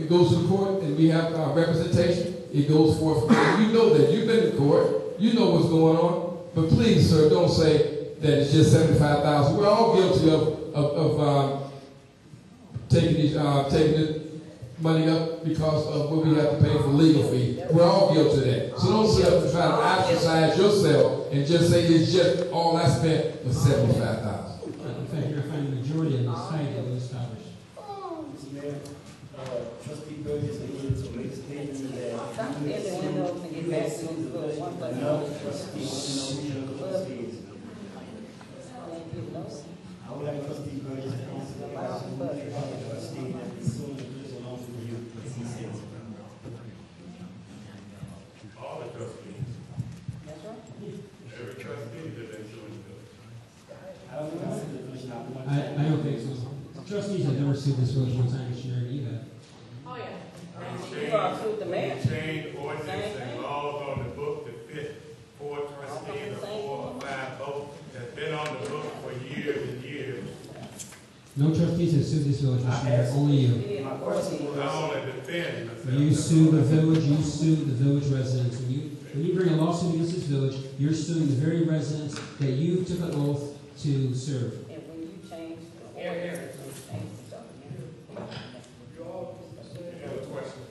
it goes to the court and we have representation, it goes forth. You know that. You've been in court. You know what's going on. But please, sir, don't say that it's just $75,000. We're all guilty of taking this money up because of what we have to pay for legal fees. We're all guilty of that. So don't sit up and try to ostracize yourself and just say it's just all I spent was $75,000. In fact, you're going to find the majority of the site of those dollars. Mr. Mayor, Trustee Burgess needed to make a statement that no trustees. I would like Trustee Burgess to answer the question. Trustee that is suing the goods along with you, as he says. All the trustees. That's right. Every trustee that they suing the goods. I don't know the question. I don't think so. Trustees have never sued this village one time this year either. Oh, yeah. Sued the mayor. Change ordinance and laws on the book to fit 4 trustees or 4 or 5 votes that's been on the book for years and years. No trustees have sued this village this year, only you. I want to defend myself. You sue the village, you sue the village residents. When you bring a lawsuit against this village, you're suing the very residents that you took an oath to serve. And when you change the ordinance, you change the stuff again. Any other questions?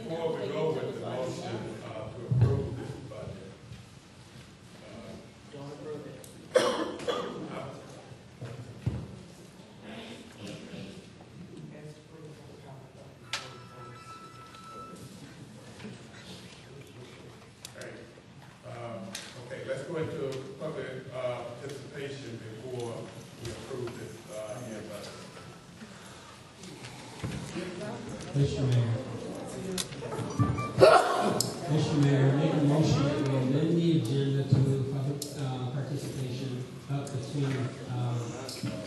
Before we go with the motion to approve this budget, Don't approve it. Okay, let's go into public participation before we approve this year budget. Mr. Mayor. Mr. Mayor, make a motion that we amend the agenda to move public participation up between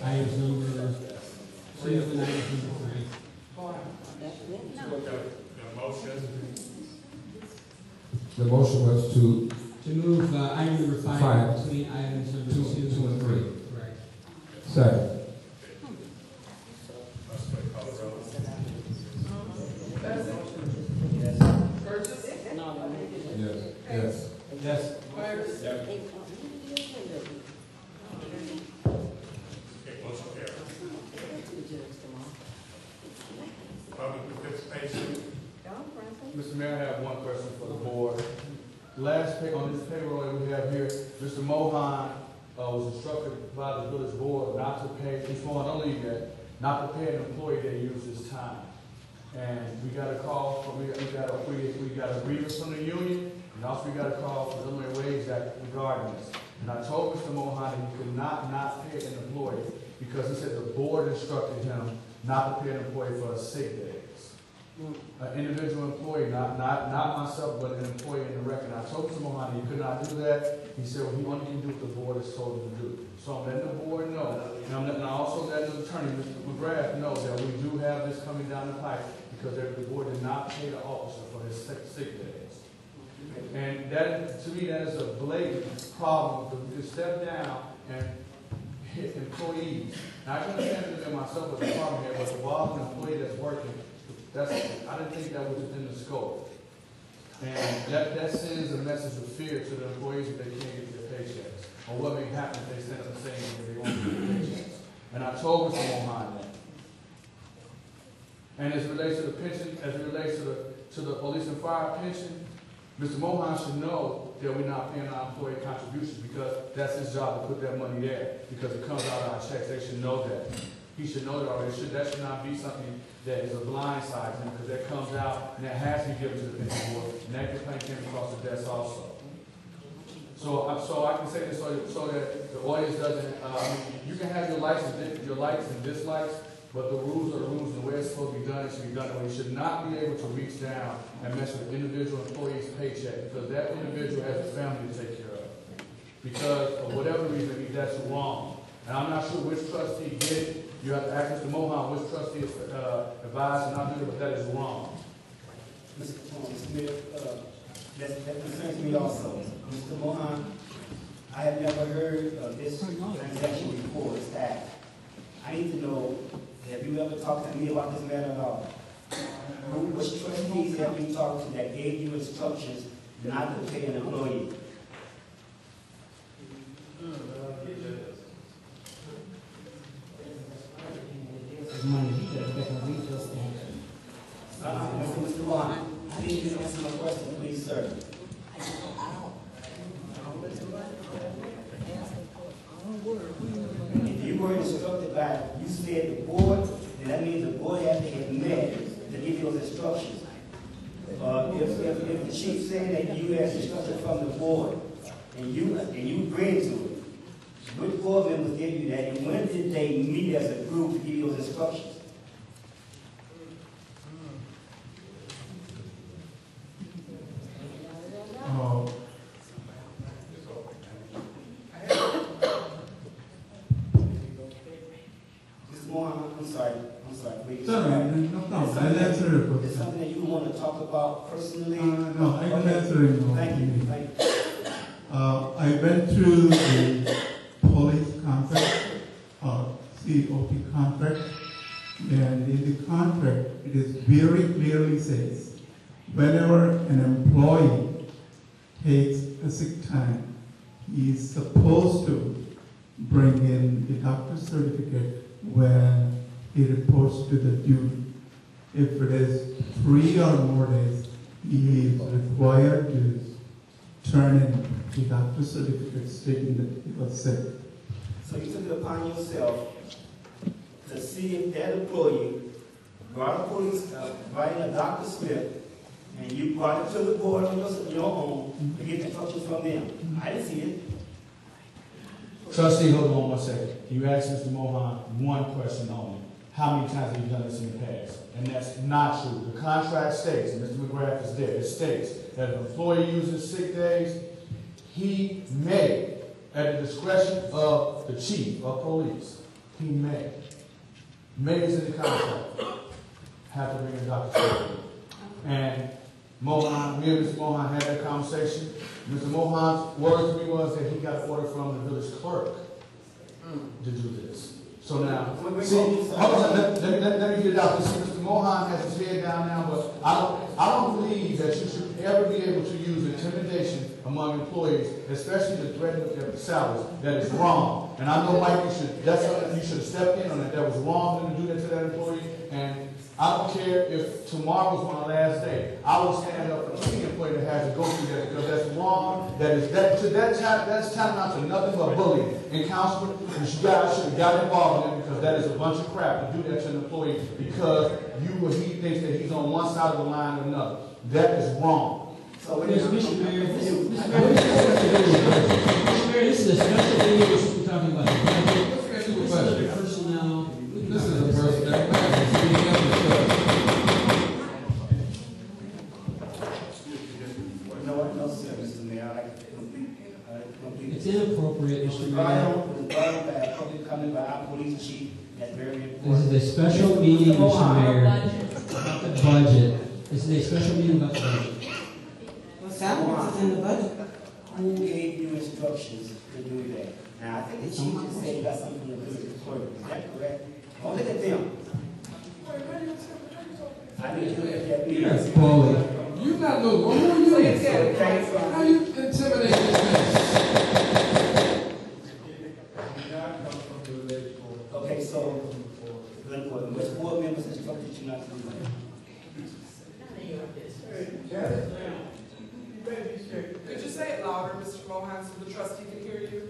items number 2 and items number 3. The motion was to To move item number 5 between items number 2 and 3. Correct. Second. Yes. Yes. Public participation. Mr. Mayor, I have one question for the board. Last pay on this payroll that we have here, Mr. Mohan was instructed by the village board not to pay, he's on no leave yet, not to pay an employee that used his time. And we got a call from, we got a grievance from the union, and also we got a call from the Illinois Wage Act regarding this. And I told Mr. Mohan that he could not pay an employee because he said the board instructed him not to pay an employee for sick days. An individual employee, not myself, but an employee in the record. I told Mr. Mohan he could not do that. He said, well, he only can do what the board has told him to do. So I'm letting the board know. And I also let the attorney, Mr. McGrath, know that we do have this coming down the pipe because the board did not pay the officer for his sick days. And that, to me, that is a blatant problem. To step down and hit employees. Now, I can understand that myself was a problem here, but to involve an employee that's working, I didn't think that was within the scope. And that sends a message of fear to the employees that they can't get their paychecks. Or what may happen if they stand up saying that they won't get their paychecks. And I told Mr. Mohan that. And as it relates to the pension, as it relates to the police and fire pension, Mr. Mohan should know that we're not paying our employee contributions because that's his job to put that money there because it comes out of our checks. They should know that. He should know that already. That should not be something that is a blind side to him because that comes out and that has to be given to the pension board. And that complaint came across the desk also. So I can say this so that the audience doesn't, you can have your likes and dislikes, but the rules are the rules, and the way it's supposed to be done, it should be done. And we should not be able to reach down and mess with individual employee's paycheck because that individual has a family to take care of. Because for whatever reason, that's wrong. And I'm not sure which trustee did it. You have to ask Mr. Mohan which trustee is advised not to do it, but that is wrong. Mr. Smith, that concerns me also. Mr. Mohan, I have never heard of this transaction before, staff. I need to know, have you ever talked to me about this matter at all? Which trustees have you talked to that gave you instructions not to pay an employee? Mr. Vaughn, I need you to answer my question, please, sir. If you were instructed by, you said the board, then that means the board has to have met to give you those instructions. If the chief said that you had instructions from the board and you agreed to it, which board members gave you that, and when did they meet as a group to give you those instructions? I'm sorry, please. I'll answer your question. Is something that you want to talk about personally? No, I can answer it. No. Thank you. I went through the police contract, COP contract, and in the contract, it is very clearly says, whenever an employee takes a sick time, he is supposed to bring in the doctor's certificate when he reports to the duty. If it is 3 or more days, he is required to turn in the doctor's certificate stating that he was sick. So you took it upon yourself to see if that employee brought a police, writing a doctor's slip, and you brought it to the board on your own to get instructions from them. I didn't see it. Trustee, hold on 1 second. You asked Mr. Mohan one question only. How many times have you done this in the past? And that's not true. The contract states, and Mr. McGrath is there, it states that if an employee uses sick days, he may, at the discretion of the chief of police, he may is in the contract, have to bring a doctor's certificate. And Mohan, me and Mr. Mohan had that conversation. Mr. Mohan's word to me was that he got an order from the village clerk to do this. So now, see, hold on, let me get it out. See, Mr. Mohan has his head down now, but I don't believe that you should ever be able to use intimidation among employees, especially to threaten their salaries. That is wrong. And I know, Mike, that's something you should have stepped in on it. That was wrong to do that to that employee. And I don't care if tomorrow was my last day. I will stand up for any employee that has to go through that because that's wrong. That's tantamount to nothing but bullying. And counselor, you guys should have got involved in it because that is a bunch of crap to do that to an employee because you or he thinks that he's on one side of the line or another. That is wrong. So Mr. Mayor, this is a special meeting. We're talking about the budget. This is the personnel. This is a personnel. No, sir, Mr. Mayor. It's inappropriate, Mr. Mayor. Coming by our police chief. That's very important. This is a special meeting, Mr. Mayor, about the budget. This is a special meeting about the budget. Well, salaries is in the budget. Who gave you instructions to do that? Now, I think the chief just said you got something from the village clerk. Is that correct? Don't look at them. I need you to look at that meeting. You're a bully. You not know who you is. How you intimidate this man? Okay, so good point. Which board members instructed you not to do that? Could you say it louder, Mr. Mohan, so the trustee can hear you?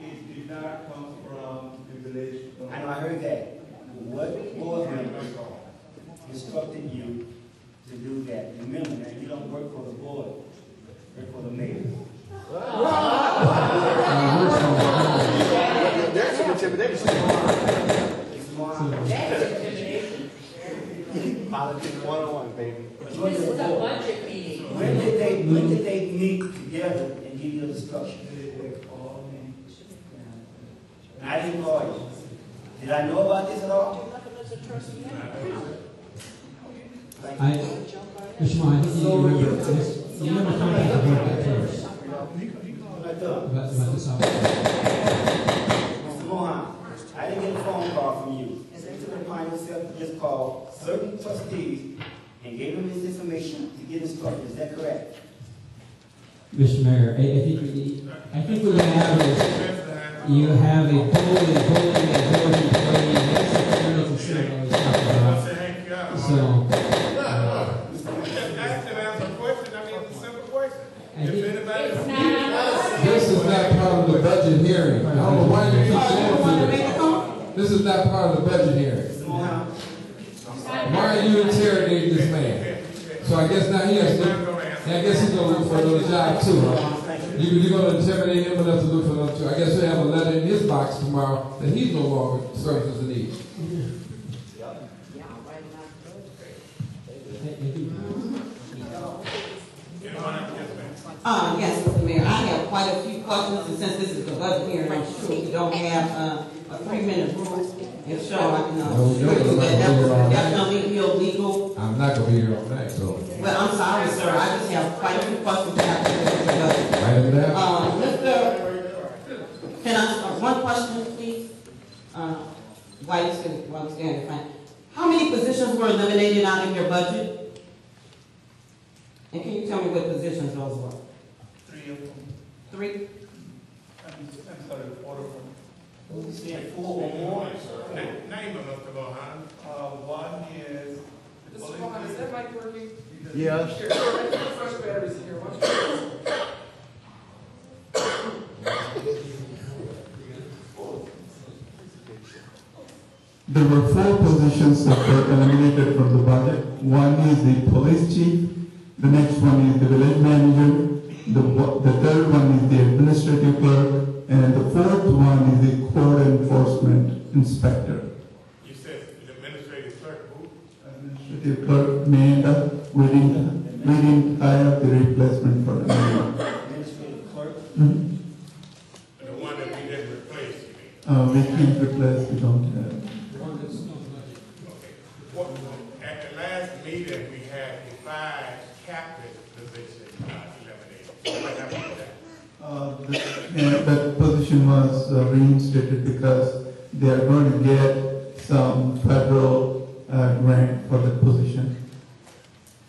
It did not come from the village. I know, I heard that. What board members instructed you to do that? Remember, man, you don't work for the board. You work for the mayor. There's some intimidation. Politics 101, baby. This is a budget meeting. When did they meet together and give you the instructions? I didn't call you. Did I know about this at all? Mr. Mohan, I think you remember this. You never contacted the board at first. I'm not done. About the Sauk. Mr. Mohan, I didn't get a phone call from you. You took it upon yourself to just call certain trustees and gave them this information to get instructed. Is that correct? Mr. Mayor, I think what you have is you have a bully employee that's really considered what he's talking about. So, This is not part of the budget hearing. I don't know why you keep going to this. This is not part of the budget hearing. Why are you interrogating this man? So I guess now he has to, I guess he's going to look for another job too, huh? You're going to intimidate him enough to look for another job. I guess he'll have a letter in his box tomorrow that he's no longer services the need. Yes, Mr. Mayor, I have quite a few questions, and since this is the budget hearing, I'm sure we don't have a 3-minute rule. And so I can definitely illegal. I'm not going to be here all night, so. Well, I'm sorry, sir. I just have quite a few questions to have to do with the budget. Can I ask one question, please? While you're standing, fine. How many positions were eliminated out of your budget? And can you tell me what positions those were? 3 of them. 3? I'm sorry, 4 of them. You said 4 or more? Name of Mr. Mohan. One is. Mr. Mohan, is that mic working? Yes. Here, fresh batteries in here. Why don't There were 4 positions that were eliminated from the budget. One is the police chief, the next one is the village manager, the third one is the administrative clerk, and the fourth one is the code enforcement inspector. You said the administrative clerk, who? Administrative clerk, Amanda, we didn't hire the replacement for Amanda. Administrative clerk? Mm-hmm. The one that we didn't replace, you mean? We can't replace, we don't have. At the last meeting, we had the 5 captain positions eliminated. What happened to that? That position was reinstated because they are going to get some federal grant for that position.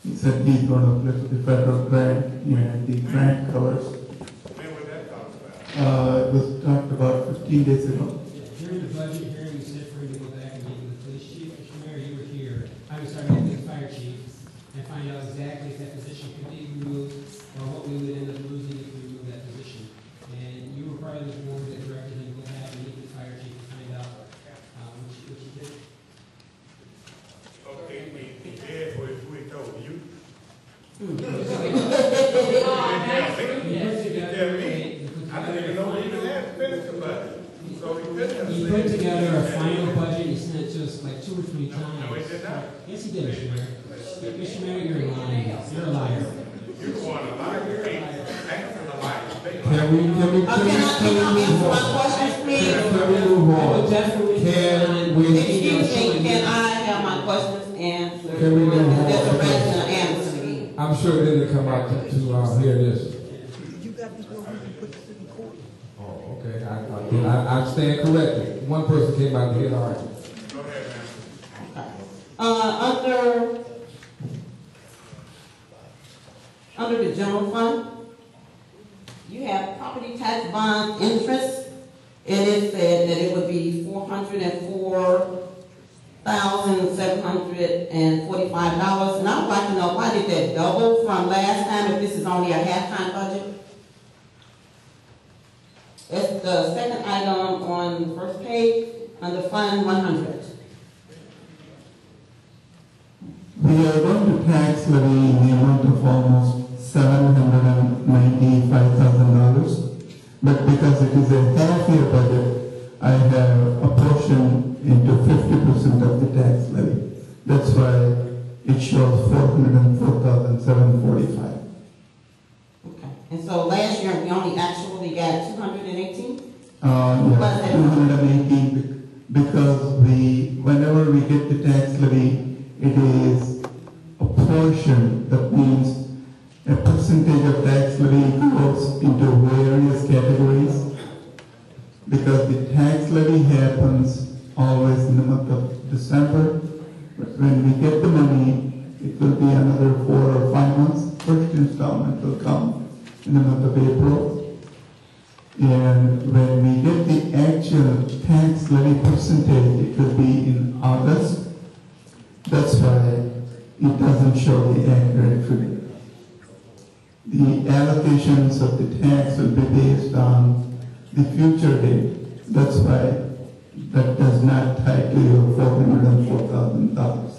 He said he's going to apply for the federal grant, and the grant covers. When was that talked about? It was talked about 15 days ago. During the budget hearing, we said for him to go back and meet with the police chief. Mr. Mayor, you were here. I was starting to meet with the fire chief and find out exactly if that position could be removed or what we would end up losing if we remove that position. And you were part of the board that directed him to go back and meet with the fire chief to find out what you did. Okay, he did what we told you. You put together I didn't even know we even had to finish the budget. So we couldn't have He put together a final budget. He sent it to us like 2 or 3 times. No, he did not. Yes, he did, Mr. Mayor. Mr. Mayor, you're lying. You're a liar. You want a lie, you can't answer the lie. Can we move on? Can I answer my questions, please? Can we move on? Excuse me, can I have my questions answered? Can we move on? That's a resident Anderson again. I'm sure they didn't come out to hear this. Oh, okay. I stand corrected. One person came out to hear the argument. Go ahead, man. Under the general fund, you have property tax bond interest, and it said that it would be $404,745, and I would like to know why did that double from last time if this is only a half-time budget? It's the second item on the first page under Fund 100. We are going to tax levy in the amount of almost $795,000, but because it is a half-year budget, I have apportioned into 50% of the tax levy. That's why it shows $404,745. Okay. And so last year we only actually got 218? Yeah, 218 because whenever we get the tax levy, it is a portion. That means a percentage of tax levy goes into various categories because the tax levy happens always in the month of December. But when we get the money, it will be another 4 or 5 months. First installment will come in the month of April. And when we get the actual tax levy percentage, it will be in August. That's why it doesn't show the accurate figure. The allocations of the tax will be based on the future date. That's why that does not tie to your $404,000.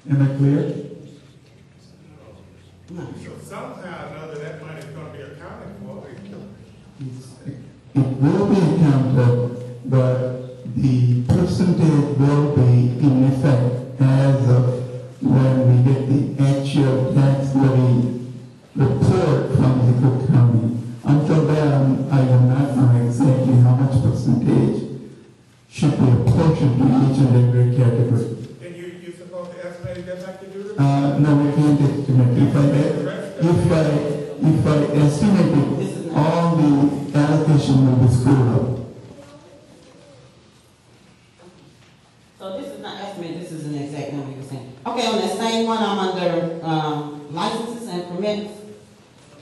Am I clear? So somehow or another, that money is going to be accounted for. It will be accounted, but the percentage will be in effect as of when we get the actual tax levy report from the Cook County. Until then, I do not know exactly how much percentage should be apportioned to each and every category. And you're supposed to estimate it just like you do? No, we can't estimate. If I estimate it, all the allocation will be screwed up. So this is not estimate, this is an exact number you're saying. Okay, on that same one, I'm under licenses and permits.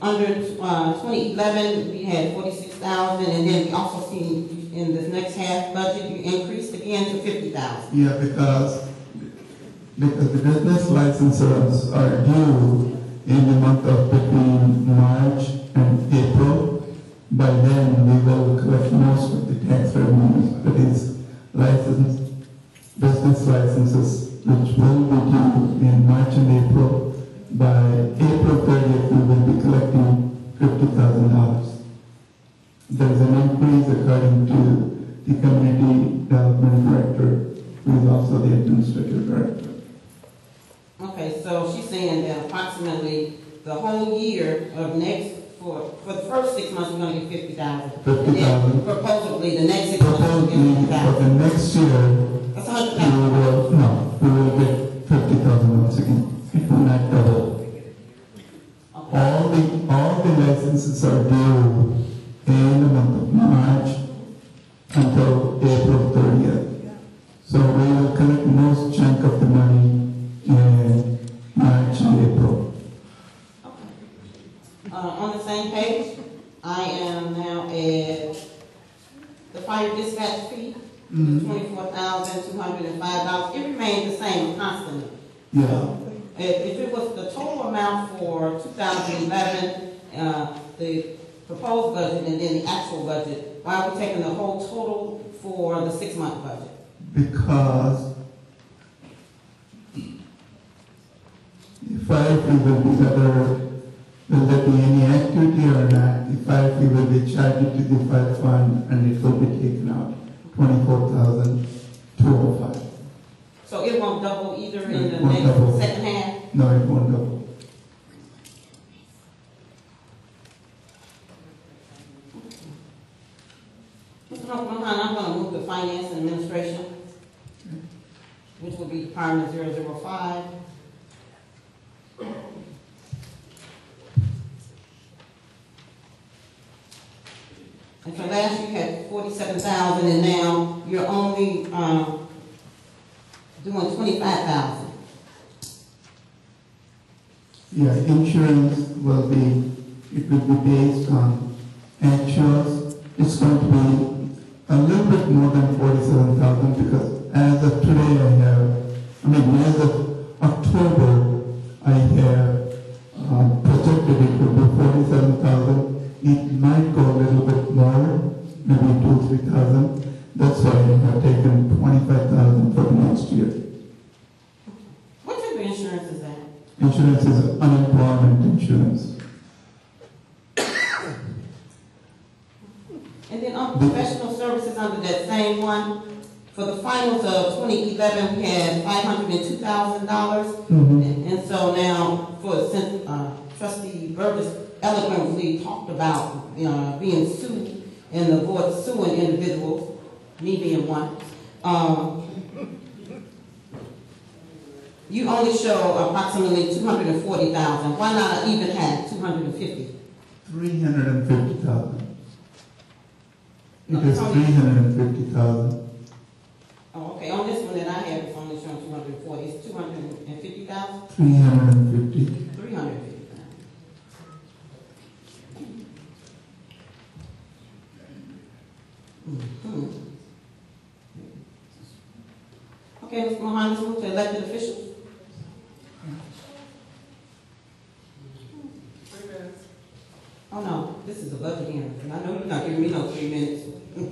Under 2011, we had 46,000, and then we also see in this next half budget, you increased again to 50,000. Yeah, because the business licenses are due in the month of between March and April. By then, we will collect most of the tax revenues, that is, business licenses, which will be due in March and April. By April 30th, we will be collecting $50,000. There is an increase according to the community development director, who is also the administrative director. Okay, so she's saying that approximately the whole year of next, for the first 6 months, we're going to get 50,000. 50,000. Supposedly, the next 6 months, we're going to get For 50,000. the next year, That's 100,000. we will get 50,000 once again. It will not double. Okay. All the licenses are due in the month of March until April 30th. So we will collect most chunk of the money in March and April. On the same page, I am now at the fire dispatch fee, $24,205. It remained the same constantly. Yeah. If it was the total amount for 2011, the proposed budget and then the actual budget, why are we taking the whole total for the 6-month budget? Because the fire fee will be whether will there be any activity or not. The fire fee will be charged to the fire fund and it will be taken out, $24,205. So it won't double either in the It won't next double. second half? No, it won't double. Mr. Mohan, I'm going to move to Finance and Administration, which will be Department 005. And so last year you had 47,000, and now you're only doing 25,000. Yeah, insurance will be based on actuals. It's going to be a little bit more than 47,000 because as of today as of October, I have projected it to be 47,000. It might go a little bit more, maybe 2,000-3,000. That's why I have taken 25,000 for the next year. What type of insurance is that? Insurance is unemployment insurance. And then on professional services under that same one, for the finals of 2011, we had $502,000. And so now, since Trustee Burgess eloquently talked about being sued and the board suing individuals, me being one, you only show approximately 240,000. Why not even have 250? 350,000. It is 350,000. Oh, okay. On this one that I have, it's only showing 240. It's 250,000? 350. 350,000. Mm-hmm. Okay, Mr. Mohan, let's move to elected officials. 3 minutes. Oh no, this is a budget hearing. I know you're not giving me no 3 minutes. No,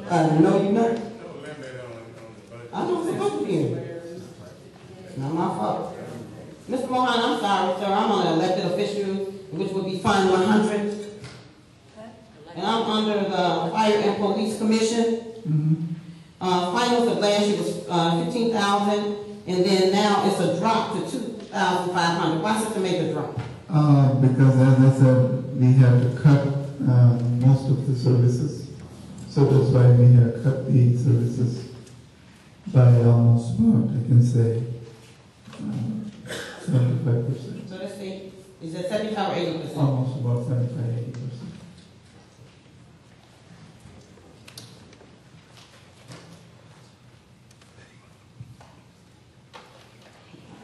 you're not. No limit on the budget. I know it's a budget hearing. It's not my fault. Mr. Mohan, I'm sorry, sir. I'm on an elected official, which would be Fund 100. And I'm under the Fire and Police Commission. Finals of last year was 15,000, and then now it's a drop to 2,500. Why such a major drop? Because as I said, we have to cut most of the services. So that's why we have cut the services by almost about, I can say, 75%. So let's see, is it 75 or 80%? Almost about 75-80%.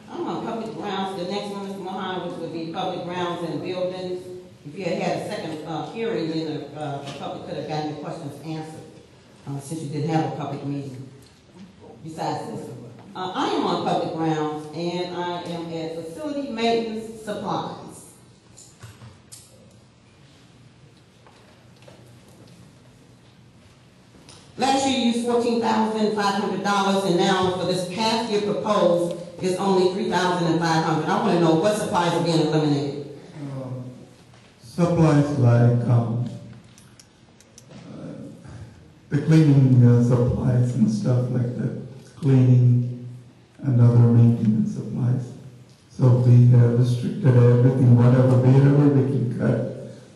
I'm on public grounds. The next one, Mr. Mohan, which would be public grounds and buildings. If you had a second hearing, then the public could have gotten the questions answered, since you didn't have a public meeting. Besides this, I am on public grounds, and I am at facility maintenance supplies. Last year you used $14,500, and now for this past year proposed is only $3,500. I want to know what supplies are being eliminated. Supplies like the cleaning supplies and stuff like that, cleaning and other maintenance supplies. So we have restricted everything, wherever we can cut,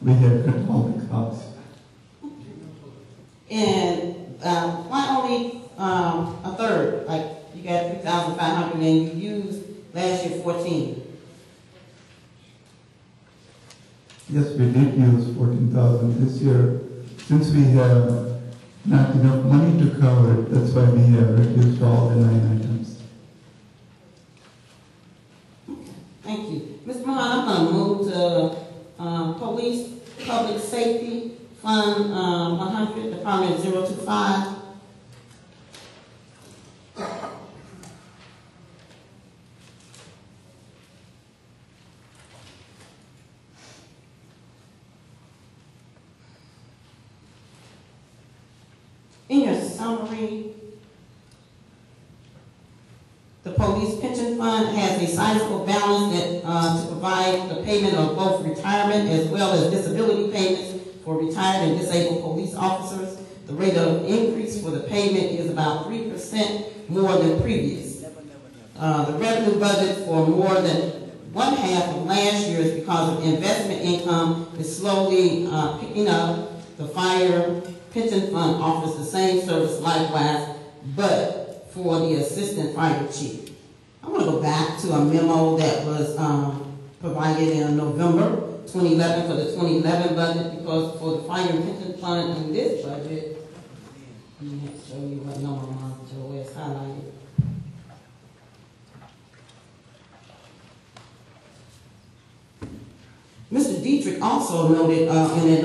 we have cut all the costs. And why only a third? Like you got 3,500 and you used last year 14. Yes, we did use 14,000 this year. Since we have not enough money to cover it, that's why we have reduced all the 9 items. Thank you. Mr. Mohan, I'm going to move to Police Public Safety Fund 100, Department 025. In your summary, the police pension fund has a sizable balance that, to provide the payment of both retirement as well as disability payments for retired and disabled police officers. The rate of increase for the payment is about 3% more than previous. The revenue budget for more than one half of last year is because of investment income is slowly picking up. The fire pension fund offers the same service likewise, but for the assistant fire chief. I want to go back to a memo that was provided in November 2011 for the 2011 budget, because for the fire pension fund in this budget, let me show you what number Joe is highlighted. Mr. Dietrich also noted in that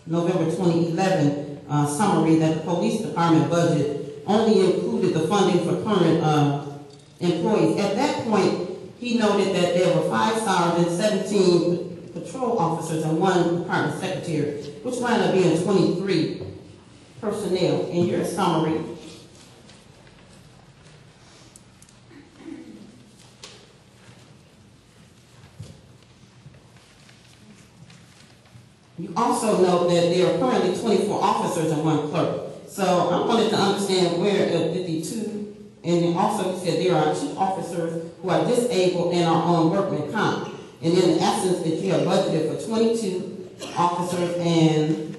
November 2011 summary that the police department budget only included the funding for current employees. At that point, he noted that there were 5 sergeants, 17 patrol officers, and 1 department secretary, which wound up being 23 personnel. In your summary, you also note that there are currently 24 officers and 1 clerk. So I wanted to understand where the 2, and then also you said there are 2 officers who are disabled and are on workman comp. And in the absence that you have budgeted for 22 officers and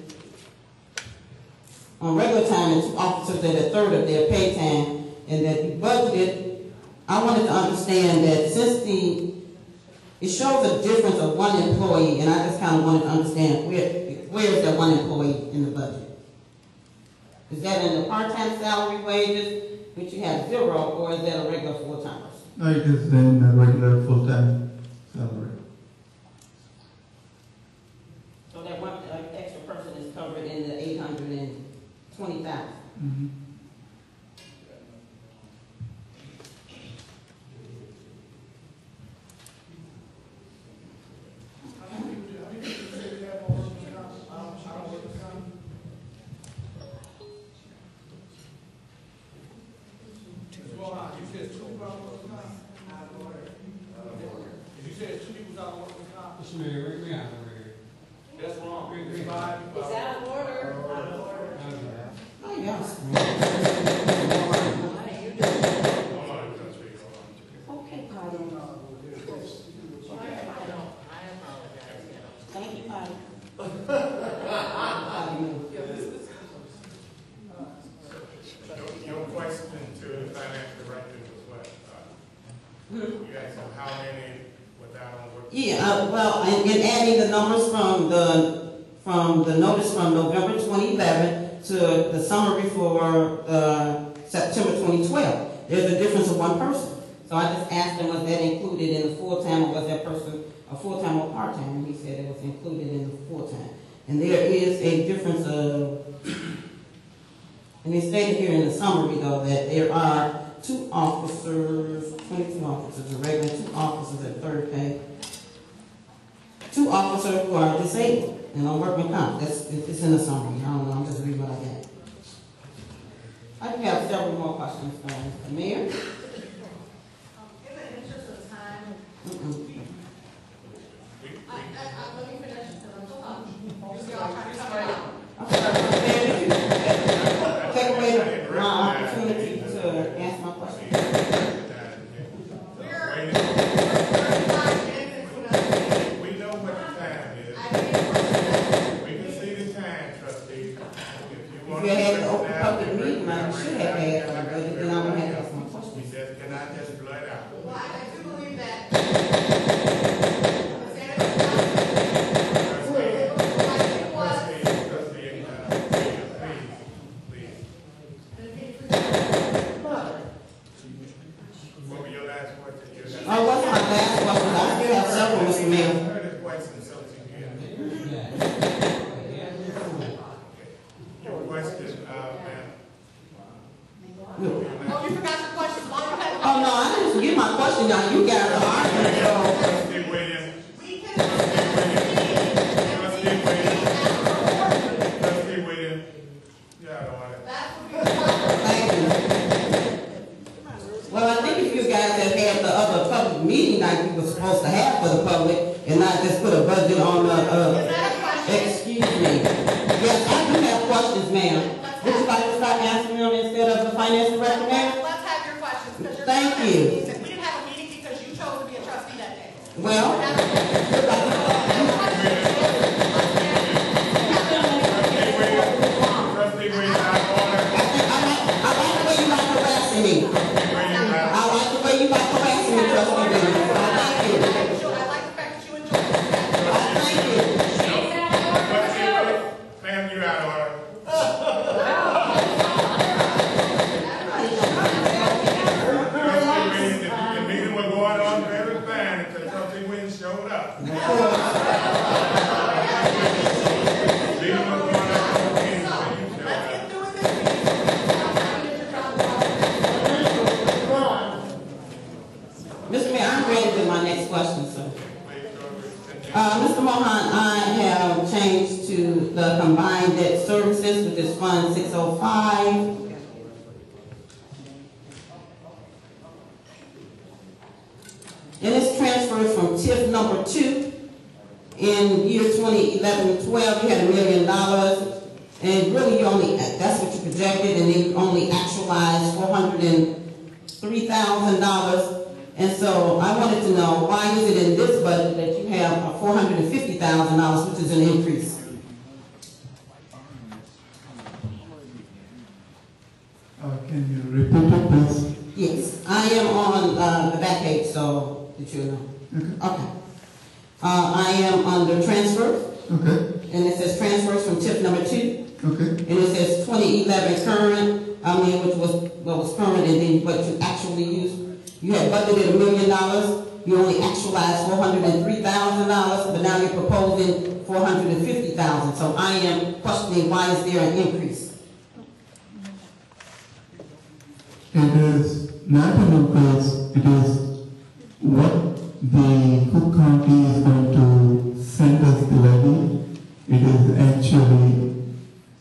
on regular time and 2 officers at a third of their pay time, and that you budgeted. I wanted to understand that since it shows a difference of 1 employee, and I just kind of wanted to understand where is that 1 employee in the budget? Is that in the part-time salary wages, which you have 0, or is that a regular full-time person? No, it is in a regular full-time salary. So that one extra person is covered in the 820,000. Mm-hmm. Mr. Mayor, we have over here. That's wrong. It's out of order. Oh, yes. Okay, Patty. Thank you, Patty. Your question to the finance director was what? You asked him how many without on work? Yeah, well, in adding the numbers from the notice from November 2011 to the summary for September 2012, there's a difference of 1 person. So I just asked him, was that included in the full-time, or was that person a full-time or part-time? And he said it was included in the full-time. And there is a difference of, and they stated here in the summary, though, that there are 2 officers, 22 officers, a regular, 2 officers at third pay, 2 officers who are disabled and on workman comp. It's in the summary. I don't know. I'm just reading what I got. I do have several more questions for Mr. Mayor. In the interest of time, let me finish because I'm still talking. You're all trying to cover it out. I'm sorry, take away my opportunity to ask my question. We know what the time is. We can see the time, trustee. If you had to open public meeting, I should have had one, but then I would have to ask my question. We just cannot just blurt out. Well, I do believe that. What were your last questions? Oh, what's my last question? I still have several, Mr. Mayor. Your question, ma'am. Oh, you forgot your question. Oh, no, I didn't forget my question. Now, you guys are arguing, so. Trustee Williams. Trustee Williams. Yeah, Thank you. Well, I think if you guys had had the other public meeting like we were supposed to have for the public and not just put a budget on excuse me. Yes, I do have questions, ma'am. Would you like to start answering them instead of the finance director, ma'am? Let's have your questions. Thank you. We didn't have a meeting because you chose to be a trustee that day. Well, Trustee Williams, I like the way you like harassing me. I like the way you like harassing me, Trustee Williams. Thank you. I like the fact that you enjoyed it. Thank you. Ma'am, you're out of order. Trustee Williams, the meeting was going on very fine until Trustee Williams showed up. The meeting was going on until you showed up. Mr. Mayor, I'm ready with my next question, sir. Mr. Mohan, I have changed to the combined debt services, which is Fund 605. And this transfers from TIF number 2. In year 2011-12, you had $1 million. And really, that's what you projected, and then you only actualized $403,000. And so I wanted to know, why is it in this budget that you have $450,000, which is an increase? Can you repeat it, please? Yes, I am on the back page, so that you know. Okay. I am under transfer. Okay. And it says transfers from TIF number 2. Okay. And it says 2011 current, which was what was current, and then what you actually used. You had budgeted $1 million. You only actualized $403,000, but now you're proposing $450,000. So I am questioning, why is there an increase? It is not an increase. It is what the Cook County is going to send us the levy. It is actually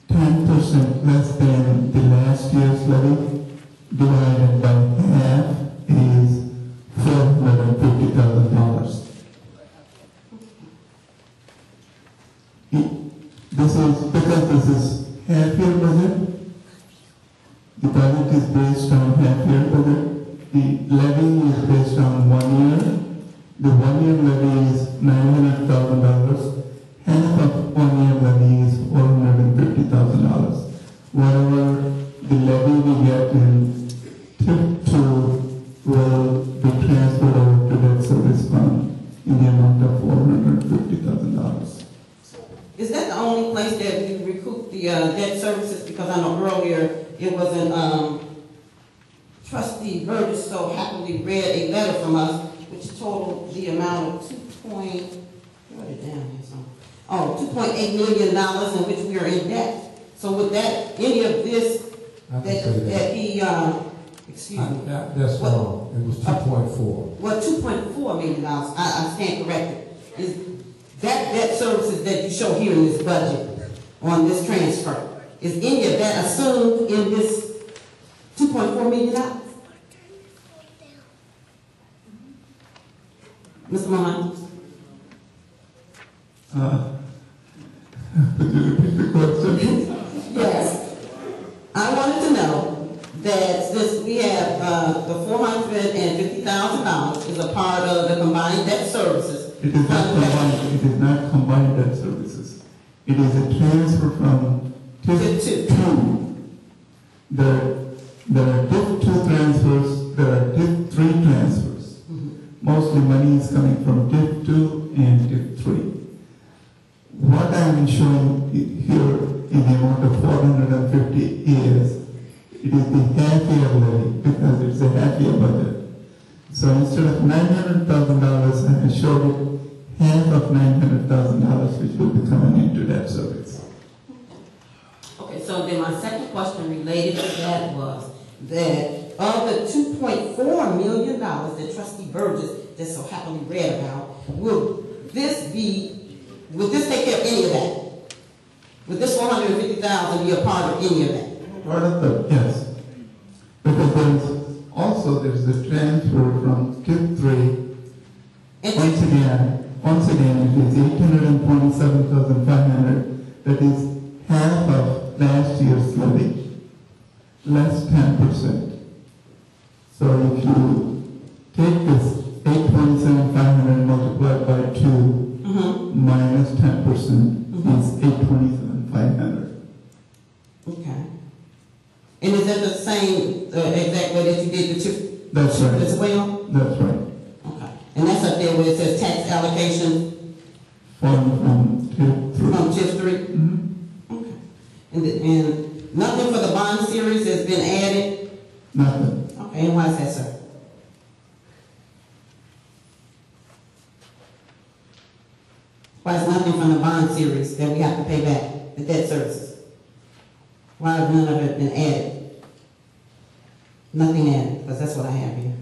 10% less than the last year's levy, divided by half is $450,000. This is because this is half-year budget. The budget is based on half-year budget. The levy is based on 1 year. The 1 year levy is $900,000. Half of 1 year levy is $450,000. Whatever the levy we get in TIP 2 will be transferred over to debt service fund in the amount of $450,000. Is that the only place that you recoup the debt services? Because I know earlier it wasn't, Trustee Burgess so happily read a letter from us which totaled the amount of $2.8 million in which we are in debt. So with that, any of this that he, excuse me. That's wrong. It was 2.4. Well, $2.4 million, I stand corrected. Is that debt services that you show here in this budget on this transfer, is any of that assumed in this $2.4 million? Mr. Mohan? Could you repeat the question? Yes. I wanted to know that since we have the $450,000 is a part of the combined debt services. It is not combined. It is not combined debt services. It is a transfer from TIP 2. There are TIP 2 transfers. There are TIP 3 transfers. Mostly money is coming from TIP 2 and TIP 3. What I am showing here in the amount of 450 is, it is the half-year levy because it's a half-year budget. So instead of $900,000, I showed it half of $900,000, which will be coming into debt service. Okay, so then my second question related to that was that of the $2.4 million that Trustee Burgess just so happily read about, will this take care of any of that? Would this $450,000 be a part of any of that? Part of that, yes. Because there's the transfer from TIP 3. Once again, it is $827,500. That is half of last year's levy, less 10%. So if you take this $827,500 multiplied by 2, minus 10% is $827,500. Okay. And is that the same exact way that you did the TIP? That's right. As well? That's right. Okay. And that's up there where it says tax allocation? From TIP 3. From TIP 3? Okay. And nothing for the bond series has been added? Nothing. Okay, and why is that, sir? Why is nothing from the bond series that we have to pay back, the debt services? Why has none of it been added? Nothing added, because that's what I have here.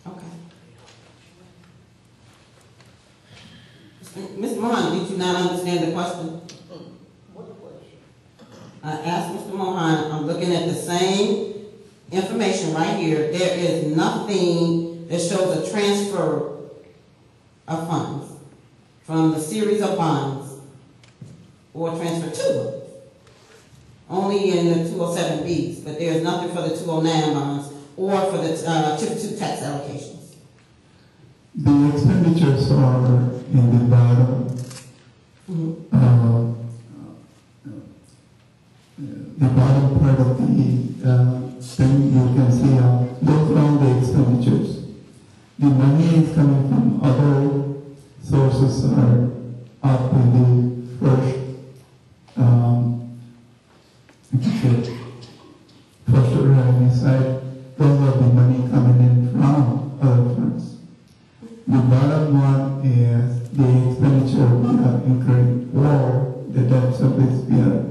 Okay. Mr. Mohan, did you not understand the question? I asked Mr. Mohan, I'm looking at the same information right here. There is nothing that shows a transfer of funds from the series of bonds or transfer to them. Only in the 207Bs, but there is nothing for the 209 bonds or for the TIP 2 tax allocations. The expenditures are in the bottom. The bottom part of the thing you can see, those are all the expenditures. The money is coming from other sources are up in the first, first revenue side. Those are the money coming in from other funds. The bottom one is the expenditure we are incurring or the debt service we are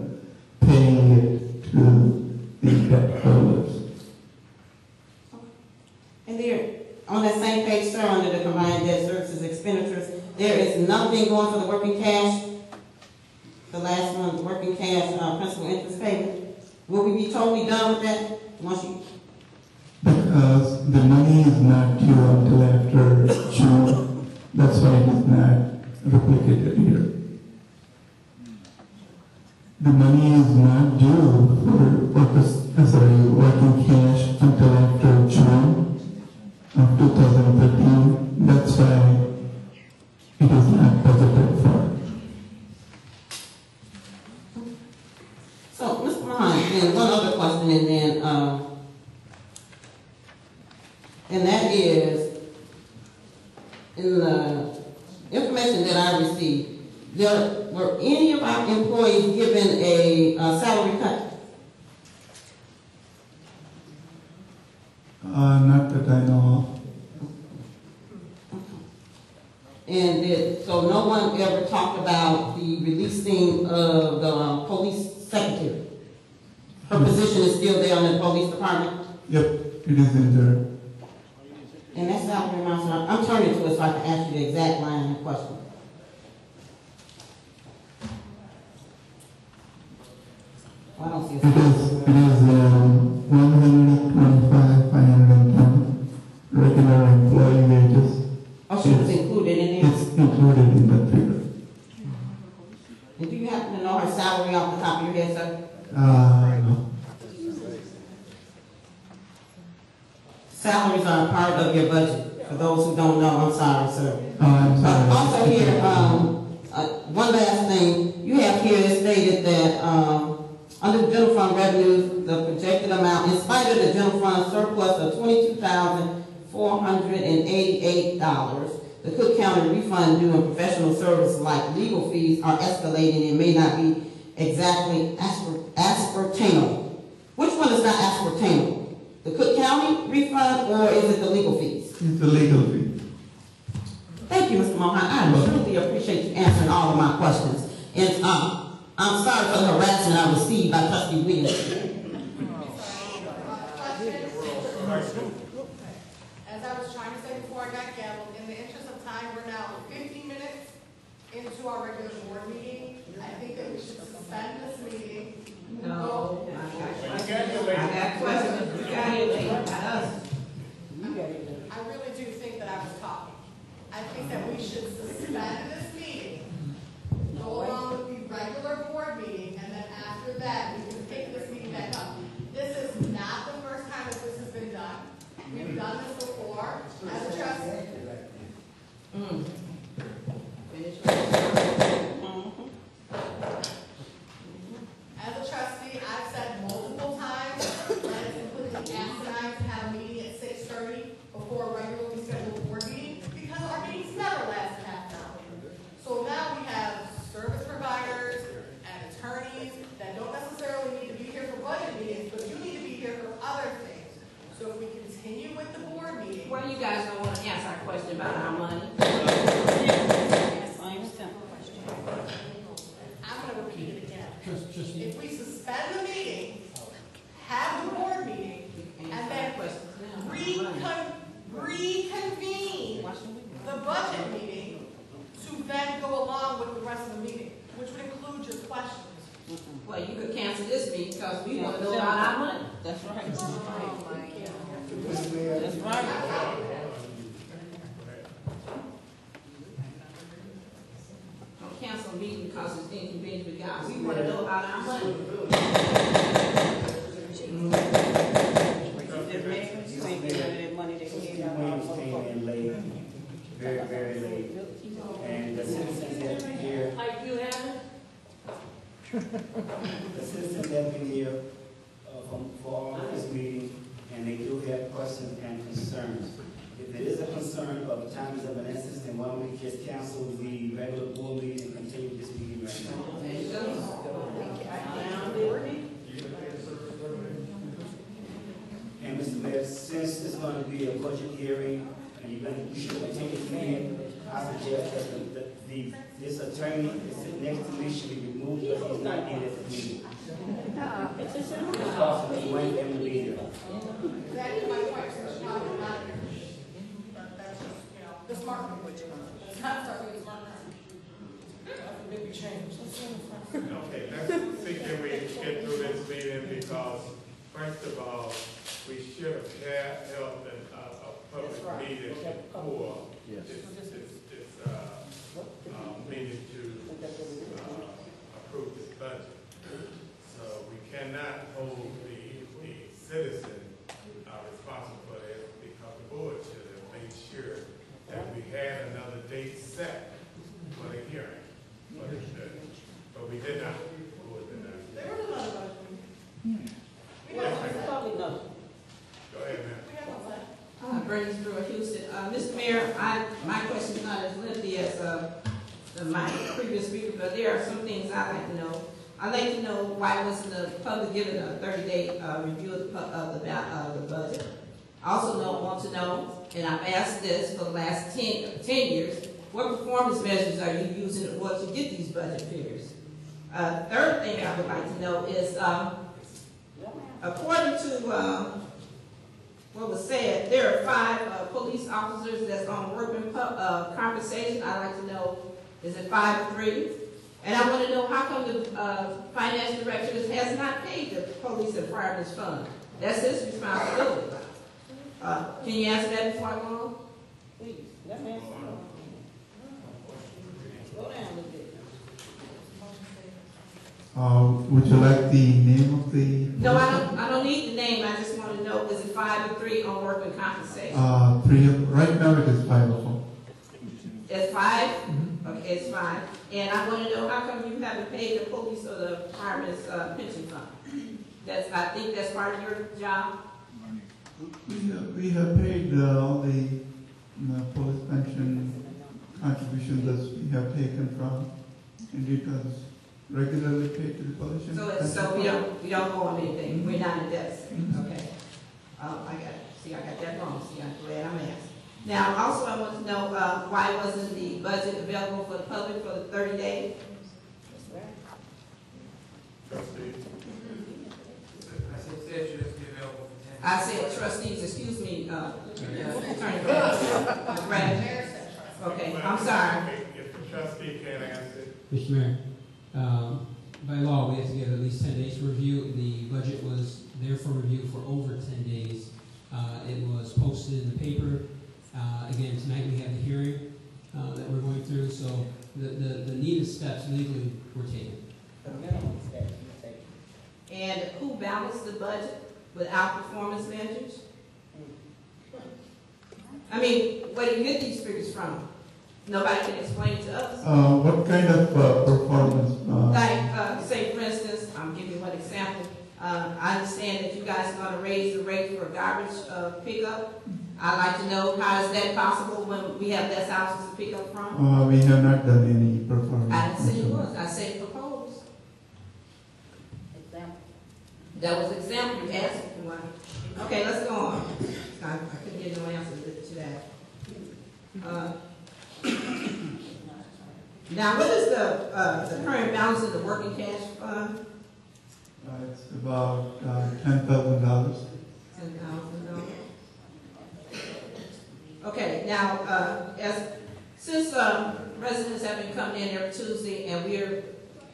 paying it to the debt holders. And there, on that same page, sir, under the combined debt services expenditures, there is nothing going for the working cash. The last one, the working cash, principal interest payment. Will we be totally done with that once you? Because the money is not due until after June. That's why it is not replicated here. The money is not due for working cash until after June of 2013. That's why it is not budgeted for. So, Mr. Mahan, and one other question, and that is, in the information that I received, were any of our employees given a salary cut? Not that I know And so no one ever talked about the releasing of the police secretary? Her position is still there in the police department? of. Yep, it is in there. And that salary amount, so I'm turning to it so I can ask you the exact line of question. Well, I don't see a It is 125, 510 regular employee wages. Oh, she was included in there? It's included in that figure. And do you happen to know her salary off the top of your head, sir? No. Salaries are a part of your budget. For those who don't know, I'm sorry, sir. I'm sorry. Also here, one last thing. You have here it stated that under the general fund revenues, the projected amount, in spite of the general fund surplus of $22,488, the Cook County refund due in professional services like legal fees are escalating and may not be exactly ascertainable. Which one is not ascertainable? The Cook County refund, or is it the legal fees? It's the legal fee. Thank you, Mr. Mohan. I truly appreciate you answering all of my questions. And I'm sorry for the harassment I received by Trustee Williams. As I was trying to say before I got gaveled, in the interest of time, we're now 15 minutes into our regular board meeting. I think that we should suspend this meeting. No. I really do think that I was talking. I think that we should suspend this meeting, go along with the regular board meeting, and then after that, we can pick this meeting back up. This is not the first time that this has been done. We've done this before as a trustee. As a trustee, I've said multiple times that it's completely asinine to have a meeting at 6:30 before a regularly scheduled board meeting, because our meetings never last half an hour. So now we have service providers and attorneys that don't necessarily need to be here for budget meetings, but you need to be here for other things. So if we continue with the board meeting. Well, you guys don't want to answer our question about our money. I'm going to repeat it again. If we suspend the meeting, have the board meeting, and then reconvene the budget meeting to then go along with the rest of the meeting, which would include your questions. Well, you could cancel this meeting because we want to know about our money. That's right. Oh my God. That's right. Don't cancel a meeting because it's inconvenient for y'all. We want to know about our money. Wayne came in late. very, very late. And the citizens have been here. Like you haven't? The citizens have been here for all of this meeting, and they do have questions and concerns. If there is a concern of times of an essence, then why don't we just cancel the regular board meeting and continue this meeting right now? There you go. And Mr. Mayor, since it's going to be a budget hearing, and you should continue to meet, I suggest that this attorney is sitting next to me should be removed because he's not in at the meeting. It's possible to wait him to be here. That is my question, it's not here. But that's just, the smart language. It's not starting with smart language. That's a big change. Okay, let's see, can we get through this meeting, because first of all, we should have held a public meeting before this meeting to approve this budget. So we cannot hold the citizen responsible for this, because the board should have made sure that we had another date set for the hearing. But we did not. There was another budget. Probably no. Go ahead, ma'am. We have one set. Bernice Brewer, Houston. Mr. Mayor, my question is not as lengthy as my previous speaker, but there are some things I'd like to know. I'd like to know why wasn't the public given a 30-day review of the budget. I also want to know, and I've asked this for the last 10 years, what performance measures are you using in order to get these budget figures? Third thing I would like to know is, according to what was said, there are 5 police officers that's on workman compensation. I'd like to know, is it 5 or 3? And I want to know how come the finance director has not paid the police and firemen's fund. That's his responsibility. Can you answer that before I go on? Please, let me answer. Go down a little bit. Would you like the name of the? No, I don't need the name. I just want to know, is it 5 or 3 on workman compensation? 3 right now. It is 5 of them. It's 5? Okay, it's 5. And I want to know, how come you haven't paid the police or the firemen's pension fund? I think that's part of your job. We have paid all the police pension contributions that we have taken from, and it was regularly paid to the police. So we don't owe them anything. We're not in debt. Okay. I got that wrong. See, I'm glad I'm asked. Now, also I want to know why wasn't the budget available for the public for the 30 days? I said trustees, excuse me, Attorney Brad. Okay, I'm sorry. If the trustee can't answer. Mr. Mayor, by law, we have to give at least 10 days to review. The budget was there for review for over 10 days. It was posted in the paper. Again, tonight we have the hearing that we're going through, so the needed steps legally were taken. And who balanced the budget without performance measures? I mean, where do you get these figures from? Nobody can explain to us. What kind of performance? Like, say for instance, I'm giving you one example. I understand that you guys are going to raise the rate for garbage pickup. I'd like to know, how is that possible when we have less houses to pick up from? We have not done any performance. I didn't say it was. I said proposed. Example. That was an example. You asked me for one. Okay, let's go on. I couldn't get no answer to that. Now, what is the current balance of the working cash fund? It's about $10,000. $10,000. Okay, now, since residents have been coming in every Tuesday, and we're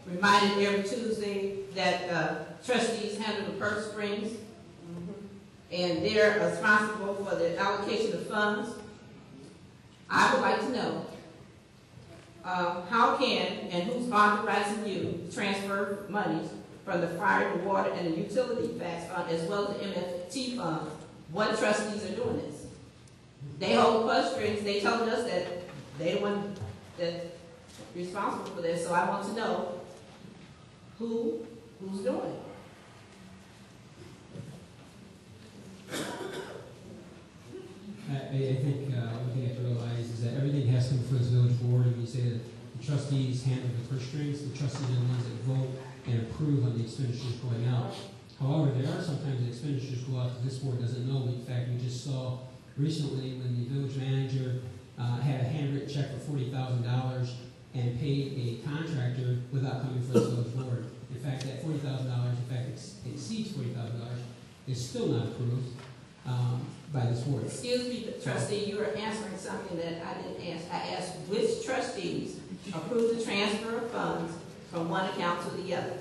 reminded every Tuesday that trustees handle the purse strings, and they're responsible for the allocation of funds, I would like to know how can and who's authorizing you to transfer monies from the fire, the water, and the utility tax fund, as well as the MFT fund. What trustees are doing this? They hold the purse strings. They told us that they the one that's responsible for this. So I want to know who's doing it. I think one thing you have to realize is that everything has to come before the village board, and you say that the trustees handle the purse strings, the trustees are the ones that vote and approve on the expenditures going out. However, there are sometimes the expenditures go out that this board doesn't know. In fact, we just saw recently when the village manager had a handwritten check for $40,000 and paid a contractor without coming before the village board. In fact, that $40,000, in fact, exceeds $40,000, is still not approved by this board. Excuse me, trustee, you are answering something that I didn't ask. I asked which trustees approved the transfer of funds from one account to the other.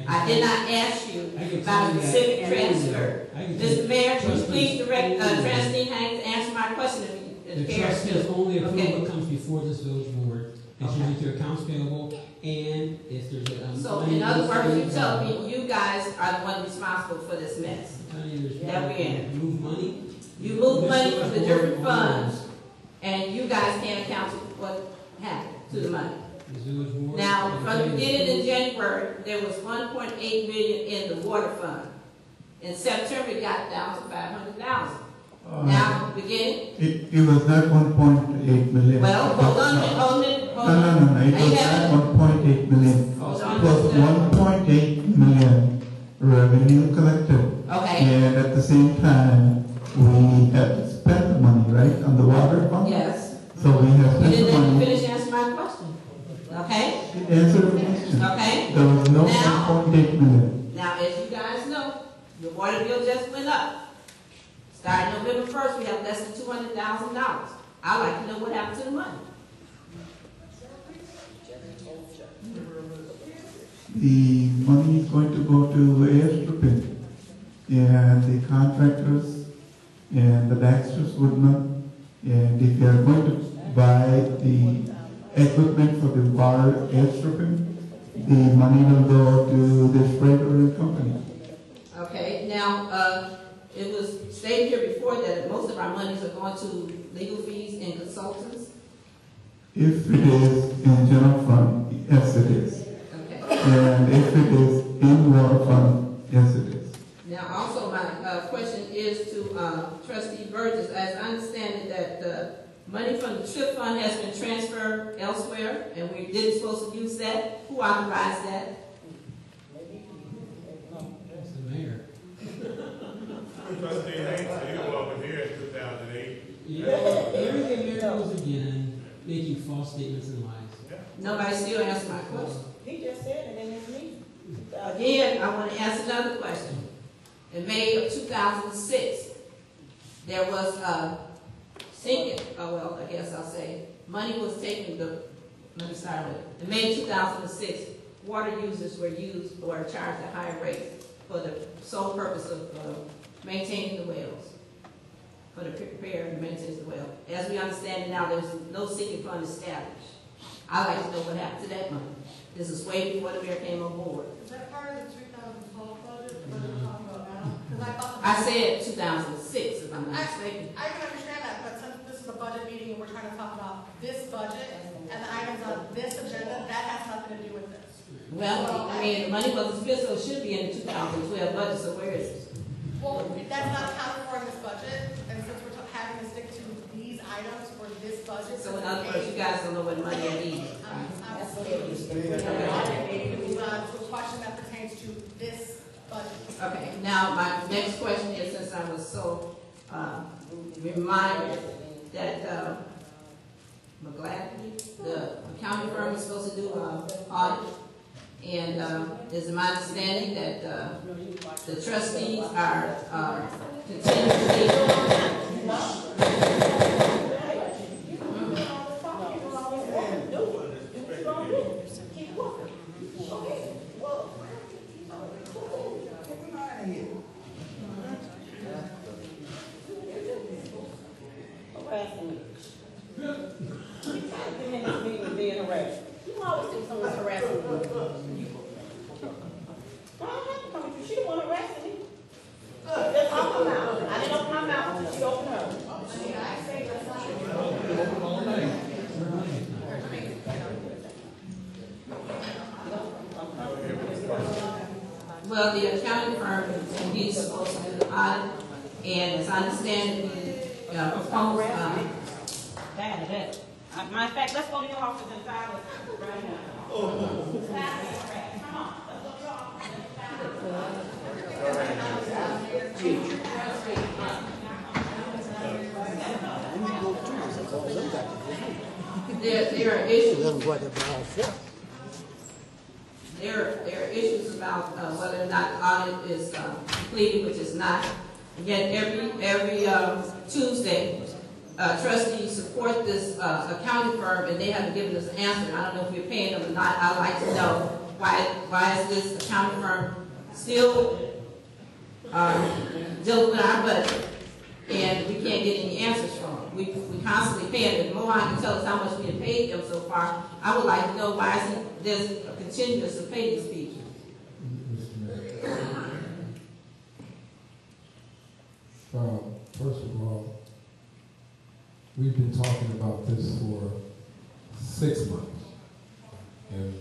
I did not ask you about a specific transfer. Mr. Mayor, can you please direct trustee Hanks to answer my question? The trustees only approve what comes before this village board. It's usually through accounts payable, and if there's a so in other words, you tell me you guys are the one responsible for this mess that we're in. Move money. You move money from the different funds, and you guys can't account for what happened to the money. Now, from the beginning in January, there was $1.8 million in the water fund. In September, it got down to $500,000. Now, beginning. It was not 1.8 million. Well, hold on. No. It was not 1.8 million. It was 1.8 million revenue collected. Okay. And at the same time, we had spent the money, right, on the water fund? Yes. So we have spent the money. You didn't let me finish answering my question. Okay? Answer the question. Okay. There was no 1.8 million. Now, as you guys know, the water bill just went up. Starting November 1st, we have less than $200,000. I'd like to know what happened to the money. The money is going to go to airstripping, and the contractors and the Baxters would not. And if they are going to buy the equipment for the water airstripping, the money will go to the freighter company. Okay, now, it was stated here before that most of our monies are going to legal fees and consultants. If it is in general fund, yes it is. Okay. And if it is in water fund, yes it is. Now, also my question is to Trustee Burgess. As I understand it, that the money from the TRIP fund has been transferred elsewhere, and we didn't supposed to use that. Who authorized that? It's the mayor. Trustee Hanks, you were over here in 2008. Yeah, everything mayor goes again, making false statements and lies. Yeah. Nobody still answered my question. He just said it in his meeting. Again, I want to ask another question. In May of 2006, there was a sinking, I guess I'll say, money was taken, let me start with it. In May 2006, water users were charged a higher rate for the sole purpose of maintaining the wells, for the repair and maintenance of the well. As we understand it now, there's no sinking fund established. I'd like to know what happened to that money. This is way before the mayor came on board. Is that part of the 2012 budget that we're talking about now? Because I thought I said 2006, if I'm not mistaken. I can understand that, but since this is a budget meeting and we're trying to talk about this budget and the items on this agenda, that has nothing to do with this. Well, I mean, the money wasn't spent, so it should be in the 2012 budget, so where is it? Well, that's not accounted for in this budget, and since we're having to stick to these items for this budget. So in other words, you guys don't know what money it is. Maybe we move on to a question that pertains to this budget. Okay, now my next question is, since I was so reminded that McGladney, the accounting firm, is supposed to do an audit, and is my understanding that the trustees are continuing well, the accounting firm is indeed supposed to do the audit, and as I understand it, the proposed, Matter of fact, let's go to your office and file it right now. Come on, let's go to your office there are issues. There are issues about whether or not the audit is completed, which is not. And yet every Tuesday, trustees support this accounting firm, and they haven't given us an answer. I don't know if we're paying them or not. I'd like to know why is this accounting firm still dealing with our budget, and we can't get any answers from them. We constantly pay them. If Mohan can tell us how much we have paid them so far, I would like to know why isn't there's a continuous to pay these people. First of all, we've been talking about this for 6 months, and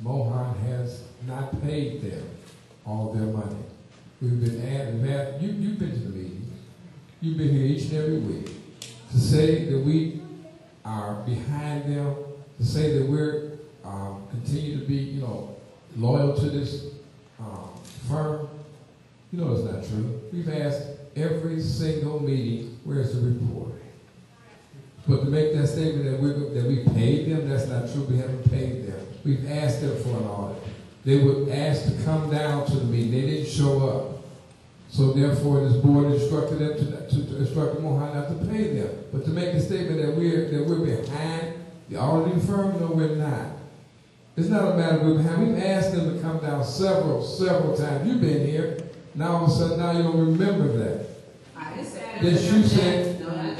Mohan has not paid them all their money. We've been you've been to the meetings, you've been here each and every week, to say that we are behind them, to say that we're continue to be, loyal to this firm. You know it's not true. We've asked every single meeting, where's the report? But to make that statement that we paid them, that's not true. We haven't paid them. We've asked them for an audit. They were asked to come down to the meeting. They didn't show up. So therefore, this board instructed them to instruct Mohan not to pay them. But to make the statement that we're behind the auditing firm, no, we're not. It's not a matter of we're behind. We've asked them to come down several times. You've been here. Now all of a sudden, now you don't remember that. Yes, you said that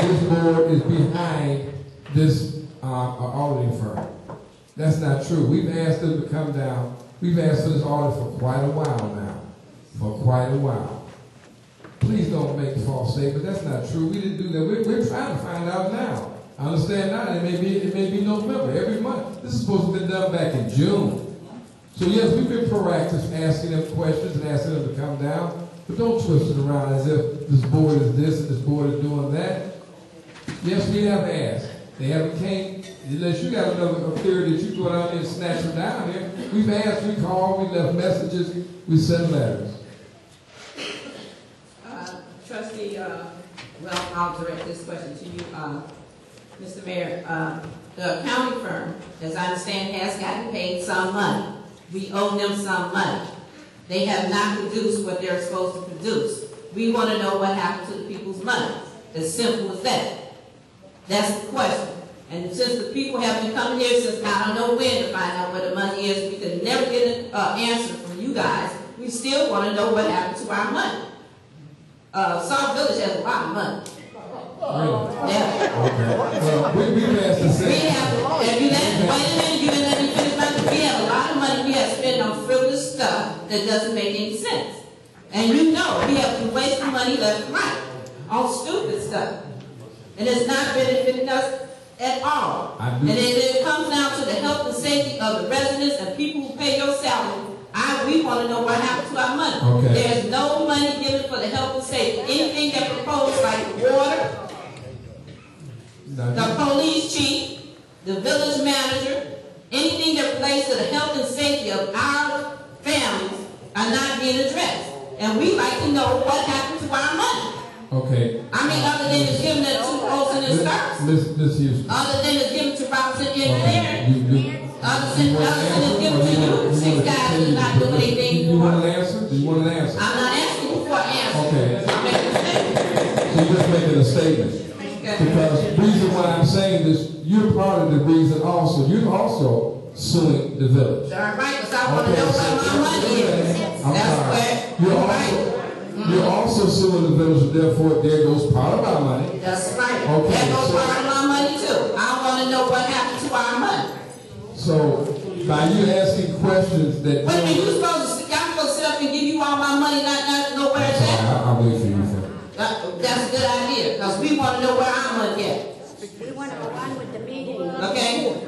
this board is behind this auditing firm. That's not true. We've asked them to come down. We've asked for this audit for quite a while now. For quite a while. Please don't make false statements. That's not true. We didn't do that. We're trying to find out now. I understand now. It may be November every month. This is supposed to have been done back in June. So yes, we've been proactive, asking them questions and asking them to come down. But don't twist it around as if this board is this and this board is doing that. Yes, we have asked. They haven't came. Unless you got another theory that you go down there and snatch them down here. We've asked, we called, we left messages, we sent letters. Trustee, well, I'll direct this question to you, Mr. Mayor. The accounting firm, as I understand, has gotten paid some money. We owe them some money. They have not produced what they're supposed to produce. We want to know what happened to the people's money. As simple as that. That's the question. And since the people have been coming here since I don't know when to find out where the money is, we could never get an answer from you guys. We still want to know what happened to our money. Sauk Village has a lot of money. Really? Yeah. Okay. Well, we've asked the same. We have a lot of money we have spent on frivolous stuff that doesn't make any sense. And you know we have been wasting money left and right on stupid stuff. And it's not benefiting us at all. And then it comes down to the health and safety of the residents and people who pay your salary. We want to know what happened to our money. Okay. There's no money given for the health and safety. Anything that proposed, like the water, the police chief, the village manager, anything that relates to the health and safety of our families are not being addressed. And we like to know what happened to our money. Okay. I mean, other than it's given it to Olsen and Starks. Miss Houston. Other than it's given to Robinson Engineering. Other than it's given to you. 6 guys who are not doing anything for. You want an answer? Do you want an answer? I'm not asking you for an answer. Okay. I'm making a statement. So you're just making a statement. Okay. Because the reason why I'm saying this, you're part of the reason also. You're also suing the village. All right, because I want to know where my money is. That's where you're also suing the village, therefore there goes part of our money. That's right. Okay, there goes part of my money too. I want to know what happened to our money. So by you asking questions that Wait a minute, I'm supposed to sit up and give you all my money, not know where it's at? I'll wait for you. That's a good idea, because we want to know where our money is. We want to go on with the meeting. Okay?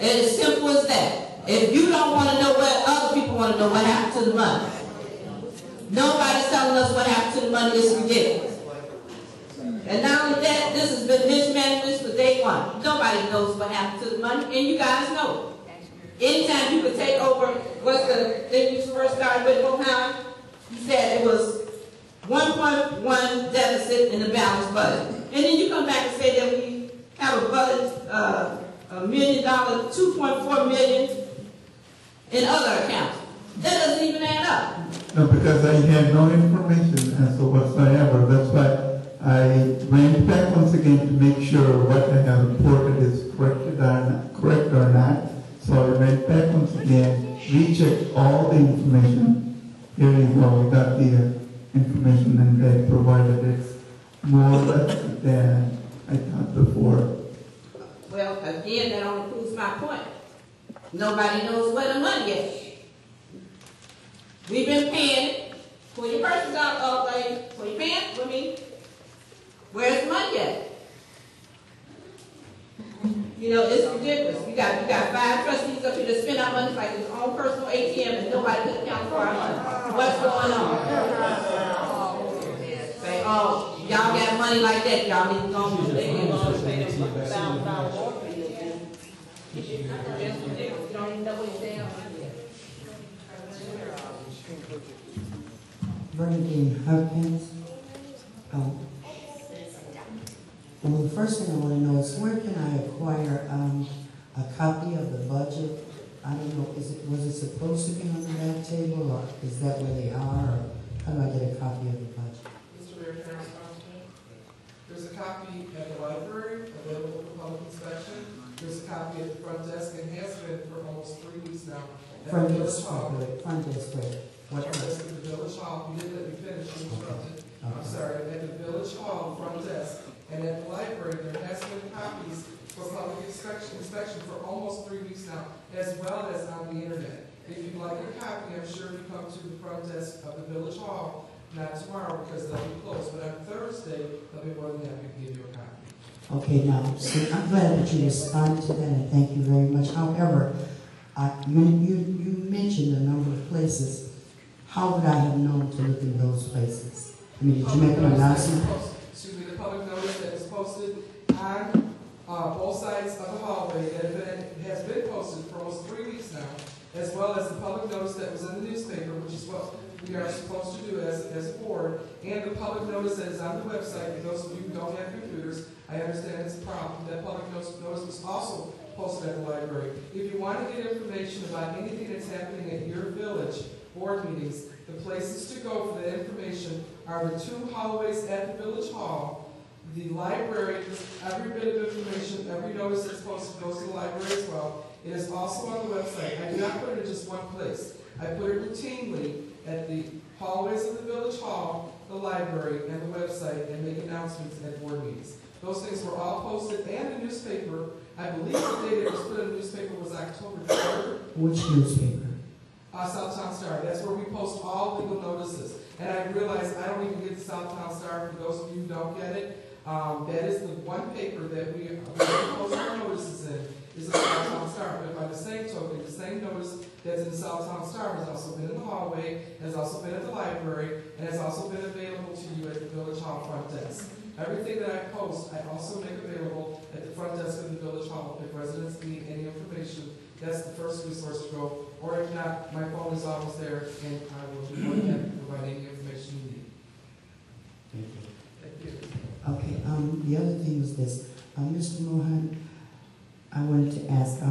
It's as simple as that. If you don't want to know what other people want to know what happened to the money. Nobody's telling us what happened to the money. It's ridiculous. And not only that, this has been mismanaged for day one. Nobody knows what happened to the money, and you guys know. Anytime you could take over, what's the thing you first started with, Mohan? You said it was 1.1 deficit in the balanced budget. And then you come back and say that we have a budget, $1 million, $2.4 million in other accounts. That doesn't even add up. No, because I had no information as to whatsoever. That's why I went back once again to make sure what I have reported is correct or not. So I went back once again, rechecked all the information. Here you go, we got the information and I provided it more or less than I thought before. Well, again, that only proves my point. Nobody knows where the money is. We've been paying it. Pull your purses out, lady. Pull your pants for me. Where's the money at? You know, it's ridiculous. You got 5 trustees up here to spend our money like it's own personal ATM and nobody can account for our money. What's going on? Say, oh, y'all got money like that, y'all need to go and pay them. You don't even know what you're saying. Bernadine Hopkins. Well, the first thing I want to know is where can I acquire a copy of the budget? I don't know, was it supposed to be on the back table, or is that where they are, or how do I get a copy of the budget? Mr. Mayor, can I respond to that? There's a copy at the library available for public inspection. There's a copy at the front desk and has been for almost 3 weeks now. Front desk where? Front desk at the Village Hall. You didn't let me finish. You interrupted. Okay. I'm sorry. At the Village Hall front desk and at the library, there has been copies for public inspection for almost 3 weeks now, as well as on the internet. If you'd like a copy, I'm sure you come to the front desk of the Village Hall, not tomorrow because they'll be closed, but on Thursday, they'll be more than happy to give you a copy. Okay, now, see, I'm glad that you responded to that, and thank you very much. However, you mentioned a number of places. How would I have known to look in those places? I mean, did you make an announcement? Excuse me, the public notice that was posted on both sides of the hallway that has been posted for almost 3 weeks now, as well as the public notice that was in the newspaper, which is what we are supposed to do as a board, and the public notice that is on the website. For those of you who don't have computers, I understand it's a problem. That public notice was also posted at the library. If you want to get information about anything that's happening at your village board meetings, the places to go for that information are the 2 hallways at the Village Hall, the library. Every bit of information, every notice that's posted goes to the library as well. It is also on the website. I do not put it in just one place. I put it routinely at the hallways of the Village Hall, the library, and the website, and make announcements at board meetings. Those things were all posted, and the newspaper, I believe the day that was put in the newspaper was October 3rd. Which newspaper? Southtown Star. That's where we post all legal notices. And I realize I don't even get the Southtown Star. For those of you who don't get it, that is the one paper that we post our notices in, is the Southtown Star. But by the same token, the same notice that's in the Southtown Star has also been in the hallway, has also been at the library, and has also been available to you at the Village Hall front desk. Everything that I post, I also make available at the front desk of the Village Hall. If residents need any information, that's the first resource to go. Or if not, my phone is always there, and I will do more than provide any information you need. Thank you. Okay, the other thing was this. Mr. Mohan, I wanted to ask,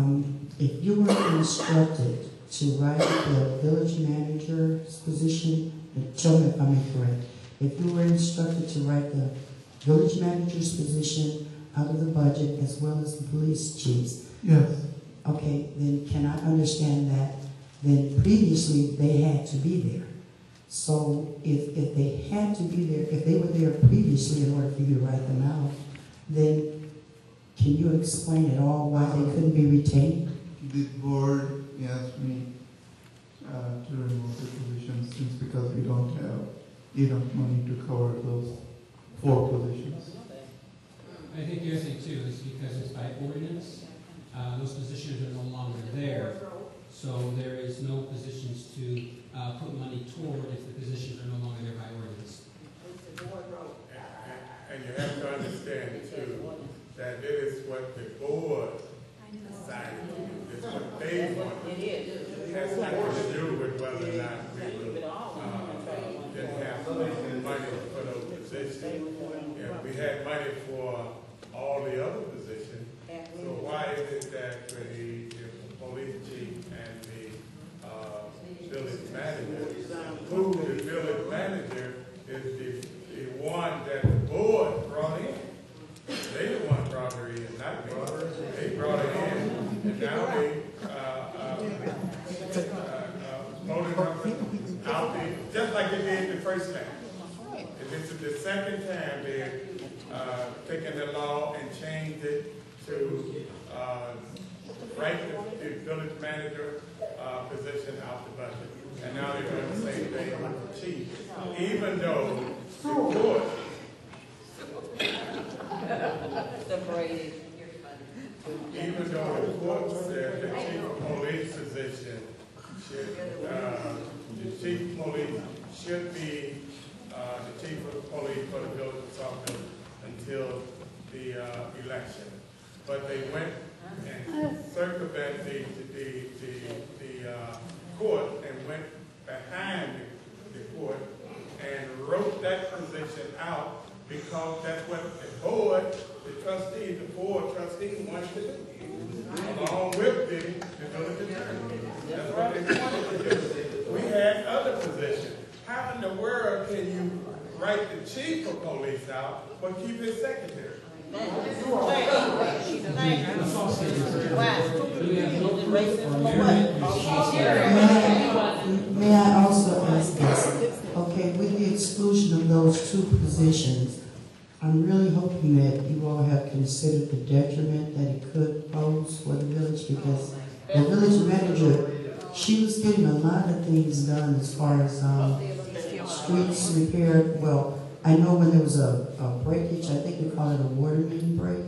if you were instructed to write the village manager's position, and tell me if I'm incorrect, if you were instructed to write the village manager's position out of the budget as well as the police chiefs. Yes. Okay, then can I understand that then previously they had to be there? So if they had to be there, if they were there previously in order for you to write them out, then can you explain at all why they couldn't be retained? The board asked me to remove the positions since because we don't have enough money to cover those 4 positions. I think the other thing too is because it's by ordinance, those positions are no longer there. put money toward if the positions are no longer there by ordinance. And you have to understand too, that it is what the board decided to do. It's what they want to do. It has nothing to do with whether or not we will, didn't have money for those positions. If we had money for all the other positions, so why is it that the police chief and the village manager, who the village manager is the one that the board brought in? They the one brought her in, not me. They brought her in, and now they voted her out there, just like they did the first time. And this is the second time they're taking the law and changed it to write the village manager position out the budget. And now they're doing the same thing with the chief. Even though the court even though the court said the chief of police position should, the chief of police should be the chief of police for the village of Sauk Village until the election. But they went and circumvented the court and went behind the court and wrote that position out because that's what the board, the trustees, the board trustees wanted to do, along with the village attorney. That's what they wanted to do. We had other positions. How in the world can you write the chief of police out but keep his secretary? May I also ask this? Okay, with the exclusion of those two positions, I'm really hoping that you all have considered the detriment that it could pose for the village, because the village manager, she was getting a lot of things done as far as streets repaired. Well, I know when there was a breakage, I think we call it a water main break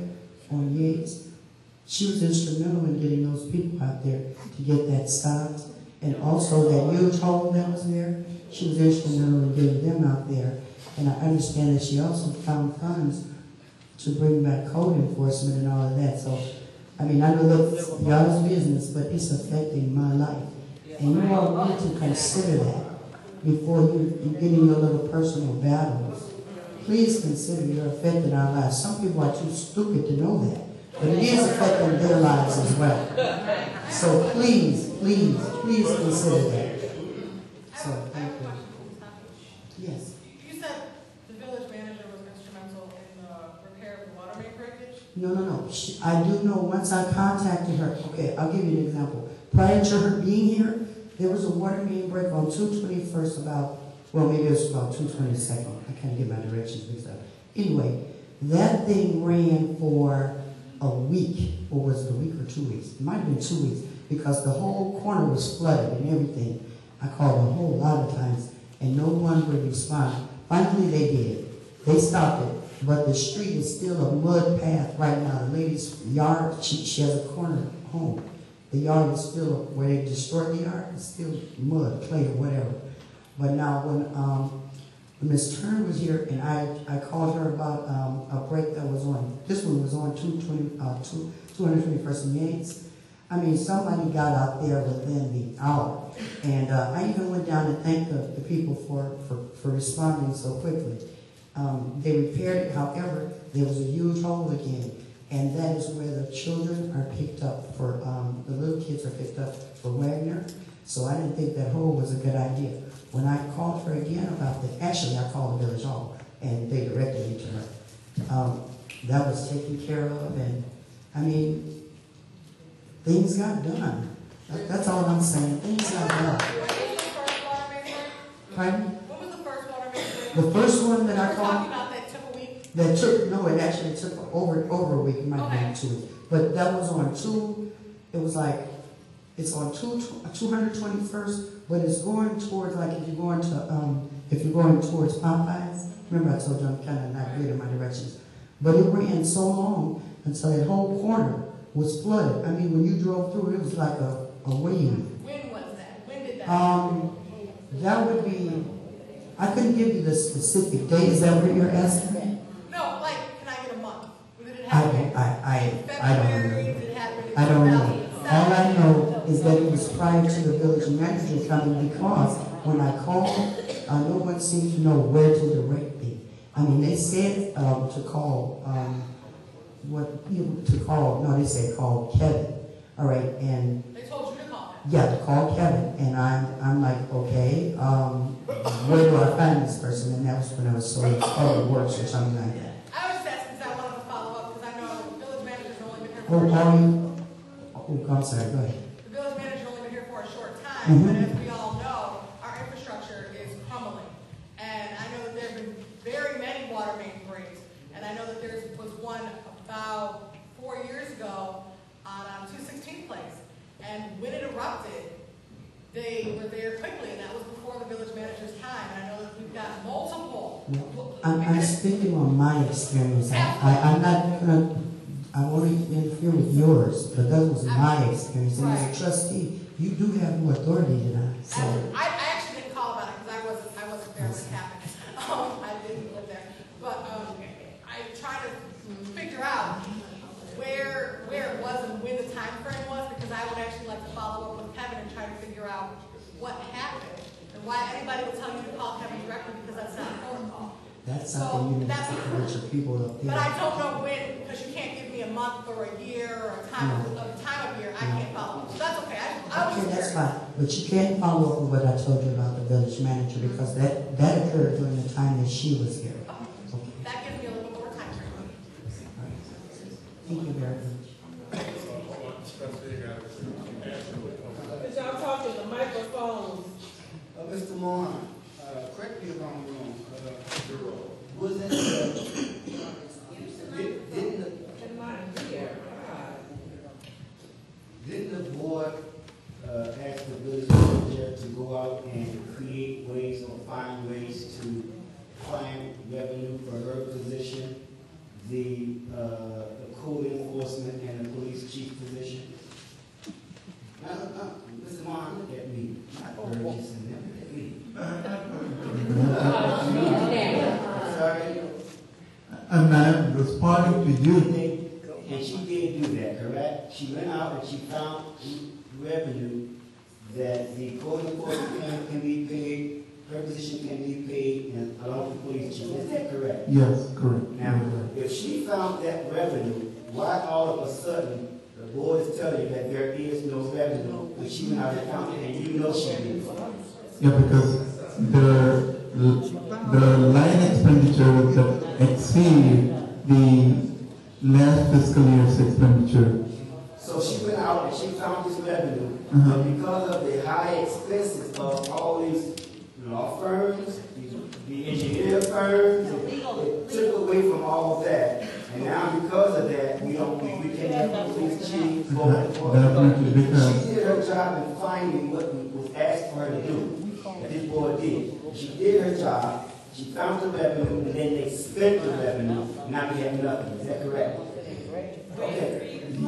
on Yates, she was instrumental in getting those people out there to get that stopped. And also that huge hole that was there, she was instrumental in getting them out there. And I understand that she also found funds to bring back code enforcement and all of that. So, I mean, I know that's y'all's business, but it's affecting my life. And you all need to consider that before you get in your little personal battles. Please consider you're affecting our lives. Some people are too stupid to know that, but it is affecting their lives as well. So please, please, please consider that. So, thank you. Yes. You said the village manager was instrumental in the repair of the water main breakage? No. I do know once I contacted her, okay, I'll give you an example. Prior to her being here, there was a water main break on 221st about, well, maybe it was about 222nd. I can't get my directions mixed up. Anyway, that thing ran for a week, or was it a week or 2 weeks? It might have been 2 weeks, because the whole corner was flooded and everything. I called a whole lot of times, and no one would respond. Finally, they did. They stopped it, but the street is still a mud path right now. The lady's yard, she has a corner home. The yard is still, where they destroyed the yard, it's still mud, clay, or whatever. But now when Ms. Turner was here, and I called her about a break that was on, this one was on 221st and Yates. I mean, somebody got out there within the hour. And I even went down and thanked the people for responding so quickly. They repaired it, however, there was a huge hole again. And that is where the children are picked up for, the little kids are picked up for Wagner. So I didn't think that hole was a good idea. When I called her again about that, actually I called the village hall and they directed me to her. That was taken care of, and I mean, things got done. That's all I'm saying. Things got done. Pardon? What was the first water main break? The first one that I called. That took a week? That took, no, it actually took over a week. It might have been 2 weeks. But that was on it was like, it's on 221st, but it's going towards, like, if you're going towards Popeyes. Remember I told you I'm kind of not good in my directions. But it ran so long until that whole corner was flooded. I mean, when you drove through, it was like a wave. When was that? When did that happen? That would be, I couldn't give you the specific date. Is that what you're asking? No, like, can I get a month? Did it I happen don't in February? know. Did it happen in I don't know. 2007? All I know is that it was prior to the village manager coming, because when I called, no one seemed to know where to direct me. I mean, they said to call, they said call Kevin. All right, and They told you to call him. yeah, to call Kevin, and I'm like, okay, where do I find this person? And that was when I was told Public Works or something like that. I was just asking because I wanted to follow up, because I know the village manager's only been here Oh, for a are short you? Oh, I'm sorry, go ahead. The village manager's only been here for a short time, Mhm. but as we all know, our infrastructure is crumbling. And I know that there have been very many water main breaks, and I know that there was one about 4 years ago on 216th Place. And when it erupted, they were there quickly, and that was before the village manager's time. And I know that we've got multiple. I'm speaking on my experience. I'm not gonna, I won't interfere with yours, but that was my experience. And as a trustee, you do have more authority than I. So. I actually didn't call about it because I wasn't there when it happened. I didn't live there. But I tried to figure out where it was and when the time frame was, because I would actually like to follow up with Kevin and try to figure out what happened and why anybody would tell you to call Kevin directly, because that's not protocol. That's something you need to encourage your people up there. But I don't know when, because you can't give me a month or a year or a time of year. I can't follow up. So that's okay. I was Okay, that's curious. fine. But you can't follow up with what I told you about the village manager, because that occurred during the time that she was here. Okay. That gives me a little bit more time frame. Thank you very much. Could y'all talk in the microphones? Mr. Mohan, correct me if I'm wrong. Wasn't didn't the board ask the village manager to go out and create ways or find ways to find revenue for her position, the code enforcement and the police chief position? Mr. Mohan, look at me. Not Burgess and them. Look at me. Sorry. I'm responding to you. And she did do that, correct? She went out and she found revenue that the code enforcement can be paid, her position can be paid, and along with the police chief. Is that correct? Yes, correct. Now, if she found that revenue, why all of a sudden the board is telling you that there is no revenue when she went out and found it, and you know she did? Yeah, because the line expenditure that exceed the last fiscal year's expenditure. So she went out and she found this revenue, but because of the high expenses of all these law firms, the engineer firms, it took away from all of that. And now because of that, we can't have the police chief Definitely, because she did her job in finding what was asked for her to do. That this board did. She did her job. She found the revenue, and then they spent the revenue. Now we have nothing. Is that correct? Okay. I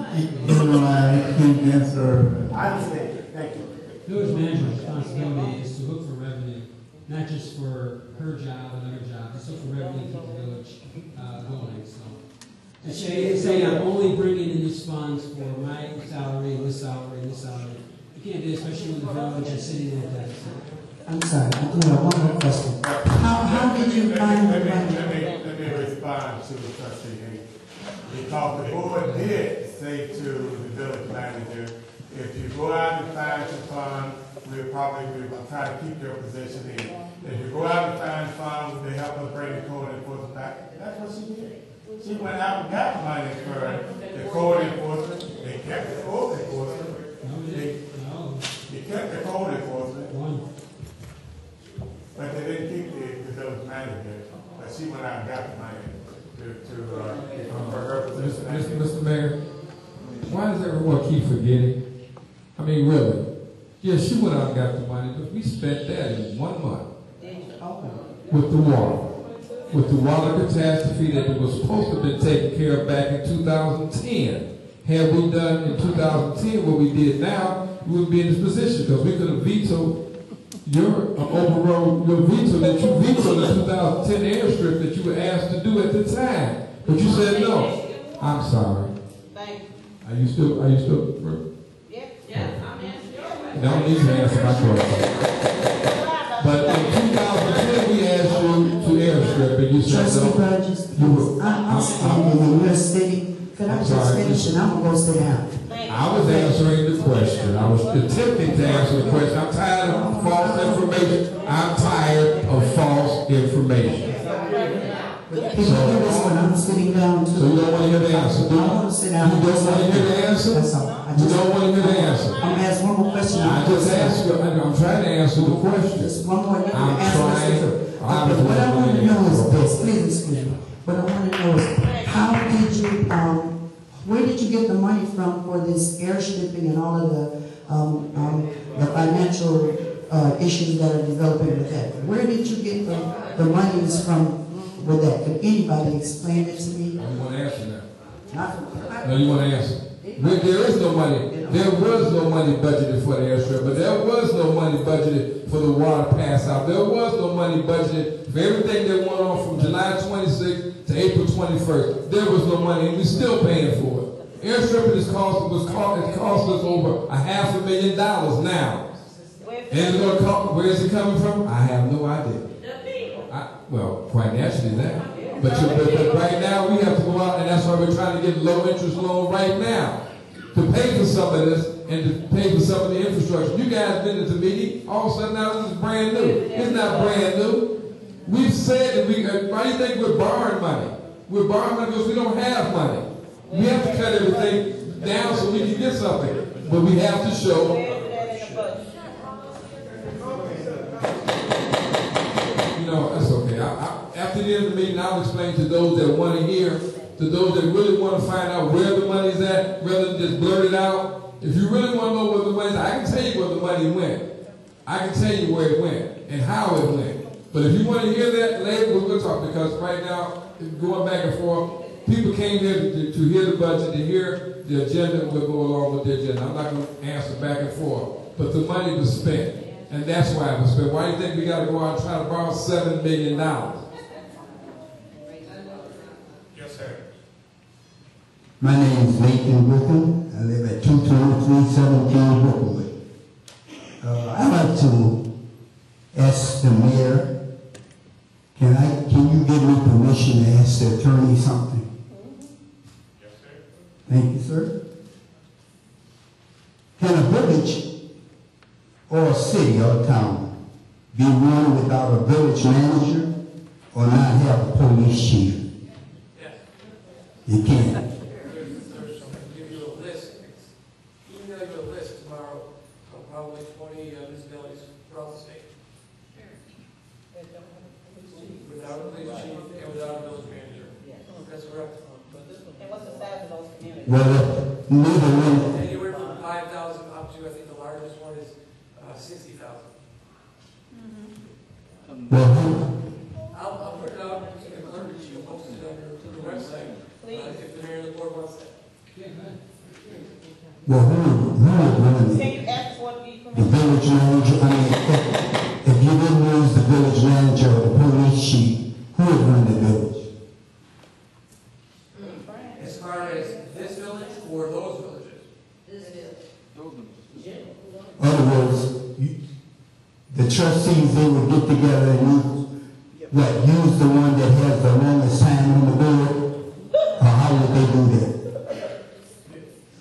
can't answer. I understand. Thank you. Village manager's responsibility is to look for revenue, not just for her job and other jobs, it's look for revenue to keep the village going, so. To say I'm only bringing in these funds for my salary, and this salary, and this salary, you can't do it, especially when the village is sitting in a deficit. I'm sorry, I do have one more question. How did you find the money? Let me respond to the trustee here. Because the board did say to the village manager, if you go out and find some funds, we'll try to keep your position in. If you go out and find funds, they help us bring the code enforcement back. That's what she did. She went out and got money for the code enforcement. They kept the code enforcement. They kept the code enforcement. But they didn't keep the village manager. But she went out and got the money for her position. Mr. Mayor, why does everyone keep forgetting? I mean, really. Yes, she went out and got the money, but we spent that in 1 month with the water. With the water catastrophe that was supposed to have been taken care of back in 2010. Had we done in 2010 what we did now, we wouldn't be in this position because we could have vetoed your overrode your veto that you vetoed the 2010 airstrip that you were asked to do at the time, but you said no. I'm sorry. Thank you. Are you still? Yep. Yes, I'm answering your question. Don't need to answer my question. But in 2010 we asked you to airstrip, and you said Trustee no. Burgess, I'm standing and you're sitting. Could I just finish and I'm gonna go sit down? I was answering the question. I was attempting to answer the question. I'm tired of false information. I'm tired of false information. Can you do this when I'm sitting down too? So you don't want to hear the answer, do you? I want to sit down. You don't want to hear the answer? That's all. You don't want to hear the answer? I'm gonna ask one more question. I just asked you. I'm trying to answer the question. Just one more. I'm trying. What I want to know is this. Please excuse me. What I want to know is how did you, where did you get the money from for this airstripping and all of the financial issues that are developing with that? Where did you get the monies from with that? Could anybody explain it to me? You want to answer that? Not, No, you want to answer. There is no money. There was no money budgeted for the airstrip, but there was no money budgeted for the water pass out. There was no money budgeted for everything that went on from July 26th to April 21st. There was no money, and we're still paying for it. Airstripping has cost us over $500,000 now. And it's going to cost, where is it coming from? I have no idea. Well, quite naturally that. But right now we have to go out, and that's why we're trying to get low interest loan right now to pay for some of this and to pay for some of the infrastructure. You guys been at the meeting, all of a sudden now this is brand new. It's not brand new. We've said that why do you think we're borrowing money? We're borrowing money because we don't have money. We have to cut everything down so we can get something. But we have to show. You know, that's okay. After the end of the meeting, I'll explain to those that want to hear, to those that really want to find out where the money's at, rather than just blurt it out. If you really want to know where the money's at, I can tell you where the money went. I can tell you where it went and how it went. But if you want to hear that later, we're going to talk, because right now, going back and forth, people came here to hear the budget, to hear the agenda, and we'll go along with the agenda. I'm not going to answer back and forth. But the money was spent. And that's why it was spent. Why do you think we got to go out and try to borrow $7 million? Yes, sir. My name is Nathan Griffin. I live at 22317 Brookwood. I'd like to ask the mayor, can you give me permission to ask the attorney something? Yes, sir. Thank you, sir. Can a village or a city or a town be run without a village manager or not have a police chief? Yes. You can't. There's some, give you a list. Email you a list tomorrow of probably 20 municipalities throughout the state. Without a police chief and without a village manager. That's correct. And what's the size of those communities? Well, neither one. Anywhere from 5,000 up to, I think the largest one is 60,000. Well, I'll put it out to the clerk, she'll post it on your website, if the mayor and the board wants that. well, who would run Can it? you ask for the The village manager, I mean, if you didn't use the village manager or the police chief, who would run the village? As far as this village or those villages? In other words, the trustees, they would get together and use the one that has the longest time on the board? Or how would they do that?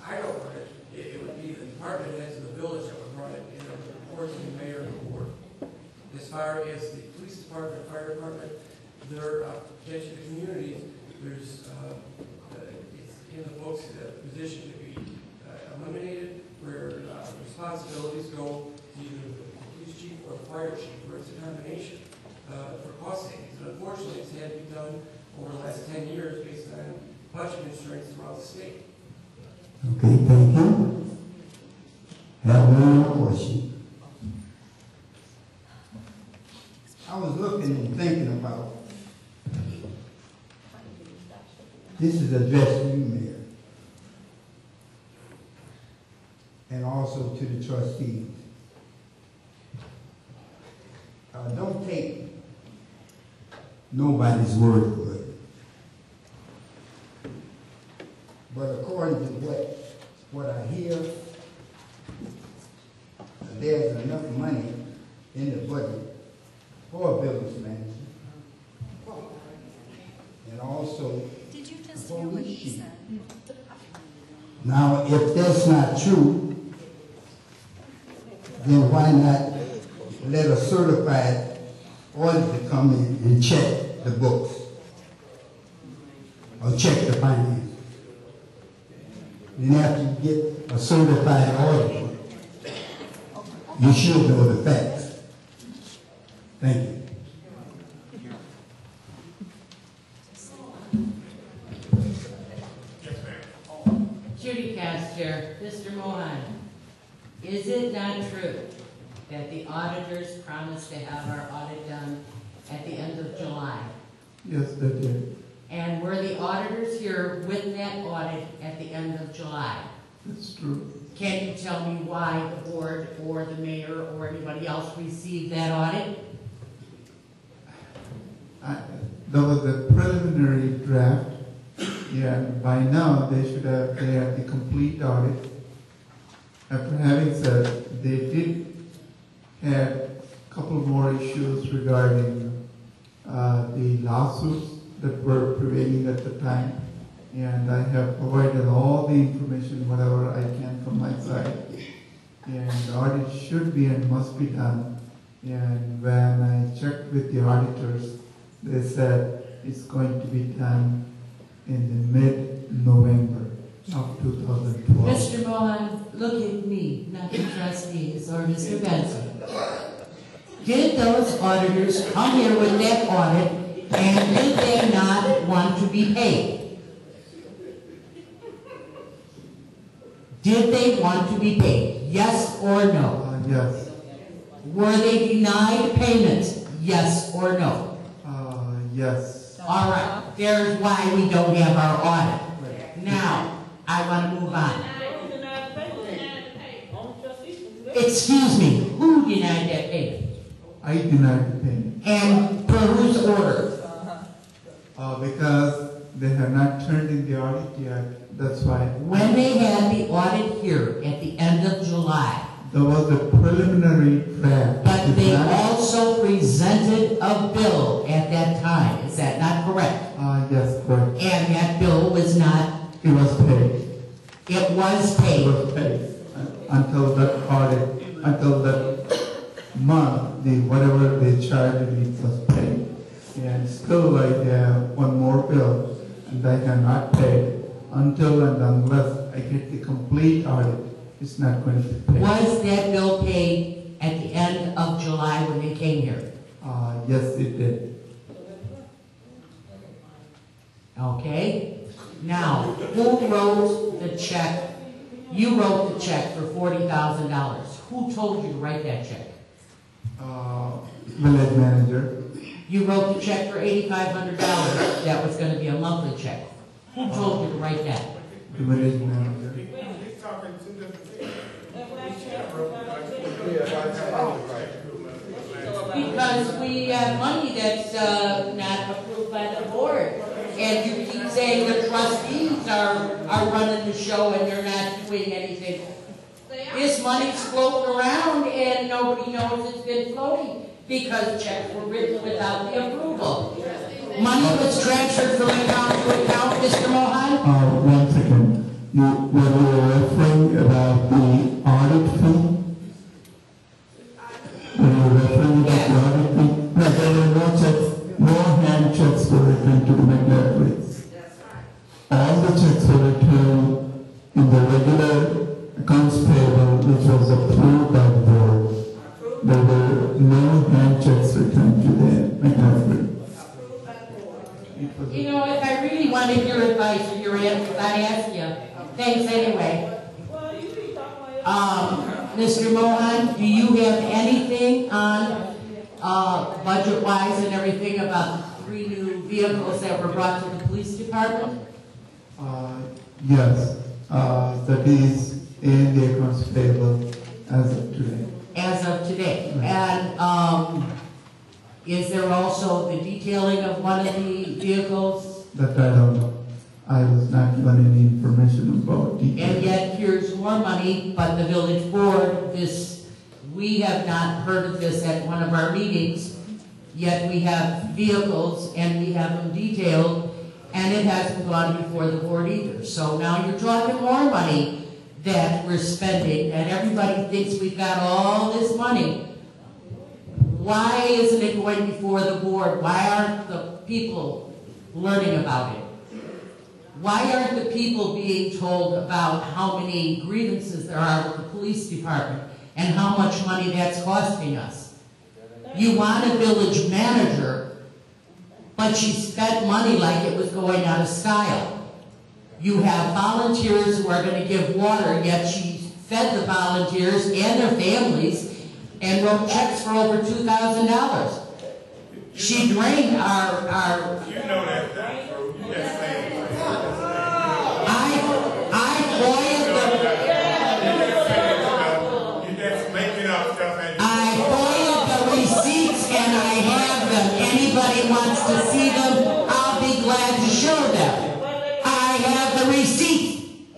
I don't run it. It would be the department heads of the village that would run it, and it would report to the mayor and the board. As far as the police department, fire department, their attention to communities, there's, it's in the books, the position to be eliminated, where responsibilities go to either the police chief or the fire chief, where it's a combination for cost savings. And unfortunately, it's had to be done over the last 10 years based on budget constraints throughout the state. Okay, thank you. Have one more question. I was looking and thinking about, this is addressed to you, Mayor, and also to the trustees. nobody's word for it. But according to what I hear, there's enough money in the budget for a village manager. And also, did you just hear what he said? Now, if that's not true, then why not let a certified auditor come in and check the books or check the finances? Then after you get a certified auditor, you should know the facts. Thank you. Judy Castor, Mr. Mohan, is it not true that the auditors promised to have our audit done at the end of July? Yes, they did. And were the auditors here with that audit at the end of July? That's true. Can you tell me why the board or the mayor or anybody else received that audit? There was a preliminary draft. Yeah, by now they should have the complete audit. After having said, they did have a couple more issues regarding the lawsuits that were prevailing at the time. And I have provided all the information, whatever I can from my side. And the audit should be and must be done. And when I checked with the auditors, they said it's going to be done in the mid-November of 2012. Mr. Mohan, look at me, not the trustees or Mr. Benson. Did those auditors come here with that audit, and did they not want to be paid? Did they want to be paid? Yes or no? Yes. Were they denied payment? Yes or no? Yes. All right. There's why we don't have our audit. Now, I want to move on. Excuse me. Who denied that payment? I denied the payment. And per whose order? Because they have not turned in the audit yet. That's why. When they had the audit here at the end of July. There was a preliminary draft. But they also presented a bill at that time. Is that not correct? Yes, correct. And that bill was not? It was paid. It was paid. It was paid. Until that audit, until that month, whatever they charged it was paid. And still I have one more bill, and I cannot pay until and unless I get the complete audit. It's not going to be paid. Was that bill paid at the end of July when they came here? Yes, it did. Okay. Now, who wrote the check? You wrote the check for $40,000. Who told you to write that check? Village manager. You wrote the check for $8,500. That was going to be a monthly check. Who told you to write that? The village manager. He's talking two different things. Because we have money that's not approved by the board. And you keep saying the trustees are running the show and they're not doing anything. This money's floating around and nobody knows it's been floating because checks were written without the approval. Money was transferred from account to account, Mr. Mohan? 1 second. Were you referring about the audit fee? Were you referring about the audit fee? No, there were no checks, no hand checks were returned to the McLaughlins. All the checks were returned in the regular accounts payable, which was approved by the board. There were no hand checks returned to the McLaughlins. You know, if I really wanted your advice or your answers, I'd ask you. Thanks anyway. Mr. Mohan, do you have anything on budget-wise and everything about the 3 new vehicles that were brought to the police department? Yes. That is in the accounts payable as of today. As of today. And Is there also the detailing of one of the vehicles? That I don't know. I was not given any information about details. And yet here's more money, but the village board, we have not heard of this at one of our meetings, yet we have vehicles and we have them detailed, and it hasn't gone before the board either. So now you're talking more money that we're spending, and everybody thinks we've got all this money. Why isn't it going before the board? Why aren't the people learning about it? Why aren't the people being told about how many grievances there are with the police department and how much money that's costing us? You want a village manager, but she spent money like it was going out of style. You have volunteers who are going to give water, yet she fed the volunteers and their families and wrote checks for over $2,000. She drained our You know that's not true. You just saying. Anybody wants to see them, I'll be glad to show them. I have the receipt.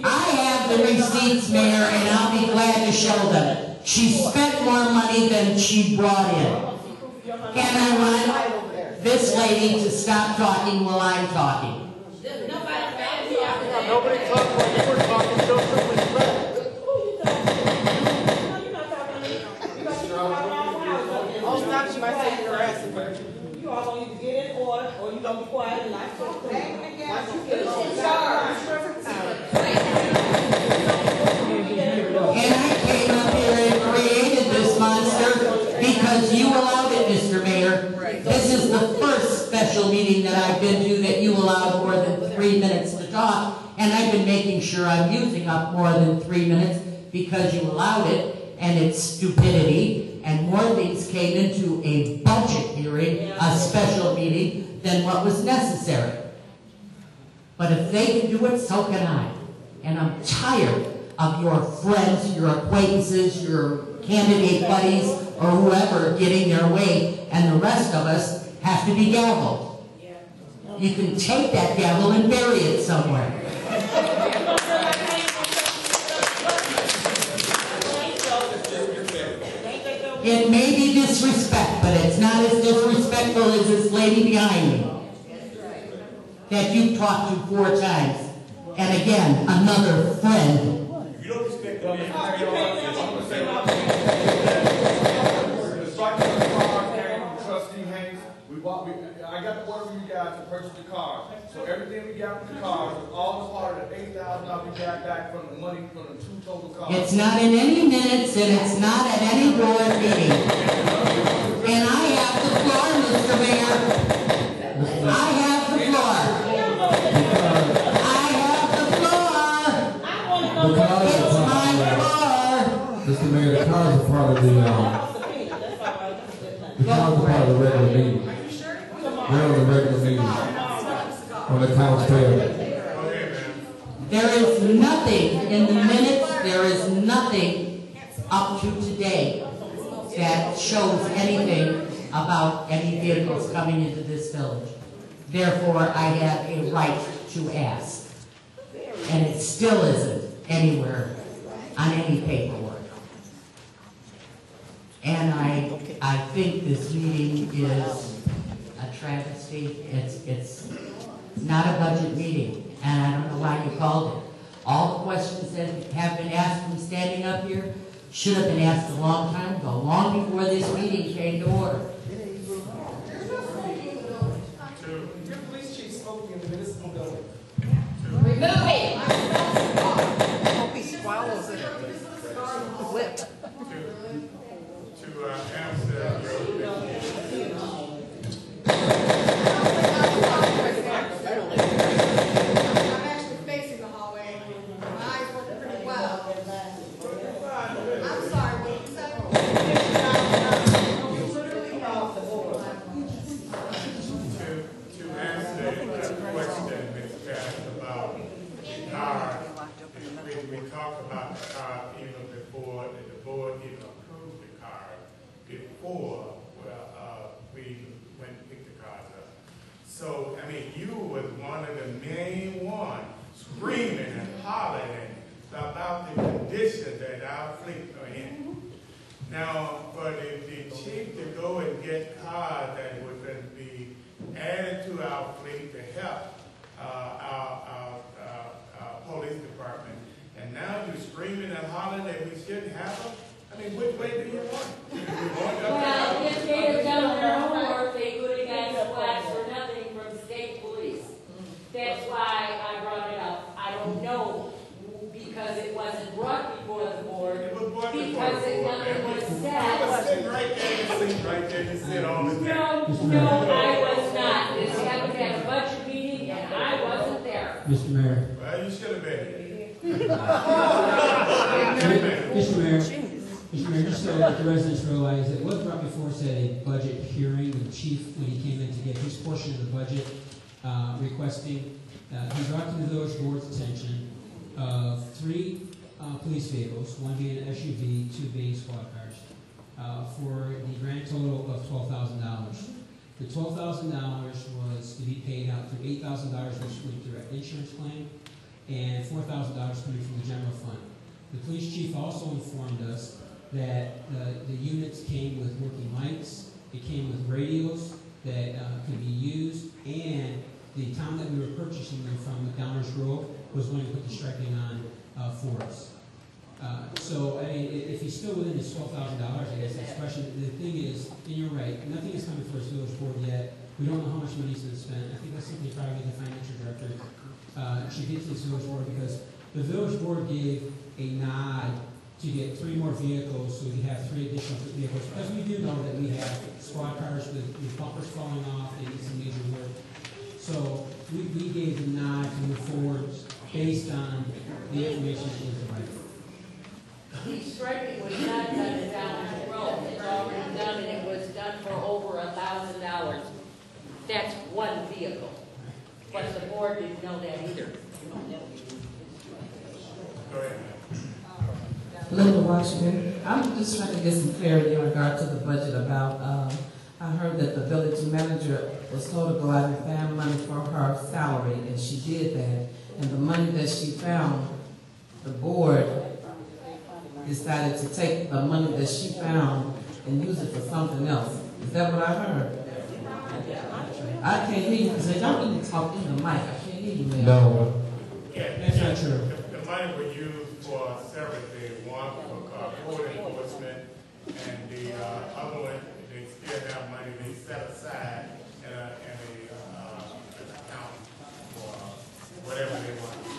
I have the receipts, Mayor, and I'll be glad to show them. She spent more money than she brought in. And I want this lady to stop talking while I'm talking. Nobody talked while you were talking, Joseph. She might say you're harassing her. You all gonna either get in order or you gonna be quiet and not talk to her. Once you get in charge. And I came up here and created this monster because you allowed it, Mr. Mayor. This is the first special meeting that I've been to that you allowed more than 3 minutes to talk, and I've been making sure I'm using up more than 3 minutes because you allowed it, and it's stupidity. And more things came into a budget hearing, a special meeting, than what was necessary. But if they can do it, so can I. And I'm tired of your friends, your acquaintances, your candidate buddies, or whoever getting their way, and the rest of us have to be gavelled. You can take that gavel and bury it somewhere. It may be disrespect, but it's not as disrespectful as this lady behind me that you've talked to 4 times. And again, another friend. You don't respect the man. Trustee Hayes, I got the order from you guys to purchase the car. So everything we got from the car was all part of the $8,000 we got back from the money from the 2 total cars. It's not in any minutes and it's not at any board meeting. And I have the floor, Mr. Mayor. I have the floor. I have the floor. It's my floor. Mr. Mayor, the cars are part of the cars are part of the regular meeting. They're on the regular meeting. On the council table. There is nothing in the minutes, there is nothing up to today that shows anything about any vehicles coming into this village. Therefore, I have a right to ask. And it still isn't anywhere on any paperwork. And I think this meeting is a travesty. It's not a budget meeting, and I don't know why you called it. All the questions that have been asked from standing up here should have been asked a long time ago, long before this meeting came to order. Your police chief spoke in the municipal building. Remove it. Hope he swallows it. Whip. To answer I'm actually facing the hallway. My eyes work pretty well. I'm sorry, what you said? to answer the question, Mr. I mean, you was one of the main ones screaming and hollering about the condition that our fleet are in. Now, for the chief to go and get cars that would be added to our fleet to help our police department, and now you're screaming and hollering that we shouldn't have them? I mean, which way do you want? Well, if they had done their homework, they could have got flags for nothing from state police. That's why I brought it up. I don't know, because it wasn't brought before the board, because nothing was said. I was sitting right there, you sit right there, you sit on the desk. No, I was not. This happened at a budget meeting, and I wasn't there. Mr. Mayor. Well, you should have been. Mr. Mayor, just so that the residents realize that what brought before us at a budget hearing, the chief, when he came in to get his portion of the budget, requesting, he brought to the village board's attention of 3 police vehicles, 1 being an SUV, 2 being squad cars, for the grand total of $12,000. The $12,000 was to be paid out through $8,000 which went direct insurance claim, and $4,000 coming from the general fund. The police chief also informed us that the units came with working lights, it came with radios that could be used, and the town that we were purchasing them from, Downers Grove, was going to put the striping on for us. So, I mean, if he's still within his $12,000, I guess that's the question. The thing is, and you're right, nothing is coming for his village board yet. We don't know how much money's been spent. I think that's something probably the financial director should get to this village board, because the village board gave a nod to get 3 more vehicles, so we have 3 additional vehicles, because we do know that we have squad cars with bumpers falling off, they need some major work. So we gave the nod to move forward based on the information that was provided. The striping was not done at Downers Grove. It's already done, and it was done for over $1,000. That's 1 vehicle. But the board didn't know that either. Go ahead. Linda Washington. I'm just trying to get some clarity in regard to the budget about, I heard that the village manager was told to go out and find money for her salary, and she did that. And the money that she found, the board decided to take the money that she found and use it for something else. Is that what I heard? I can't hear you because they don't really talk in the mic. I can't hear you, man. No. Yeah, that's not true. The money was used for several things. One for code enforcement, and the other one, they still have money they set aside in an account for whatever they want to do.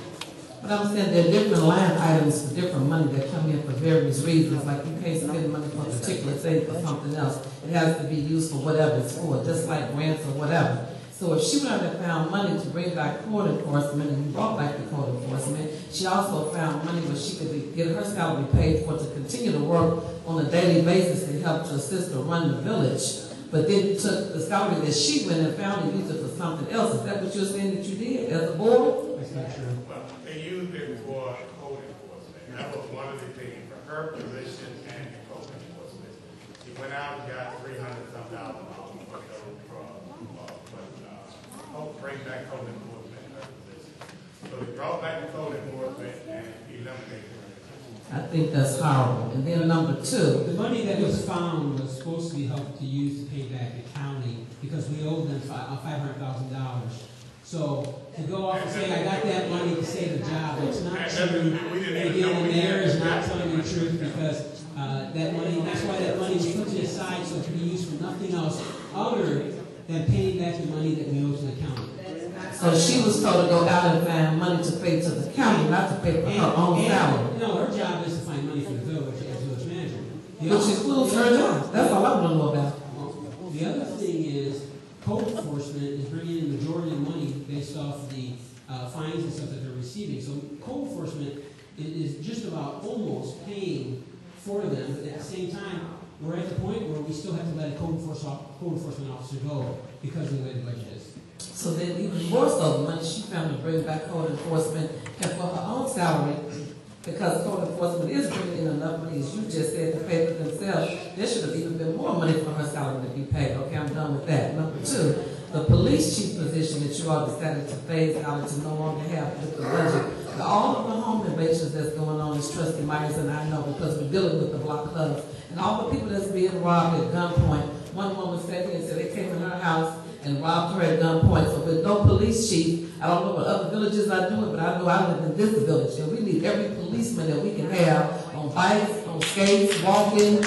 But I'm saying there are different line items for different money that come in for various reasons. Like you can't spend money for a particular thing for something else. It has to be used for whatever it's for, just like grants or whatever. So if she would have found money to bring back code enforcement, and you brought back the code enforcement, she also found money where she could get her salary paid for to continue to work on a daily basis to help to assist her run the village. But then took the salary that she went and found and used it for something else. Is that what you're saying that you did as a board? That's not true. Well, they used it for code enforcement. That was one of the things for her position and the code enforcement. She went out and got $300,000 for those bring back code enforcement in her position. So they brought back the code enforcement and eliminated her. I think that's horrible. And then number 2. The money that was found was supposed to be helped to use to pay back the county because we owed them $500,000. So to go off and say I got that money to save a job, that's not true. And again, the mayor is not telling the truth because that money, that's why that money was put to the side so it could be used for nothing else other than paying back the money that we owe to the county. So she was told to go out and find money to pay to the county, not to pay for her own salary. No, her job is to find money for the village as village manager. Which includes her job. That's all I want to know about. The other thing is code enforcement is bringing in the majority of money based off the fines and stuff that they're receiving. So code enforcement is just about almost paying for them, but at the same time, we're at the point where we still have to let a code enforcement officer go because of the way the budget is. So then even more so, the money she found to bring back code enforcement and for her own salary, because code enforcement is bringing in enough money, as you just said, to pay for themselves, there should have even been more money for her salary to be paid. Okay, I'm done with that. Number 2, the police chief position that you all decided to phase out and to no longer have with the budget. All of the home invasions that's going on, as Trustee Myers and I know, because we're dealing with the block clubs, and all the people that's being robbed at gunpoint. One woman sat here and said they came in her house and robbed her at gunpoint. So with no police chief, I don't know what other villages are doing, but I know I live in this village, and we need every policeman that we can have on bikes, on skates, walking,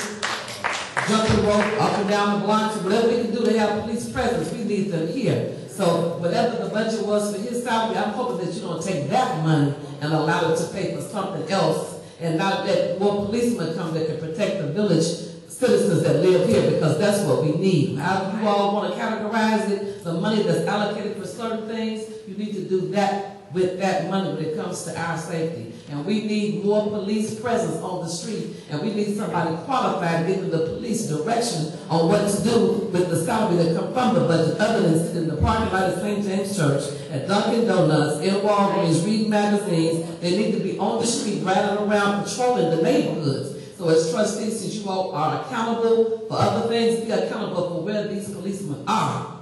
jumping rope, up and down the blocks, whatever we can do to have police presence, we need them here. So whatever the budget was for his salary, I'm hoping that you don't take that money and allow it to pay for something else, and not let more policemen come that can protect the village citizens that live here, because that's what we need. How you all want to categorize it, the money that's allocated for certain things, you need to do that with that money when it comes to our safety. And we need more police presence on the street, and we need somebody qualified giving the police direction on what to do with the salary that come from the budget, other than sitting in the parking lot at St. James Church, at Dunkin' Donuts, in Walgreens, reading magazines. They need to be on the street, riding around, patrolling the neighborhoods. So as trustees, since you all are accountable for other things, be accountable for where these policemen are.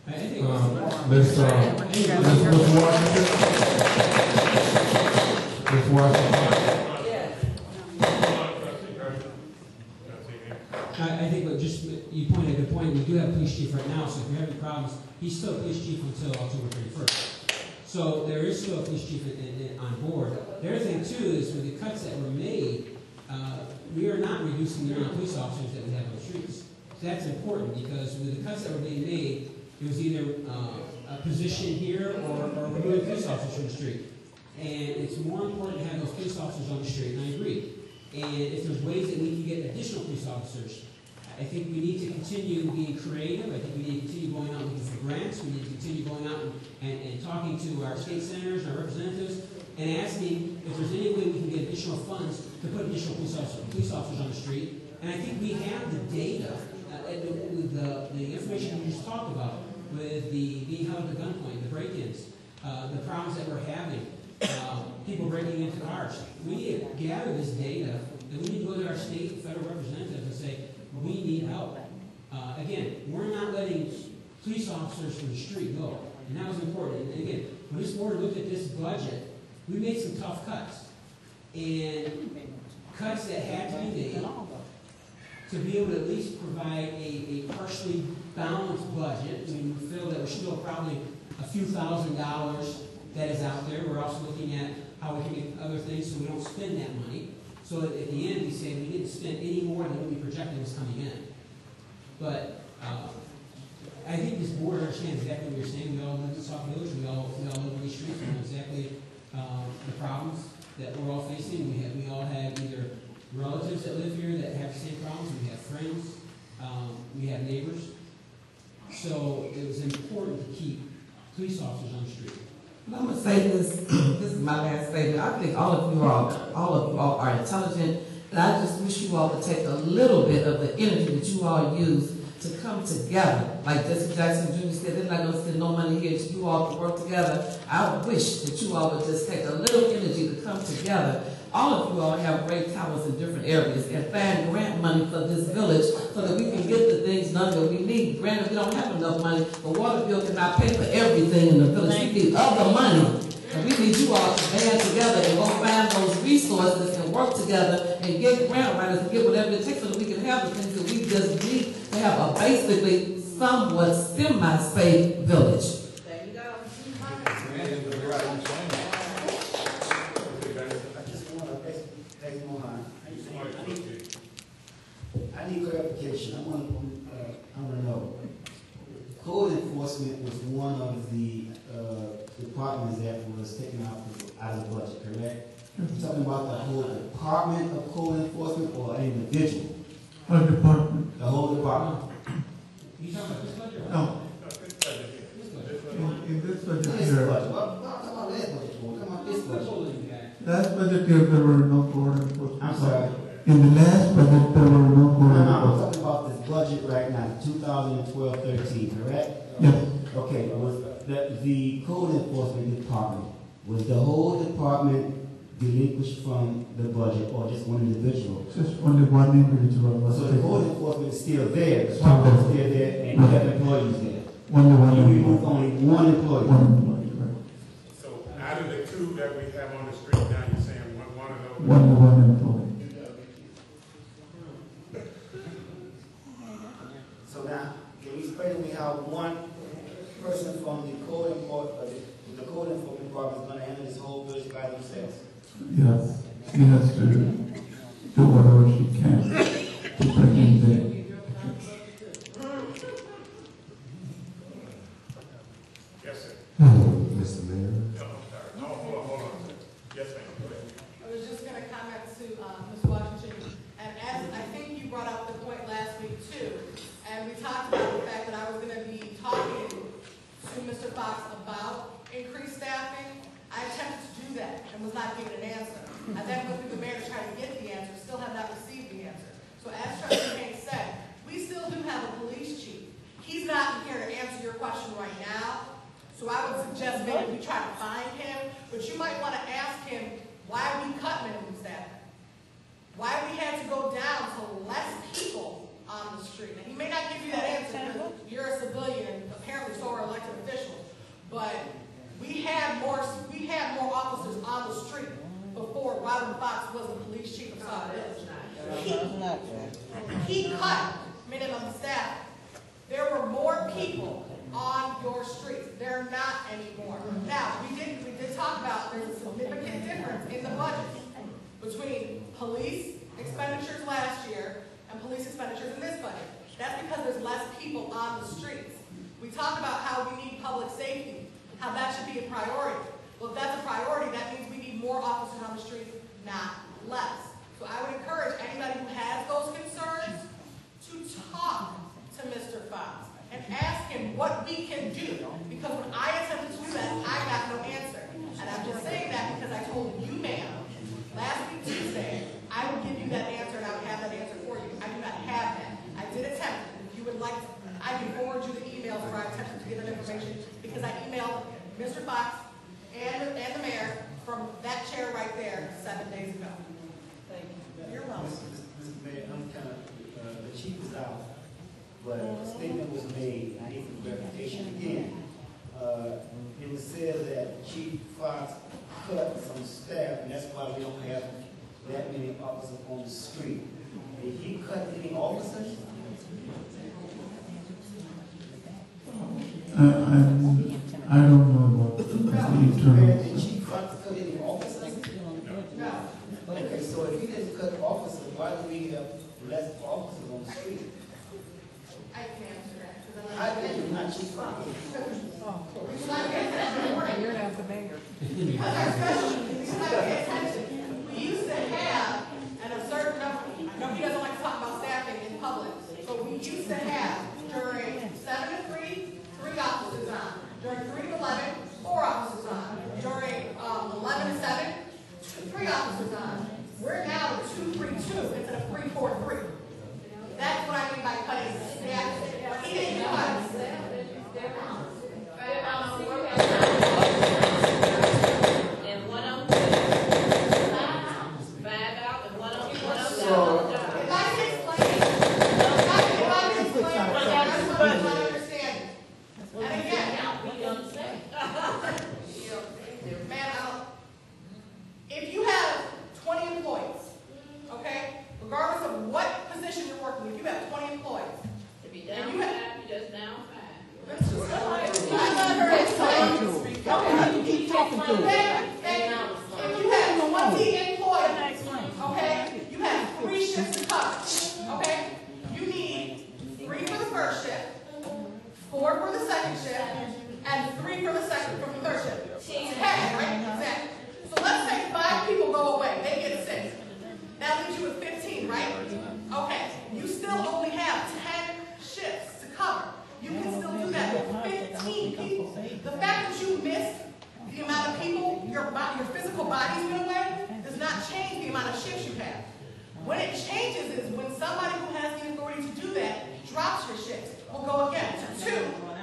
Ms. Washington. Ms. Washington. I think what just you pointed a good point. We do have a police chief right now, so if you're having problems, he's still a police chief until October 31st. So there is still a police chief on board. The other thing too is with the cuts that were made, we are not reducing the amount of police officers that we have on the streets. So that's important, because with the cuts that were being made, it was either a position here or removing police officers from the street. And it's more important to have those police officers on the street, and I agree. And if there's ways that we can get additional police officers, I think we need to continue being creative. I think we need to continue going out looking for grants. We need to continue going out and talking to our state senators, our representatives, and asking if there's any way we can get additional funds to put additional police officers on the street. And I think we have the data, with the information you just talked about, with the being held at gunpoint, the break-ins, the problems that we're having, people breaking into cars. We need to gather this data, and we need to go to our state and federal representatives and say, we need help. Again, we're not letting police officers from the street go, and that was important. And again, when this board looked at this budget, we made some tough cuts, and cuts that had to be made to be able to at least provide a partially balanced budget. I mean, we feel that we're still probably a few $1,000s that is out there. We're also looking at how we can get other things so we don't spend that money. So at the end, we say we didn't spend any more than what we projected was coming in. But I think this board understands exactly what you're saying. We all live in Sauk Village. We all live on these streets. We know exactly the problems that we're all facing. We all have either relatives that live here that have the same problems. We have friends. We have neighbors. So it was important to keep police officers on the street. I'm going to say this, this is my last statement. I think all of you all are intelligent, and I just wish you all would take a little bit of the energy that you all use to come together. Like Jesse Jackson Jr. said, they're not going to spend no money here to you all to work together. I wish that you all would just take a little energy to come together. All of you all have great talents in different areas, and find grant money for this village so that we can get the things done that we need. Granted, we don't have enough money. The water bill cannot pay for everything in the village. We need other money. And we need you all to band together and go find those resources and work together and get grant writers and get whatever it takes so that we can have the things that we just need to have a basically somewhat semi-safe village. There you go. I need clarification. I want to know. Code enforcement was one of the departments that was taken out of the budget, correct? You're talking about the whole department of code enforcement or an individual? A department. The whole department. You talking about this budget? No. In this budget This here. budget. What about that budget? What about this budget? Last budget year there were no code enforcement. I'm sorry. In the last budget there were no code I'm enforcement. talking about this budget right now, 2012-13, correct? Yes. Okay, was the code enforcement department, was the whole department delinquished from the budget or just one individual? Just only one individual was So the taken. code enforcement is still there, the department is still there, and you have employees there? You remove only one employee. One employee, right. So out of the two that we have on the street now, you're saying one of those? One employee. So now, can you explain to me how one person from the code enforcement department is going to handle this whole village by themselves? Yes, she has to do whatever she can to bring in there. Yes, sir. Mr. Mayor. No, I'm sorry. No, hold on. Yes, ma'am. Go ahead. I was just going to comment to Ms. Washington, and as I think you brought up the point last week too, and we talked about the fact that I was going to be talking to Mr. Fox about increased staffing. I attempted to do that and was not given an answer. I then went through the mayor to try to get the answer, still have not received the answer. So as Trustee Haynes said, we still do have a police chief. He's not here to answer your question right now, so I would suggest maybe we try to find him, but you might want to ask him why we cut minimum staffing, why we had to go down to less people on the street. And he may not give you that answer because you're a civilian and apparently so are elected officials, but we had more officers on the street before Robin Fox was the police chief of Sauk Village. He cut minimum staff. There were more people on your streets. There are not anymore. Now, we did talk about there's a significant difference in the budget between police expenditures last year and police expenditures in this budget. That's because there's less people on the streets. We talked about how we need public safety, how that should be a priority. Well, if that's a priority, that means we need more officers on the street, not less. So I would encourage anybody who has those concerns to talk to Mr. Fox and ask him what we can do. Because when I attempted to do that, I got no answer. And I'm just saying that because I told you, ma'am, last week Tuesday, I would give you that answer and I would have that answer for you. I do not have that. I did attempt. If you would like to, I can forward you the emails where I attempted to get that information because I emailed Mr. Fox and the mayor from that chair right there 7 days ago. Thank you. You're welcome. Mr. Mayor, I'm kind of, the chief is out, but a statement was made, and I need some verification again. It was said that Chief Fox cut some staff, and that's why we don't have that many officers on the street. Did he cut any officers? I don't know about the internal. Did Chief Fox cut any officers? No. Okay, so if he didn't cut officers, why do we have less officers on the street? I can answer that. I think it's not Chief Fox. You're not the mayor. We used to have, and a certain number, I know he doesn't like to talk about staffing in public, but we used to have during 7 to 3, 3 officers on. During 3 to 11, 4 officers on. During 11 to 7, 3 officers on. We're now at 2-3-2 instead of 3-4-3. That's what I mean by cutting staff. He didn't cut. And one on 5 out and one on If I can explain, that's what I'm understanding. And again, man, if you have 20 employees, okay, regardless of what position you're working, if you have 20 employees, to be down 5, you just down 5. Keep talking to him. If you have 20 employees, okay, you have 3 shifts to cover, okay? You need 3 for the first shift, 4 for the second shift, and 3 for the third shift. 10, right? Exactly. So let's say 5 people go away, they get 6. That leaves you with 15, right? Okay, you still only have 10 shifts to cover. You can still do that with 15 people. The fact that you missed the amount of people, your physical bodies went away, does not change the amount of shifts you have. When it changes is when somebody who has the authority to do that drops your shifts. We'll go again to 2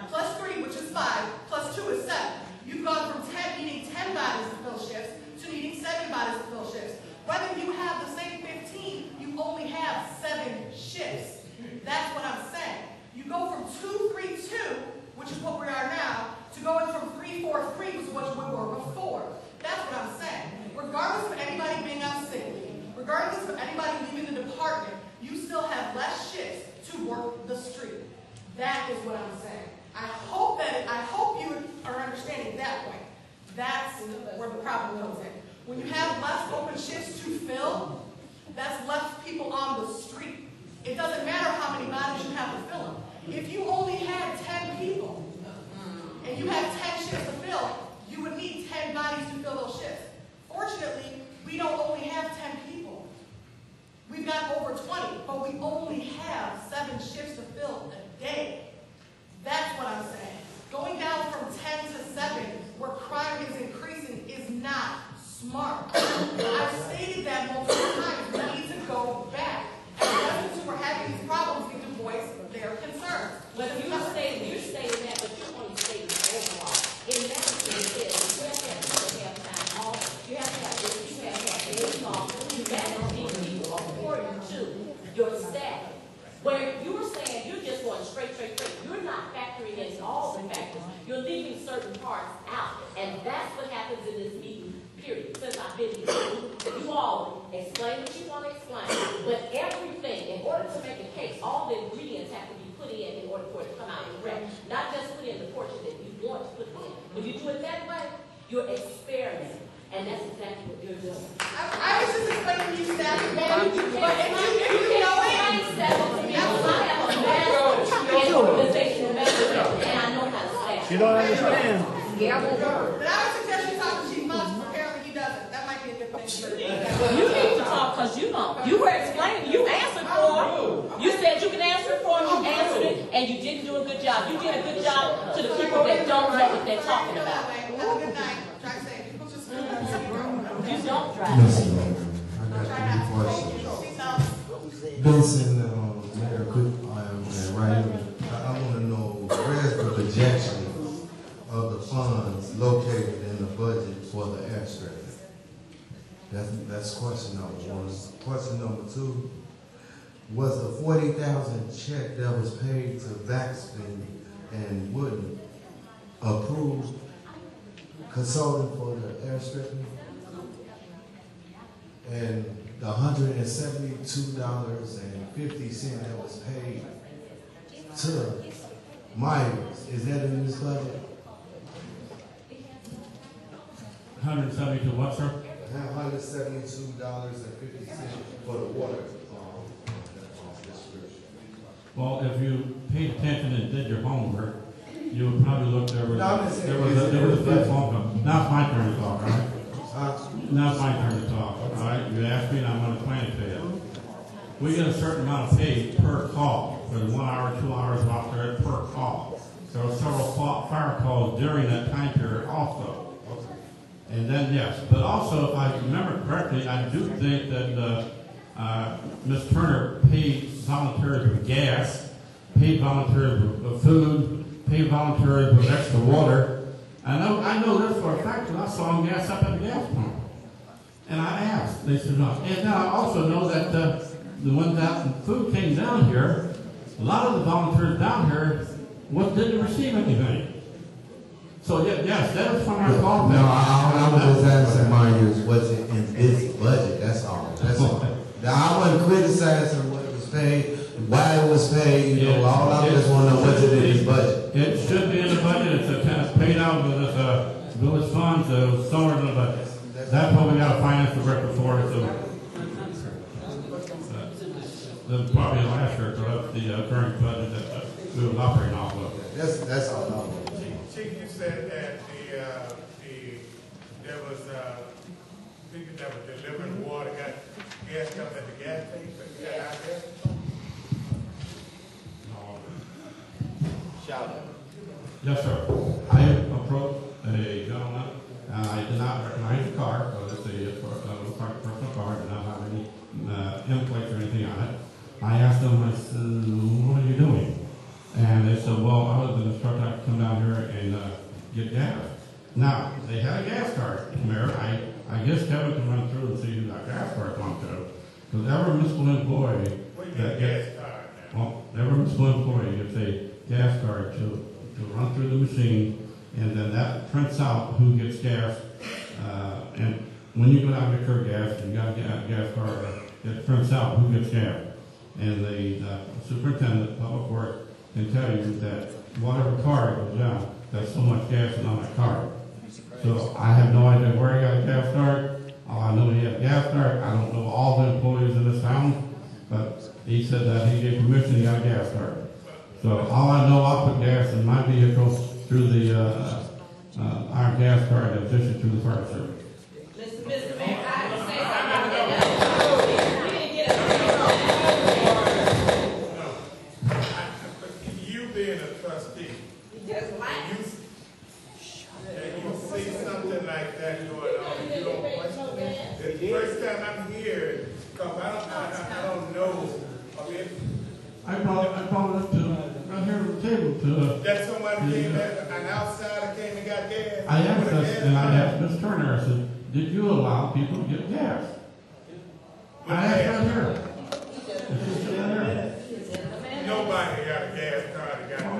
plus 3, which is 5, plus 2 is 7. You've gone from needing 10 bodies to fill shifts to needing 7 bodies to fill shifts. Whether you have the same 15, you only have 7 shifts. That's what I'm saying. You go from 2-3-2, which is what we are now, to going from 343, which is what we were before. That's what I'm saying. Regardless of anybody being on sick leave, regardless of anybody leaving the department, you still have less shifts to work the street. That is what I'm saying. I hope you are understanding that point. That's where the problem comes in. When you have less open shifts to fill, that's left people on the street. It doesn't matter how many bodies you have to fill them. If you only had 10 people and you have 10 shifts to fill, you would need 10 bodies to fill those shifts. Fortunately, we don't only have 10 people. We've got over 20, but we only have 7 shifts to fill a day. That's what I'm saying. Going down from 10 to 7, where crime is increasing, is not smart. I've stated that multiple times. We need to go back. And residents who are having these problems need to voice their concerns. But you're stating that, but you're only stating overall. In that case, you have to have people have time off. You have to have days off. You manage these people according to your staff. Where you were saying you're just going straight. You're not factoring in all the factors. You're leaving certain parts out. And that's what happens in this meeting, period. Since I've been here, you all explain what you want to explain. But everything, in order to make a case, all the ingredients have to be put in order for it to come out correct. Not just put in the portion that you want to put in. When you do it that way, you're experimenting. And that's exactly what you're doing. I was just explaining to you staff. But if you can explain staff to me, I have a master's in organizational management, and I know how to staff. You don't understand. Yeah, I will work. But I would suggest you talk to Chief Munson. Apparently he doesn't. That might be a good thing. You need to talk because you don't. You were explaining. You answered for it. You said you can answer it for it. You answered it, and you didn't do a good job. You did a good job to the people that don't know what they're talking about. Have a good night. Drive safe. People just you don't drive. Listen, I got 3 questions. Benson, Mayor Cook, and right, I want to know where's the projection of the funds located in the budget for the airstrip? That's question number 1. Question number 2, was the 40,000 check that was paid to Baxton and Wooden approved consultant for the airstripping? And the $172.50 that was paid to Myers, is that in this budget? 172 what, sir? $172.50 for the water distribution. Well, if you paid attention and did your homework, you would probably look, there was a few phone calls. Now it's my turn to talk, all right? Now it's my turn to talk, all right? You asked me and I'm going to explain it to you. We get a certain amount of pay per call for the 1 hour, 2 hours out there per call. There were several fire calls during that time period also. And then, yes, but also, if I remember correctly, I do think that Ms. Turner paid volunteers with gas, paid volunteers with food, paid volunteers with extra water. I know this for a fact because I saw them gas up at the gas pump. And I asked, they said no. And now I also know that when that food came down here, a lot of the volunteers down here didn't receive anything. So yes, that was from our call. No, I was just asking Myers, was it in this budget? That's all. That's all. Now, I wasn't criticizing what it was paid, why it was paid. All I just want to know what's it in this budget. It should be in the budget. It's paid out with this village funds, somewhere in the budget. That's what we got to finance the record for. So, probably last year, so that's the current budget that we were operating off of. That's all I want. Chief, you said that there was people that were delivering water, got gas up at the gas station. Is that out there? Shout out. Yes, sir. I approached a gentleman, and I did not recognize the car, because it's a personal car, did not have any plates or anything on it. I asked them, I said, what are you doing? And they said, well, I was going to instruct I could come down here and get gas. Now, they had a gas card, Mayor. I guess Kevin can run through and see who that gas card belonged to. Because every municipal employee that gets, well, every municipal employee gets a gas card to it'll run through the machine, and then that prints out who gets gas. And when you go down to get your gas, you got a gas card, it prints out who gets gas. And the superintendent of public works can tell you that whatever card goes down, that's so much gas is on that card. So I have no idea where he got a gas card. All I know he had a gas card. I don't know all the employees in this town, but he said that he gave permission, he got a gas card. So all I know, I put gas in my vehicle through the our gas card that's issued through the fire service. Mr. Mayor, I have to say something about that. We didn't get No. You being a trustee, just like you see something like that going on, you don't question it. It's the first time I'm here, because I don't know. I mean, I brought it up to right here at the table to. that someone came, an outsider came and got gas. I asked us, and I asked Ms. Turner, I said, did you allow people to get gas? I asked right here. It's just right here. Nobody got a gas card that got no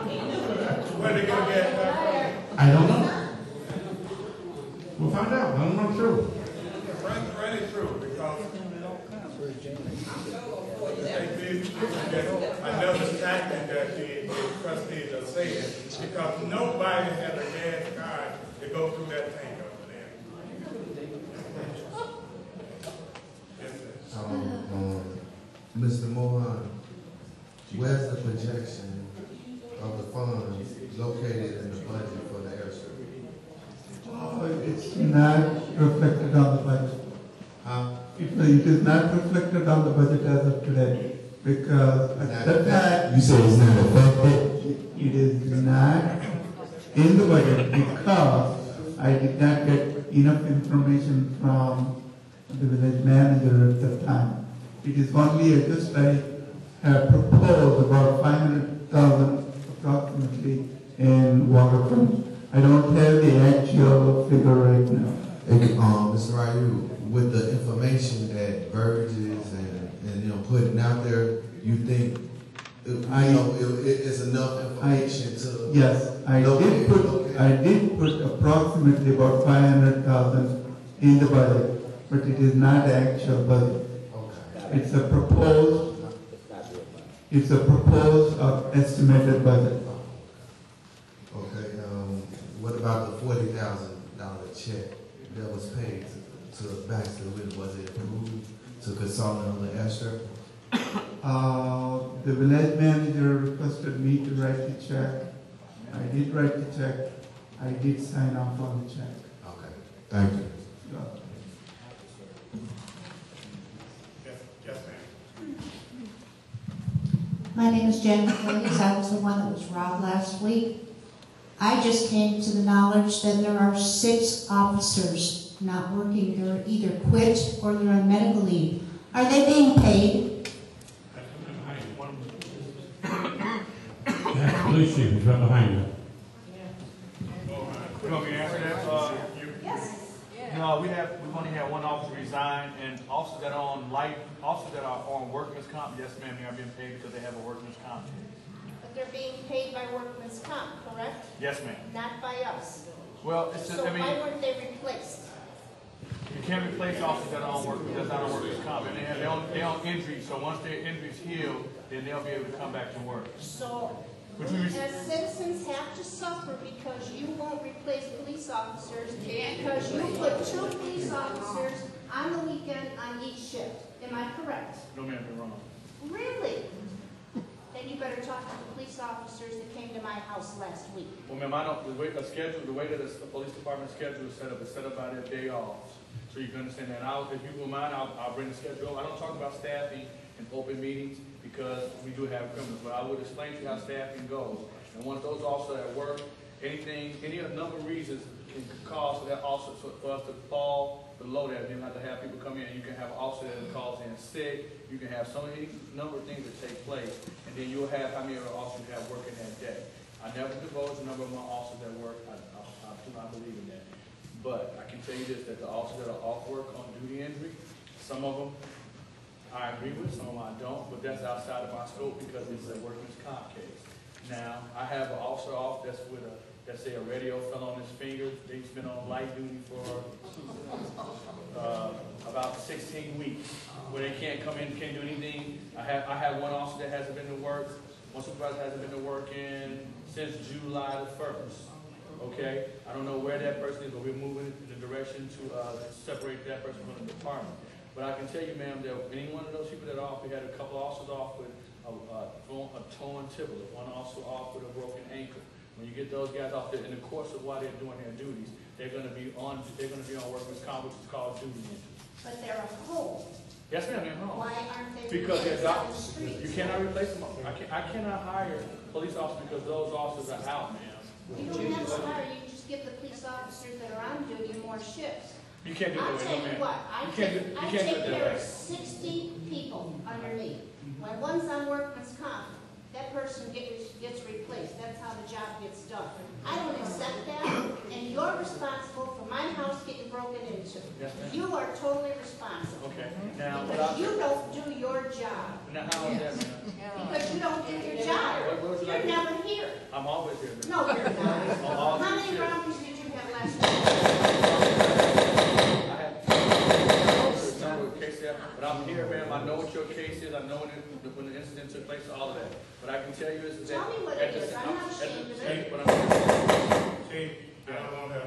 gas. Where they get a gas card? I don't know. We'll find out. I'm not sure. Run it through, because another tactic that the trustees are saying, because nobody has a gas card to go through that tank over there. Yes, sir. Mr. Mohan, where's the projection of the funds located in the budget for the airstrip? It's not reflected on the budget. It is not reflected on the budget as of today, because at that time... You say it's not affected? It is not in the budget because I did not get enough information from the village manager at that time. It is only just I have proposed about 500,000 approximately in waterfront. I don't have the actual figure right now. Mr. Ryu, with the information that Burgess and putting out there, you think it's enough information to? Yes, I did put approximately about 500,000 in the budget, but it is not the actual budget. Okay. It's a proposed estimated budget. Okay. What about the $40,000 check that was paid to Baxter? Was it approved to consultant on the airstrip? The village manager requested me to write the check. I did write the check. I did sign off on the check. Okay. Thank you. Yes, ma'am. My name is Jen Williams. I was the one that was robbed last week. I just came to the knowledge that there are 6 officers not working. They're either quit or they're on medical leave. Are they being paid? That's the police chief who's right behind you. You want me to answer that? Yes. No, we've only had one officer resign, and officers that are on workman's comp, yes ma'am, they are being paid because they have a workman's comp. But they're being paid by workman's comp, correct? Yes ma'am. Not by us. Well, it's just, So why weren't they replaced? you can't replace officers that are on that's not on workman's comp, and they're on injury, so once their injuries heal, then they'll be able to come back to work. So, Which as citizens have to suffer because you won't replace police officers, because you put 2 police officers on the weekend on each shift. Am I correct? No ma'am, you're wrong. Really? Then you better talk to the police officers that came to my house last week. Well ma'am, I don't, the way that the police department schedule is set up by their day off. So you can understand that. If you don't mind, I'll bring the schedule. I don't talk about staffing in open meetings because we do have criminals, but I would explain to you how staffing goes. And once those officers at work, any number of reasons can cause for that officer for us to fall below that. Then have to have people come in. You can have an officer that calls in sick. You can have any number of things that take place, and then you'll have how many other officers you have working that day. I never divulge the number of my officers that work. I do not believe in that. But I can tell you this, that the officers that are off work on duty injury, some of them I agree with, some of them I don't, but that's outside of my scope because it's a workman's comp case. Now, I have an officer off that's with let's say a radio fell on his finger. They've been on light duty for about 16 weeks, where they can't come in, can't do anything. I have one officer that hasn't been to work, one supervisor hasn't been to work since July the 1st. Okay, I don't know where that person is, but we're moving in the direction to separate that person from the department. But I can tell you, ma'am, that any one of those people that are off, we had a couple officers off with a torn tibia, one officer off with a broken ankle. When you get those guys off there, in the course of while they're doing their duties, they're going to be on workman's comp, which is called duty injury. But they're a home. Yes, ma'am, they're home. Why aren't they because they're replaced on the doctors. streets? You cannot replace them. I cannot hire police officers because those officers are out, ma'am. You don't have to hire, you can just give the police officers that are on duty more shifts. You can't do that. I'll tell you what, I take care of 60 people under me. When one's on workman's comp, that person gets replaced. That's how the job gets done. I don't accept that, and you're responsible for my house getting broken into. Yes, ma'am. You are totally responsible. Okay. Now, because you don't do your job. Now, how is that, ma'am? Because you don't do your job. You're never here. I'm always here, ma'am. No, you're not. How many robberies did you have last week? I have no case there, but I'm here, ma'am. I know what your case is. I know when the incident took place, all of that. But I can tell you is that... Tell me what it is. I'm not ashamed of it. Chief, I don't want to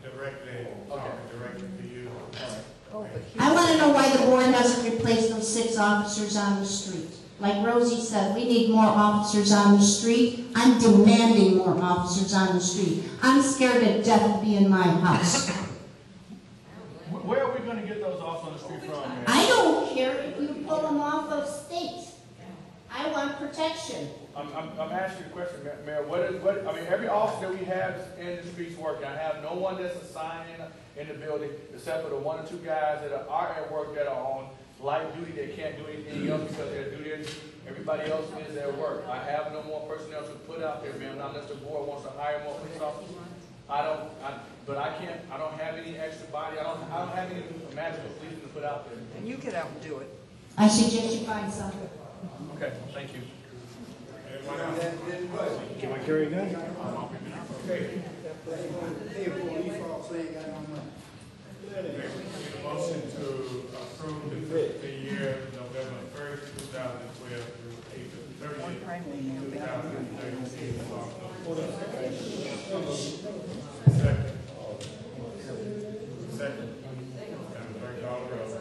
directly to you. I want to know why the board hasn't replaced those 6 officers on the street. Like Rosie said, we need more officers on the street. I'm demanding more officers on the street. I'm scared to death to be in my house. Where are we going to get those officers on the street from, ma'am? I don't care if you pull them off of state. I want protection. I'm asking you a question, Mayor. I mean, every officer that we have in the streets working, I have no one that's assigned in the building except for the 1 or 2 guys that are at work that are on light duty. They can't do anything else because they're duty. Everybody else is at work. I have no more personnel to put out there, ma'am, not unless the board wants to hire more police officers. I don't have any extra body. I don't have any magical police to put out there. And you get out and do it. I suggest you find something. Okay, thank you. Can I carry a gun? Okay. Motion to approve the fiscal year November 1st, 2012 through April 30th, 2013. Second. And break all the roads.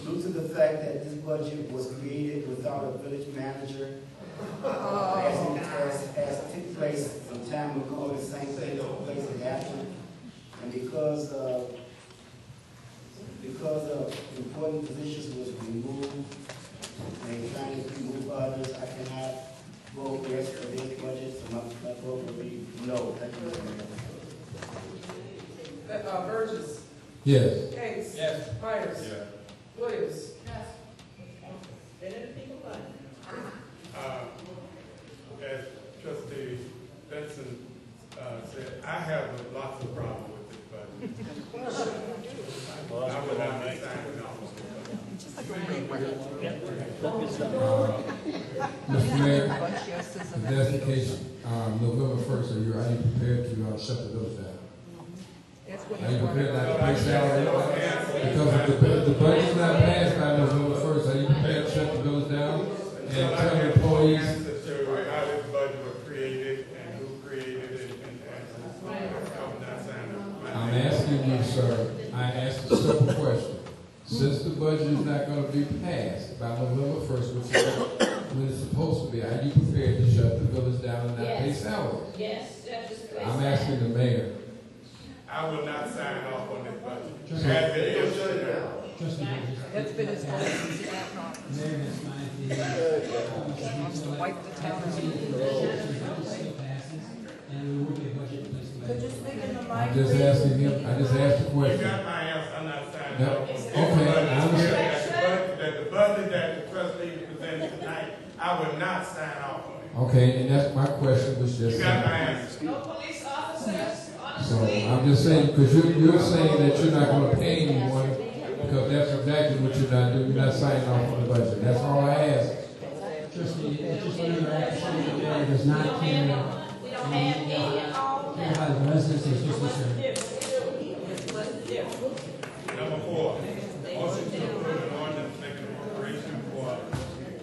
Due to the fact that this budget was created without a village manager, as took place some time ago, the same thing took place in Ashland, and because important positions was removed, and trying to remove others, I cannot vote yes for this budget, so my vote will be no. Thank you, Mr. Mayor. Burgess. Yes. Case. Yes. Myers. Yes. Williams. As Trustee Benson said, I have lots of problems with this budget. I would not be signing off on Mr. Mayor, if that's the case, November 1st, are you prepared to shut the village down? Are you prepared not to pay salary? Because if the budget's not passed by November 1st, are you prepared to shut the village down and tell employees? how this budget was created and who created it, and I would not sign up. I'm asking you, sir, I asked a simple question. Since the budget is not going to be passed by November 1st, which is when it's supposed to be, are you prepared to shut the village down and not pay salary? Yes, that's just the way. I'm asking the mayor. I will not sign off on this budget. Just As it is shut down. That's been his fault since he got on. Mayor has signed He wants to wipe the town out. and we will get budget placed. Could you speak in the mic? I'm just asking him, I just asked the You question. got my answer, I'm not signing No. off on this Okay, I understand. That the budget that the trustee presented tonight, I would not sign off on it. Okay, and that's my question was just. You got my answer. No police officers on the So street. I'm just saying, because you're saying that you're not going to pay anyone, because that's exactly what you're not doing. You're not signing off on the budget. That's all I ask. Trustee, just remember that the mayor does not carry the residents, it's just the Number 4, motion to approve an ordinance making appropriation for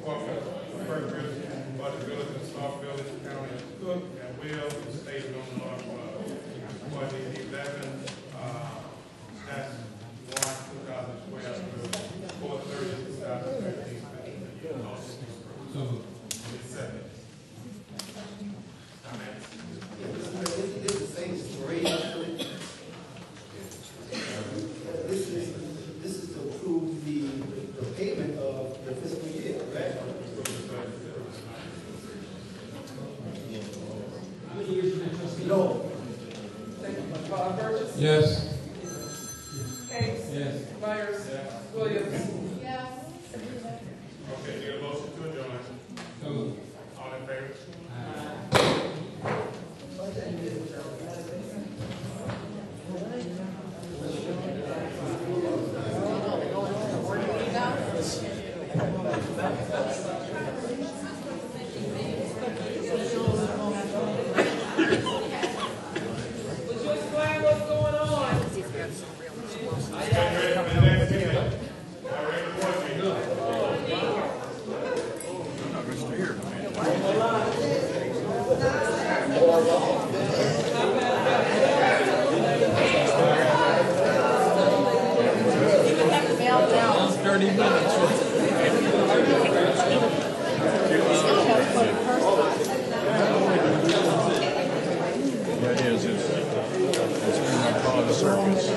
corporate purpose for the village of Sauk Village, County of Cook, and Will, State of Illinois, for the 11, that's 1/2012 through 4/30/2013. So, It's second. This is the same story. This is to approve the payment of the fiscal year, right? How many years have you been trustee? No. Burgess? yes. Case? Yes. Myers? Williams? Yes. Okay, need a motion to adjourn. So, All in favor? Would you explain what's going on? Get ready for the next meeting. All right, board meeting. That is, it's pretty much part of the circus.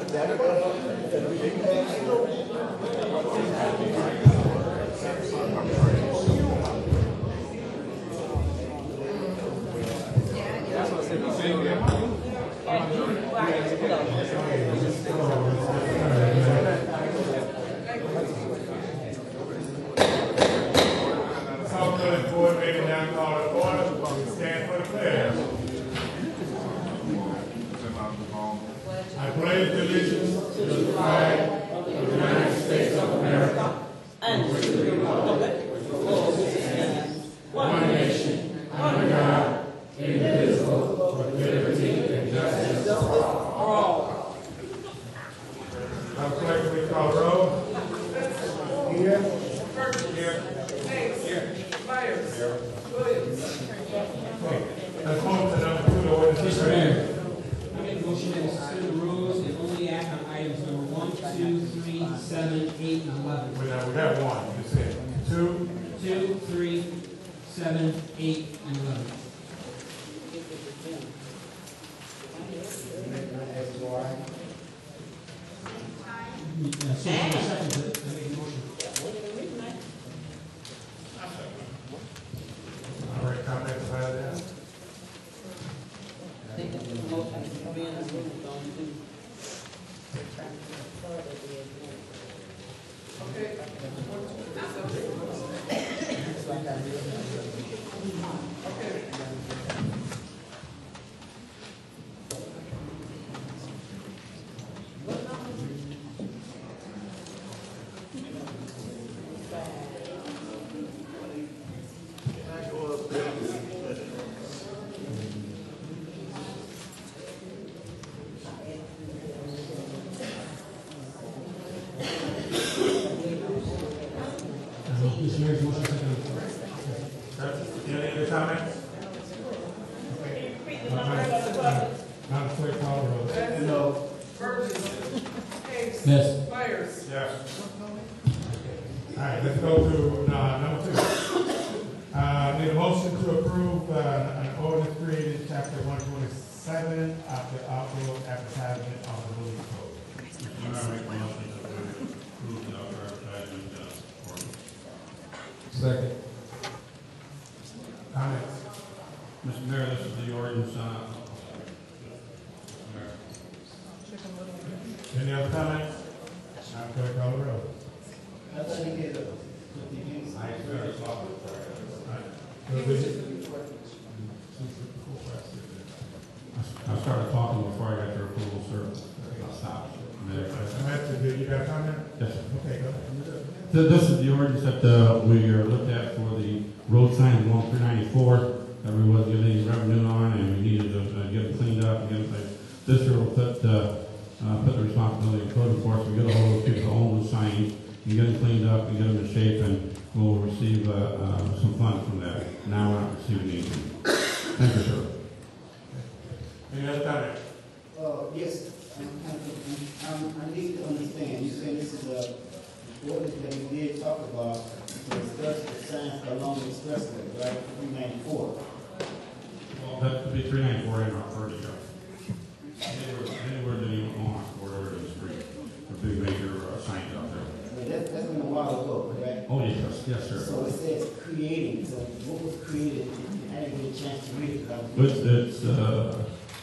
Sauk Village Board meeting now called to order. Stand for the pledge. I pledge allegiance to the flag of the United States of America and to the republic for which it stands, one nation, under God, indivisible, with liberty and justice for all. I pledge we call roll. Here. Here. Myers. Williams. Let's move to number 2, the ordinance. Mr. Mayor, I make a motion that we suspend the rules and only act on items number 1, 2, 3, 7, 8, and 11. We have one. You said 2, 2, 3, 7, 8, and 11. So, second, I make a motion. All right, comments about that? Mr. Mayor's motion second. Any other comments? Madam Clerk, call the roll. No. Burgess. Hayes. Yes. Myers. Yes. All right, let's go to number 2. Need a motion to approve an ordinance creating chapter 127 of the outdoor advertisement of the village code. Mr. Mayor, I make a motion that we approve the outdoor advertisement ordinance. Second. Comments? Mr. Mayor, this is the ordinance, Any other comments? Madam Clerk, call the roll. I thought he did. I started talking before I got your approval, sir. I'll stop. You got a comment? Yes, sir. Okay, go ahead. This is the ordinance that we are looked at for the road signs along 394 that we wasn't getting any revenue on, and we needed to get them cleaned up and get them. This year will put the responsibility of code enforcement, get a hold of people who own the signs, and get them cleaned up and get them in shape, and we'll receive some funds from that. Now we're not receiving anything. Thank you, sir. Any other comment? Yes, I need to understand, you said this is a ordinance that we did talk about to discuss the signs along the expressway, right, 394. Well, that could be 394 in our first show. Anywhere that you want, wherever in the street, a big major signs out there. But that's been a while ago, correct? Oh, yes, sir. So it says creating, so what was created? I didn't get a chance to read it.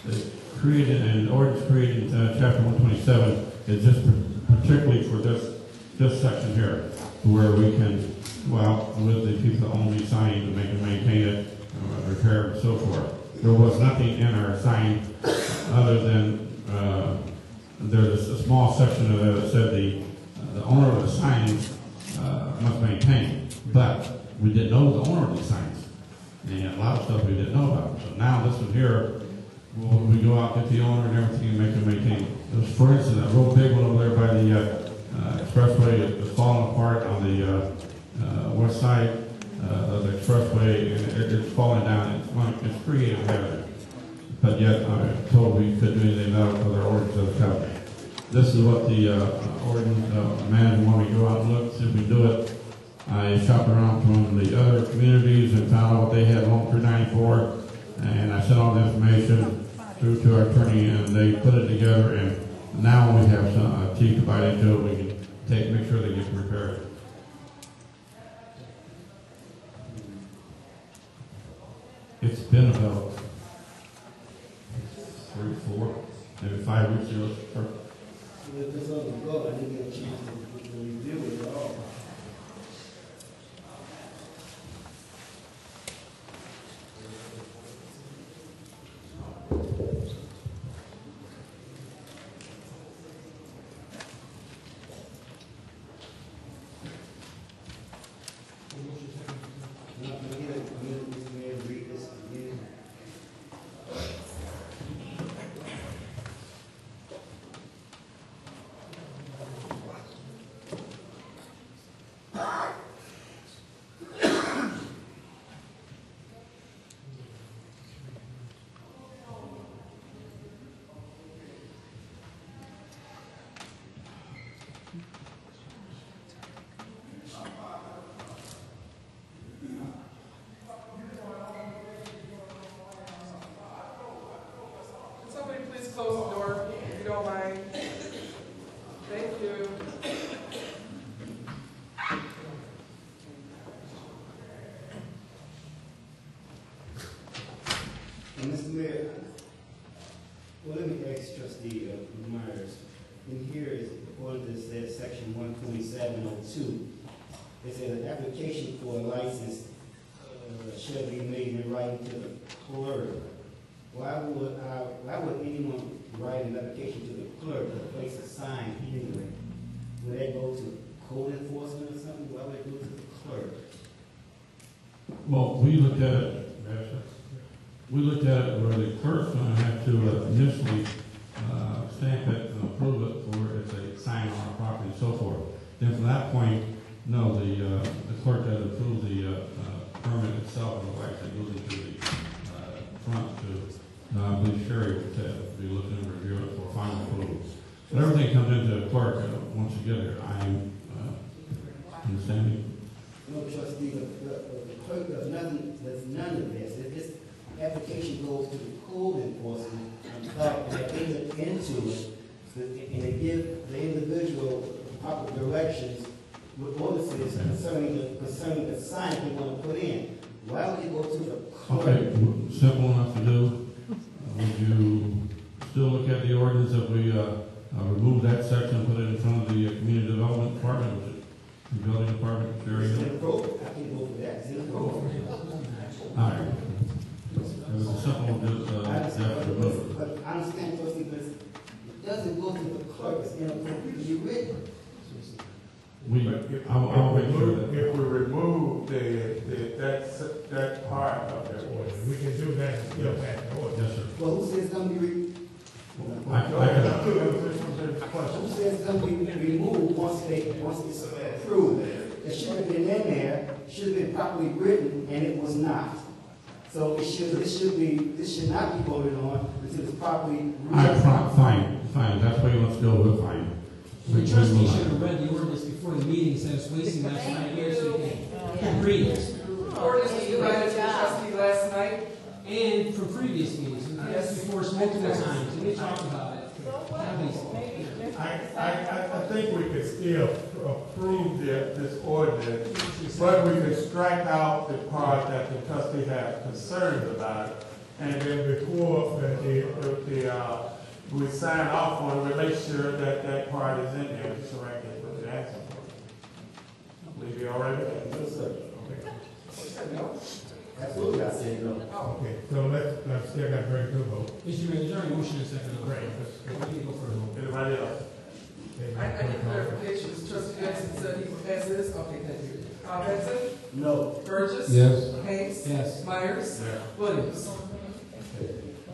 It's created, and ordinance created in chapter 127 is just particularly for this section here, where we can, well, with the people that own these signs and make them maintain it, repair and so forth. There was nothing in our sign other than there's a small section of it that said the owner of the signs must maintain, but we didn't know the owner of these signs, and a lot of stuff we didn't know about. So now this one here, we go out, get the owner and everything, and make them maintain. For instance, that real big one over there by the expressway is falling apart on the west side of the expressway, and it's falling down. It's creative hazard. But yet, I'm told we couldn't do anything about it because our ordinance doesn't cover it. This is what the ordinance man, when we go out and look, see if we do it. I shopped around from the other communities and found out what they had along 394, and I sent all the information through to our attorney, and they put it together, and Now we have some teeth to bite into it. We can make sure they get repaired. It's been about 3, 4, maybe 5 weeks ago. If this doesn't go, I didn't get a chance to review it at all. Close the door, if you don't mind. Thank you. Mr. Mayor, well, let me ask Trustee Myers. In here is, according to this, section 12702, it says an application for a license shall be made in writing to the clerk. Why would anyone write an application to the clerk to place a sign anyway? Would that go to code enforcement or something? Why would it go to the clerk? Well, we looked at it. Where the clerk's going to have to initially stamp it and approve it for it's a sign on our property and so forth. Then from that point, no, the clerk has to approve the permit itself, and the license goes into the front to. I believe Sherry would be looking to review it for final approval. But everything comes into the clerk once you get here. I am understanding. No, Trustee, the clerk does none of this. If this application goes to the code enforcement, and they enter into it, and they give the individual proper directions with ordinances concerning the sign they want to put in. Why would it go to the clerk? Okay, simple enough to do. Would you still look at the ordinance if we remove that section and put it in front of the community development department, which is the building department, Sherry? I can go for that. All right. It was a simple remove. But I understand, Trustee, but it doesn't go to the clerk. It's inappropriately written. I'll make sure that if we remove that part of that ordinance, we can do that and still pass the ordinance. Yes, sir. Well, who says it's going to be removed? Who says it's going to be removed once it's approved? It should have been in there, should have been properly written, and it was not. So this should not be voted on until it's properly written. Fine. That's where you want to go with fine. The trustee should have read the ordinance before the meeting instead of wasting last 5 years so you can read it. Ordinance was provided to the trustee last night. And from previous meetings. Yes, before us multiple times, and we talked about it. I think we could still approve this ordinance, but we could strike out the part that the trustee has concerns about, and then before we sign off on it, we make sure that that part is in there, so I can put the answer for it. Will you all right with that? Yes, sir. Okay. No. Absolutely, I said no. Oh. Okay, so let's still got very good vote. Mr. Mayor, is there a motion and second? Right. We can go for a vote. Anybody else? I need clarification. Trustee Jackson said he would pass this. Okay, thank you. Benson? No. Burgess? Yes. Hayes? Yes. Myers? Yes. Williams?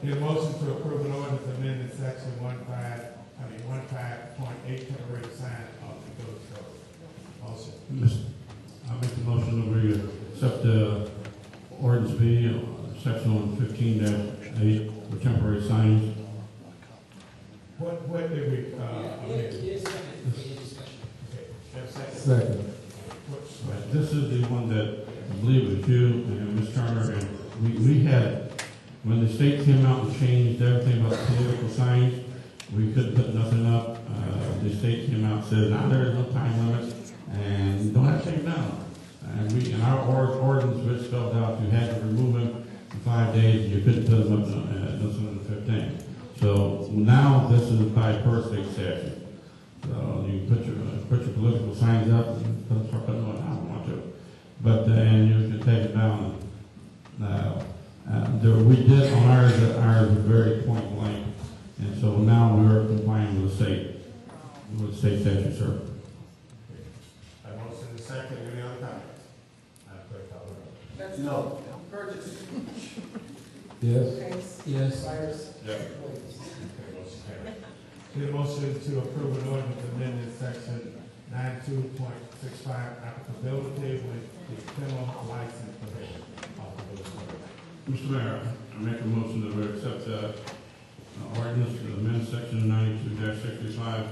Need a motion to approve an ordinance amending section 15.8 temporary sign of the village code. Motion. I'll make the motion that we accept the ordinance B, section 15-8, for temporary signs. What did we, amend? Second. This is the one that I believe was you and Ms. Turner, and we had, when the state came out and changed everything about political signs, We couldn't put nothing up. The state came out and said, now there is no time limit, and you don't have to take them down. And we, in our ordinance, which spelled out you had to remove them in 5 days, and you couldn't put them up until the 15th. So now this is by per state statute. So you put your political signs up and start putting them up. I don't want to, but and you can take it down. We did on ours. Ours was very point blank, and so now we're complying with the state statute, sir. A motion and a second. Any other comments? Madam Clerk, call the roll. No. Burgess. Yes. Hayes. Yes. Myers. Yes. Okay, motion carries. Need a motion to approve an ordinance amending section 92.65 applicability with the kennel license provision of the village code. Mr. Mayor, I make a motion that we accept the ordinance to amend section 92-65,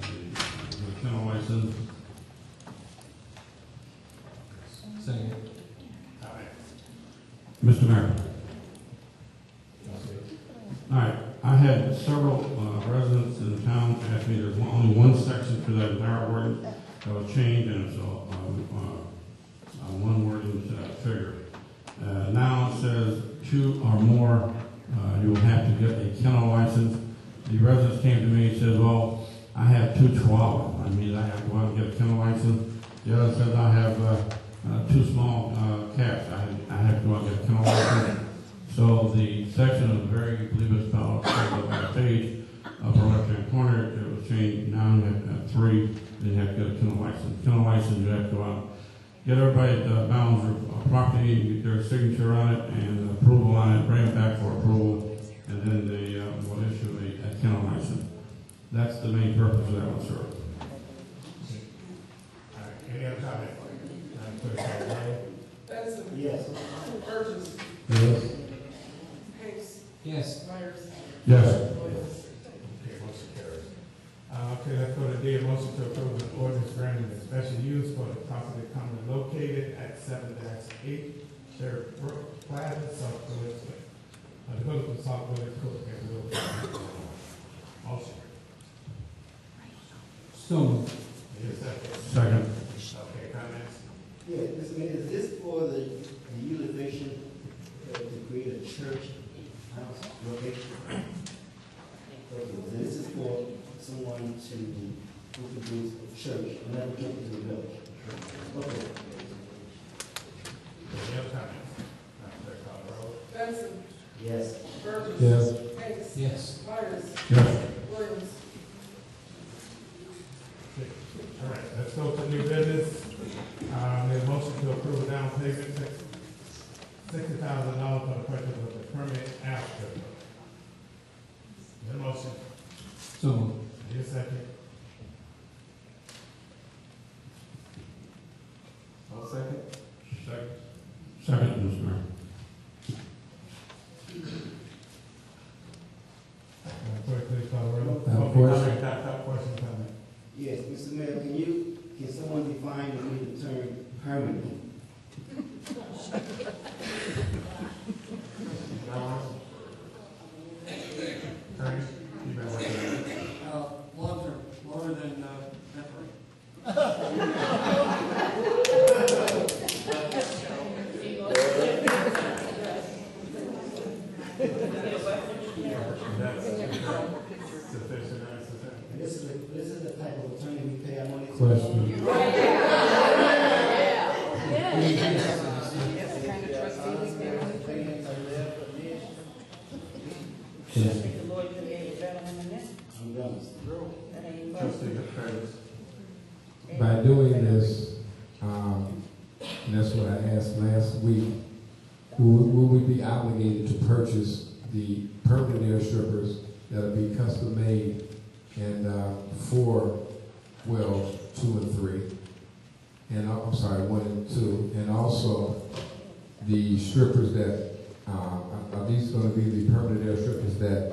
the kennel license. Second. Mr. Mayor. All right, I had several residents in the town ask me there's only one section to that entire ordinance that was changed, and it's one word instead of figure. Now it says 2 or more, you will have to get a kennel license. The residents came to me and said, well, I have 2 chihuahuas. I mean, I have to go out and get a kennel license. The other says I have 2 small cats. I have to go out and get a kennel license. So the section of the very, I believe it's about the page, upper left-hand corner, it was changed. Now you have 3, then you have to get a kennel license. Kennel license, you have to go out, get everybody that bounds their property, get their signature on it, and approval on it, bring it back for approval, and then they will issue a kennel license. That's the main purpose of that one, sir. All right, any other comment? Madam Clerk, call the roll. Benson. Yes. Burgess. Yes. Hayes. Yes. Myers. Yes. Williams. Okay, motion carries. Okay, let's go to D, a motion to approve an ordinance granting a special use for the property commonly located at 7-8 Sheriff Brook Plaza, Sauk Village. The village of Sauk Village, Cook, and Village. Motion. So moved. Need a second? Second. Okay, comments? Yeah, Mr. Mayor, is this for the utilization to create a church house location? Okay, so this is for someone who could do a church, another church in the village. Okay. Any other comments? Madam Clerk, call the roll. Benson. Yes. Burgess. Yes. Hayes. Yes. Myers. Yes. Williams. All right, let's go to new business. Need a motion to approve a down payment, $60,000 for the purchase of the permanent app stripper. Need a motion? So moved. Need a second? I'll second. Second. Second, Mr. Mayor. Clerk, please call the roll. Have a question? Question, comment. Yes, Mr. Mayor, can someone define to me the term permanent? Attorney, you better work it Long term, longer than temporary. out. That's sufficient answer. This is the type of attorney we pay our money to. Question. Yes. By doing this, and that's what I asked last week, will we be obligated to purchase the permanent air strippers that'll be custom made and for wells 2 and 3, and I'm sorry, 1 and 2, and also the strippers that are these going to be the permanent air strippers that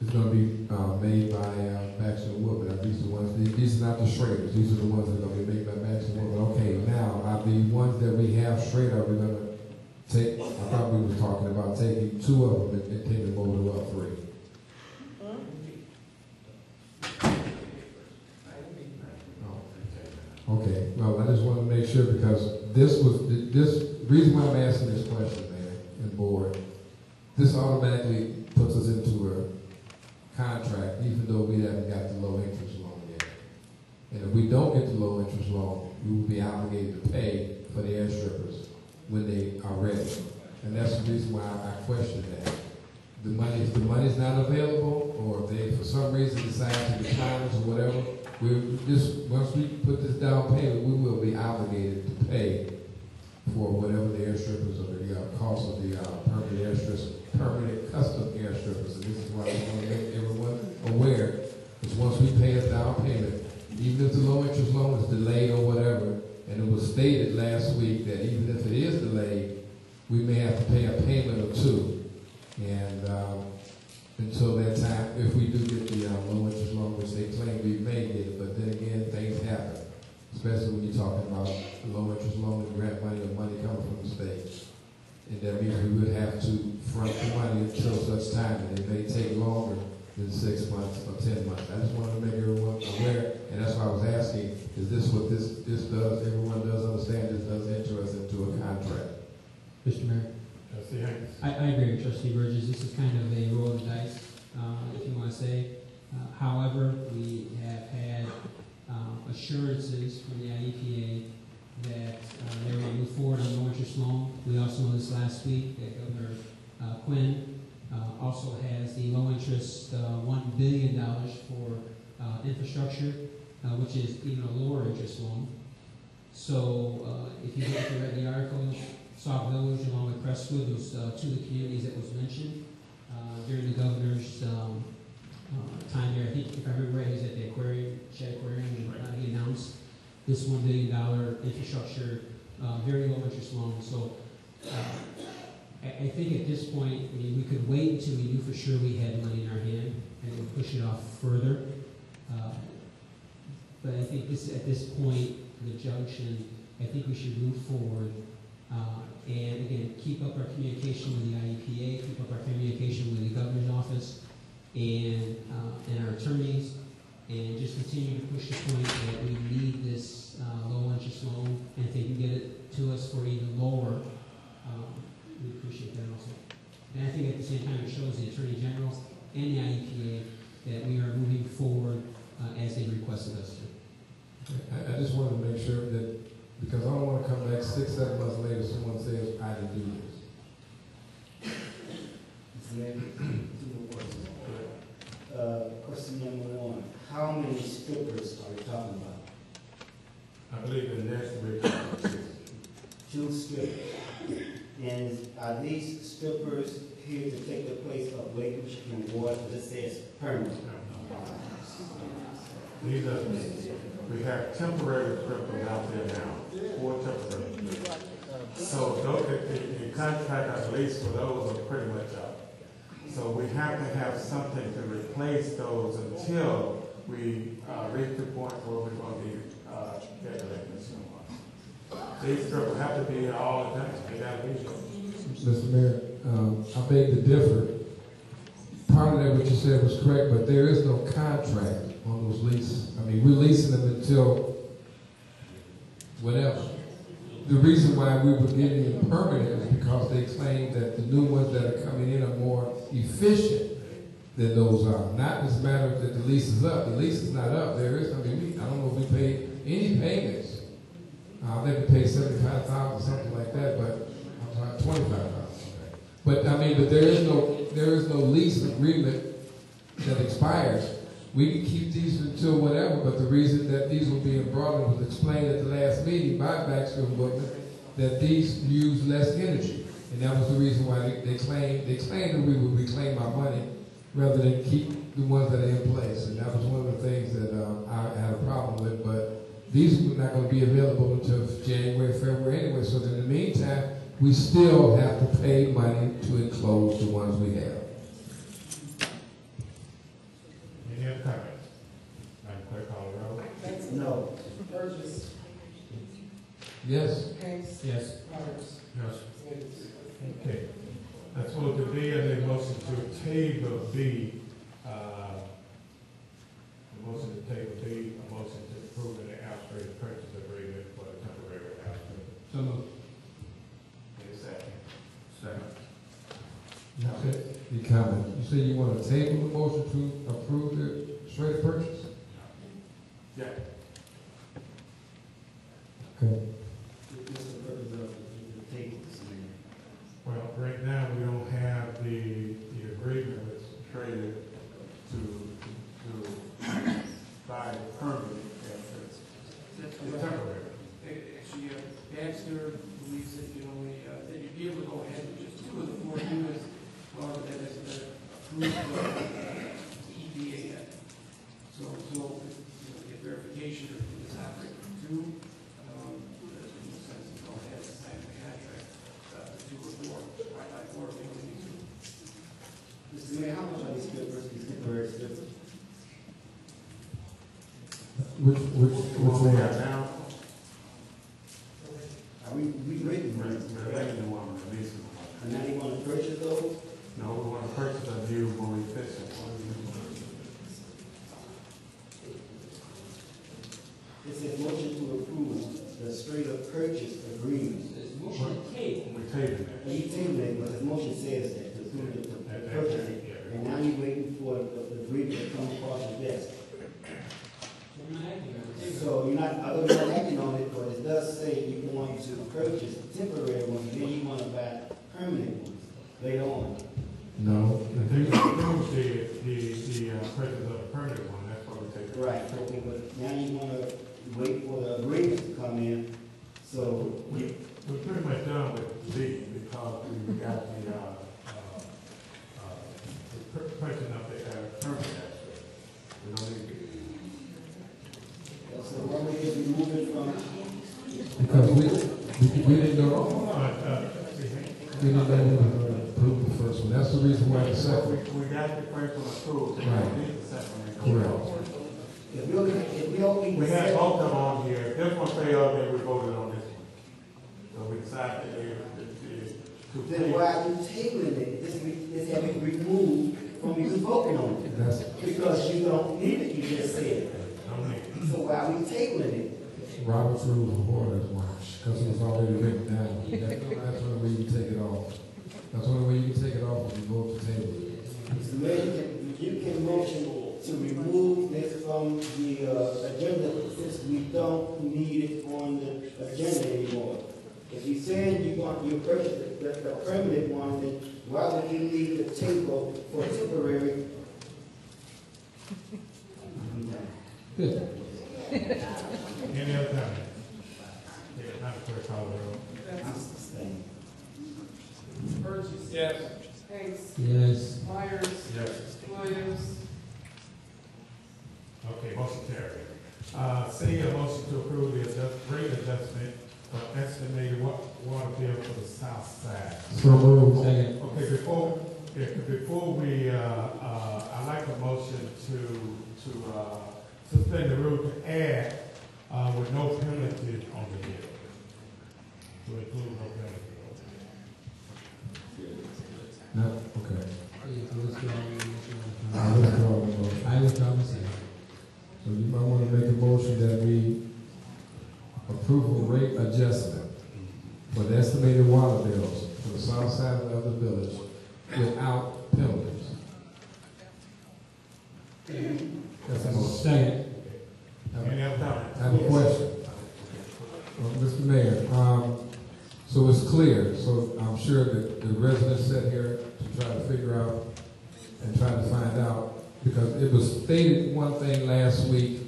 is going to be made by Baxter and Woodman? Are these the ones? These are not the shredders. These are the ones that are going to be made by Baxter and Woodman. Okay, now are the ones that we have straight? Are we going to I thought we was talking about taking 2 of them and taking them over to up 3. Okay, well, I just want to make sure because this reason why I'm asking this question, man, and board, this automatically puts us into a contract, even though we haven't got the low interest loan yet. And if we don't get the low interest loan, we will be obligated to pay for the airstrippers when they are ready. And that's the reason why I question that. If the money's not available, or if they for some reason decide to decline us or whatever, once we put this down payment, we will be obligated to pay for whatever the airstrippers or the cost of the permanent custom airstrippers. And this is why we want to make everyone aware, because once we pay a down payment, even if the low interest loan is delayed or whatever, and it was stated last week that even if it is delayed, we may have to pay a payment or 2. And until that time, if we do get the low interest loan, which they claim we may get it, but then again, things happen, especially when you're talking about low interest loan and grant money or money coming from the state. And that means we would have to front the money until such time, and it may take longer than 6 months or 10 months. I just wanted to make everyone aware, and that's why I was asking, is this what this does? Everyone does understand this does enter us into a contract. Mr. Mayor. I agree with Trustee Burgess. This is kind of a roll of the dice, if you want to say. However, we have had assurances from the IEPA that they're going to move forward on low interest loan. We also know this last week that Governor Quinn also has the low interest $1 billion for infrastructure, which is even a lower interest loan. So if you read the articles, Sauk Village along with Crestwood was 2 of the communities that was mentioned during the governor's time there. I think, if I remember right, he was at the Shed Aquarium, and he announced this $1 billion infrastructure, very low interest loan. So I think at this point, I mean, we could wait until we knew for sure we had money in our hand and then push it off further. But I think at this point, the junction, I think we should move forward. And again, keep up our communication with the IEPA, keep up our communication with the governor's office and our attorneys, and just continue to push the point that we need this low interest loan, and if they can get it to us for even lower, we appreciate that also. And I think at the same time it shows the Attorney General and the IEPA that we are moving forward as they requested us to. I just wanted to make sure that, because I don't want to come back 6, 7 months later, someone says, I didn't do this. Question number 1. How many strippers are we talking about? I believe the next week. 2 strippers. And are these strippers here to take the place of Lakers and Ward? Because it says permanent. These are, we have temporary strippers out there now, 4 temporary. So the contract, I believe, for those are pretty much up. So we have to have something to replace those until we reach the point where we're going to be regulating so much. These strippers have to be here all the time. They got to be here. Mr. Mayor, I beg to differ. Part of that what you said was correct, but there is no contract on those leases. I mean, we're leasing them until whatever. The reason why we were getting them permanent is because they claim that the new ones that are coming in are more efficient than those are. Not as a matter that the lease is up. The lease is not up. There is, I mean, I don't know if we paid any payments. I think we paid $75,000 or something like that, but I'm sorry, $25,000. But I mean, but there is no lease agreement that expires. We can keep these until whatever, but the reason that these were being brought in was explained at the last meeting by Baxter and Woodman that these use less energy. And that was the reason why they claimed that we would reclaim our money rather than keep the ones that are in place. And that was one of the things that I had a problem with, but these were not going to be available until January, February anyway. So in the meantime, we still have to pay money to enclose the ones we have. Any other comments? Madam Clerk, call the roll. No. Burgess. Yes. Hayes. Yes. Myers. Yes. Davis. to table B, a motion to table B, a motion to approve an abstract purchase agreement for the temporary abstract. So moved. Any second? You said, you comment, you say you want to table the motion to approve the straight purchase? Yeah. Okay. Well, right now, we don't have the agreement with Trader to buy the permit it's temporary. Actually, Baxter believes that, that you'd be able to go ahead with just 2 of the 4 units, however, that has been approved the EPA yet. So, get verification of this operating 2, there's no sense in going ahead and signing the contract, 2 or 4, why not 4 if you only need 2? Mr. Mayor, how much are these temporary strippers? Which we one? have now? Are we rating them? We're letting the one release them. And now you want to purchase those? No, we want to purchase a new, more efficient one. It says motion to approve the straight up purchase agreement. Motion to table. We tabled it. You tabled it, but the motion says that to approve the purchase it. And now you're waiting for the agreement to come across your desk. So you're not, although you're not acting on it, but it does say you want to purchase temporary ones, then you want to buy permanent ones later on. No, the thing approves the purchase of the permanent one, that's what we take. Right, okay, but now you want to wait for the agreement to come in, so. We're pretty much done with D because we got the purchasing of the permanent aspect. We don't need to. So why we get moving from? Because we didn't know. We didn't know we were going to approve the first one. That's the reason why the second. We got the first one approved. Right. Correct. We had both of them on here. This one failed, then we voted on this one. So we decided to. Then why are you tabling it? This have it removed from you voting on it. Because you don't need it, you just said. So why are we tabling it? Robert's Rules of Order is one, because it was already written down. That's the only way you can take it off. That's the only way you can take it off if you vote to table it. Mr. Mayor, you can motion to remove this from the agenda since we don't need it on the agenda anymore. If you said you purchase the permanent one, then why would you leave the table for temporary? Good. Any other time? Yeah, not the clerk call the roll. Burgess. Yes. Hayes. Yes. Myers. Yes. Williams. Okay, motion carried. C, a motion to approve the rate adjustment for estimated water bill for the south side. So moved. Second. Okay, before we, I'd like a motion to suspend the rule to add with no penalty on the bill. To include no penalty. No, okay. I withdraw the second. So you might want to make a motion that we approve a rate adjustment for the estimated water bills for the south side of the village without penalties. That's a motion. Second. Any other comments? I have a question. Mr. Mayor, so it's clear, so I'm sure that the residents sat here to try to figure out and try to find out, because it was stated one thing last week,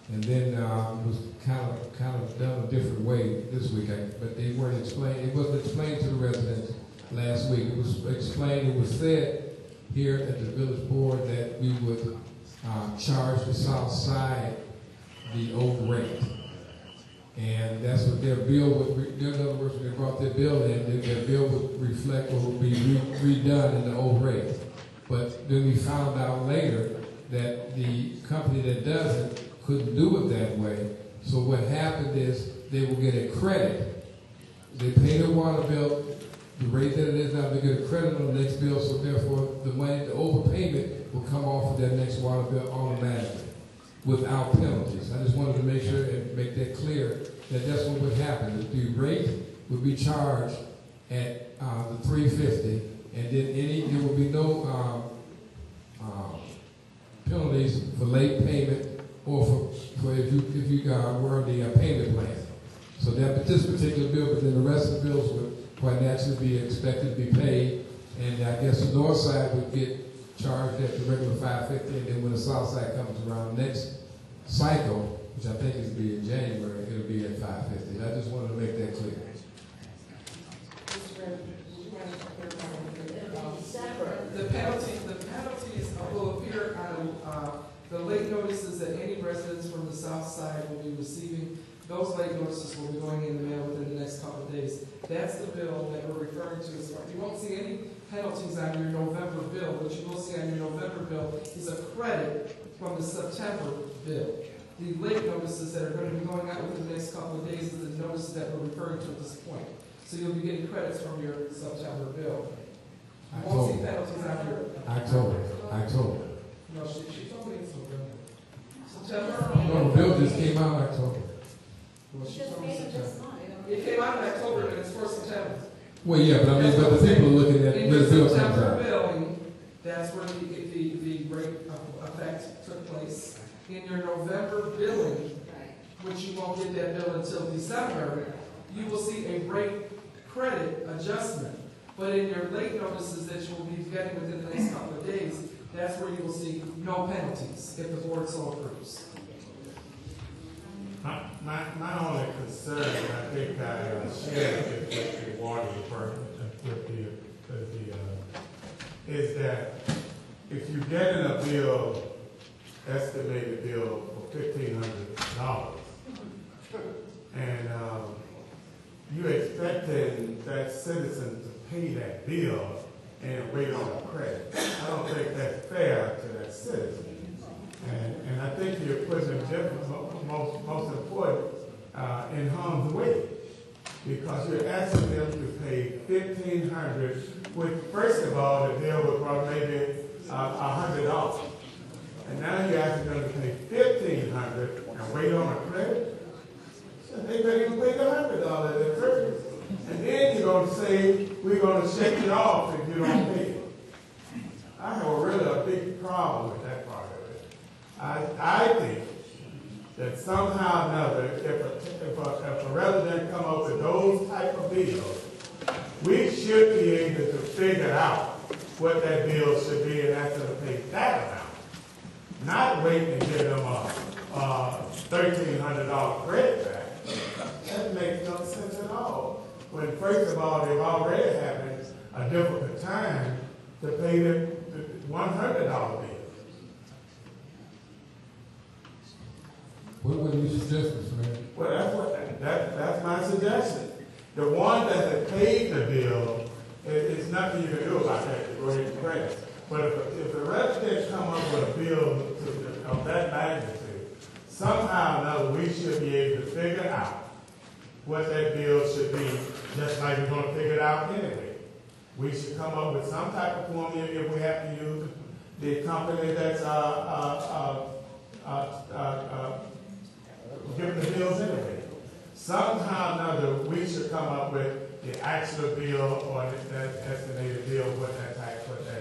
and then it was kind of done a different way this week, but they weren't explained, it wasn't explained to the residents last week. It was explained, it was said here at the village board that we would charge the south side the old rate. And that's what their bill would, in other words, when they brought their bill in, their bill would reflect what would be redone in the old rate. But then we found out later that the company that does it couldn't do it that way. So what happened is they will get a credit. They pay their water bill the rate that it is now, they get a credit on the next bill, so therefore the money, the overpayment will come off of that next water bill automatically without penalties. I just wanted to make sure and make that clear that that's what would happen. That the rate would be charged at the $3.50, and then there will be no penalties for late payment or for if you were the payment plan. So this particular bill, but then the rest of the bills would quite naturally be expected to be paid, and I guess the north side would get charged at the regular $5.50, and then when the south side comes around next cycle, which I think is be in January, it'll be at $5.50. I just wanted to make that clear. The penalties will appear on the late notices that any residents from the south side will be receiving. Those late notices will be going in the mail within the next couple of days. That's the bill that we're referring to. You won't see any penalties on your November bill. What you will see on your November bill is a credit from the September bill. The late notices that are going to be going out within the next couple of days is the notices that we're referring to at this point. So you'll be getting credits from your September bill. You won't see penalties on your October. No, she told me it's September. No, the bill just came out in October. Well, she told me September. It came out in October and it's for September. Well, yeah, but I mean, but the people are looking at in where the bill your comes September out. billing, that's where the rate effect took place. In your November billing, which you won't get that bill until December, you will see a rate credit adjustment. But in your late notices that you will be getting within the next couple of days, that's where you will see no penalties if the board so approves. My only concern, I think I share it with the water department, is that if you get in a bill, estimated bill for $1,500, and you expecting that citizen to pay that bill and wait on a credit, I don't think that's fair to that citizen. And I think you're putting them most important in harm's way, because you're asking them to pay $1,500, which first of all the bill would probably maybe $100, and now you're asking them to pay $1,500 and wait on a credit. So they better even pay the $100 at first, and then you're going to say we're going to shake it off if you don't pay it. I have a big problem with that part of it. I think that somehow or another, if a resident come up with those type of bills, we should be able to figure out what that bill should be and ask them to pay that amount. Not wait and give them a $1,300 credit back. That makes no sense at all. When first of all, they've already having a difficult time to pay the $100 bill. What do you suggest, Mr. Mayor? Well, that's my suggestion. The one that has paid the bill, it's nothing you can do about that to go ahead and credit. But if the resident come up with a bill of that magnitude, somehow or another we should be able to figure out what that bill should be, just like we're going to figure it out anyway. We should come up with some type of formula if we have to use the company that's giving the bills anyway. Somehow or another, we should come up with the actual bill or that estimated bill, what that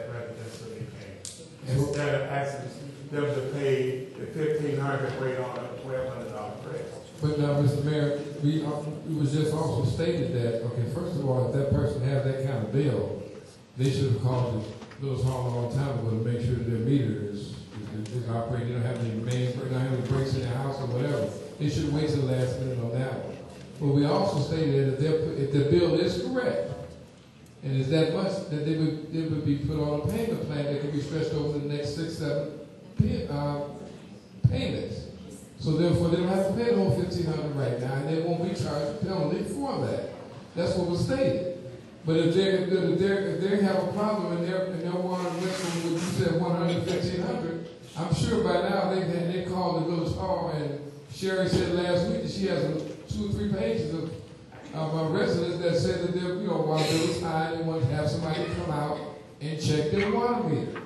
resident should be paying. Instead of asking them to pay the $1,500 wait on a $1,200 credit. But now, Mr. Mayor, it was just also stated that, okay, first of all, if that person has that kind of bill, they should have called the Lewis Hall a long time ago to make sure that their meter is operating. They don't have any breaks in their house or whatever. They should wait till the last minute on that one. But we also stated that if their bill is correct, and is that much, that they would be put on a payment plan that can be stretched over the next 6-7 payments. So therefore, they don't have to pay the whole $1,500 right now, and they won't be charged a penalty for that. That's what was stated. But if they have a problem and their water went from what you said 100 to 1,500, I'm sure by now they called the Village Hall, and Sherry said last week that she has 2 or 3 pages of residents that said that they're, while it was high, they wanted to have somebody come out and check their water meter.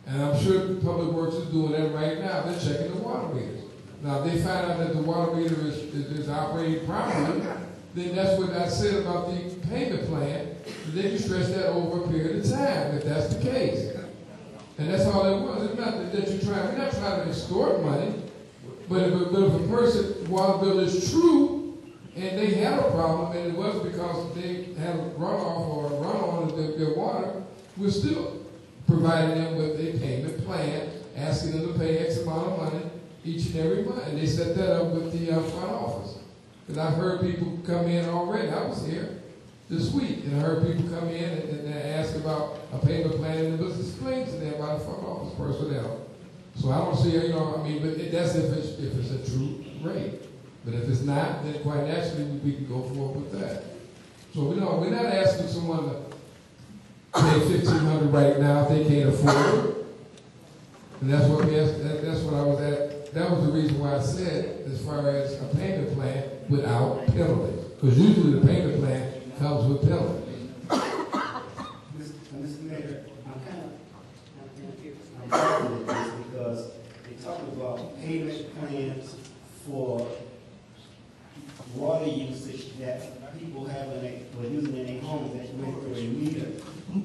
And I'm sure Public Works is doing that right now. They're checking the water meters. Now, if they find out that the water meter is operating properly, then that's what I said about the payment plan. Then you stretch that over a period of time, if that's the case. And that's all it was. It's not that we're not trying to extort money, but if a person's water bill is true, and they had a problem, and it was because they had a runoff or a run-on of their water, we're still providing them with a payment plan, asking them to pay X amount of money each and every month. And they set that up with the front office. Because I've heard people come in already. I was here this week, and I heard people come in and ask about a payment plan, and it was explained to them by the front office personnel. So I don't see, but that's if it's a true rate. But if it's not, then quite naturally we can go forward with that. So we're not asking someone to pay $1,500 right now if they can't afford it. And that's what that's what I was at. That was the reason why I said as far as a payment plan without penalties. Because usually the payment plan comes with penalties. Mr. Mayor, I'm with this because they talk about payment plans for water usage that people have using in their homes that went through a meter.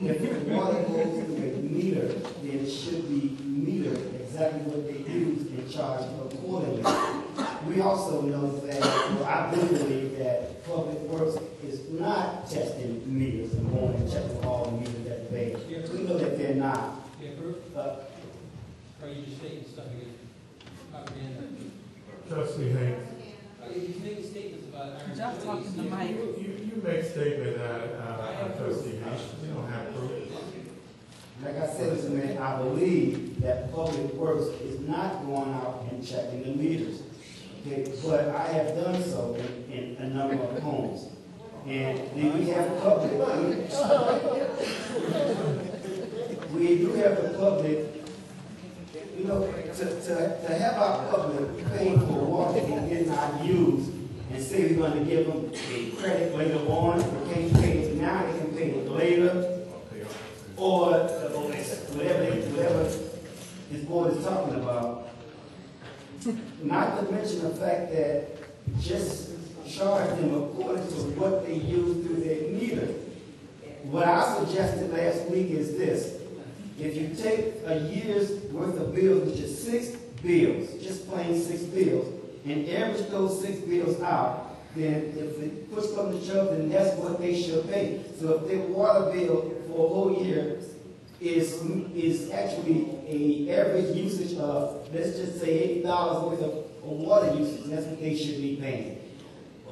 If the water goes through a meter, then it should be metered exactly what they use and charged accordingly. We also know that, I believe that Public Works is not testing meters and going and checking all the meters that they pay. We know that they're not. Are you just stating stuff again? Propaganda? Trustee Hayes. He's making statements about our Just talking to Mike. You make statements Trustee Hayes. You don't have proof. Like I said, Mr. Mayor, I believe that Public Works is not going out and checking the meters. Okay, but I have done so in a number of homes. And then we have public. We do have the public. To have our public pay for water they did not use and say we're going to give them a credit later on, they can't pay it now, they can pay it later, or whatever this board is talking about. Not to mention the fact that just charge them according to what they use through their meter. What I suggested last week is this. If you take a year's worth of bills, which is 6 bills, just plain 6 bills, and average those 6 bills out, then if it push comes to shove, then that's what they should pay. So if their water bill for a whole year is actually an average usage of, let's just say $80 worth of water usage, that's what they should be paying.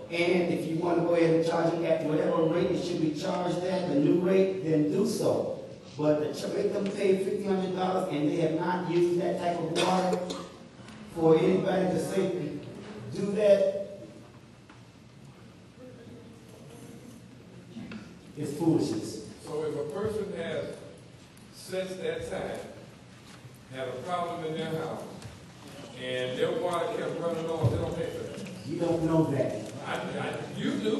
And if you want to go ahead and charge it at whatever rate it should be charged at, the new rate, then do so. But to make them pay $1,500 and they have not used that type of water, for anybody to say, do that, it's foolishness. So if a person has, since that time, had a problem in their house, and their water kept running on, they don't pay for that. You don't know that. You do.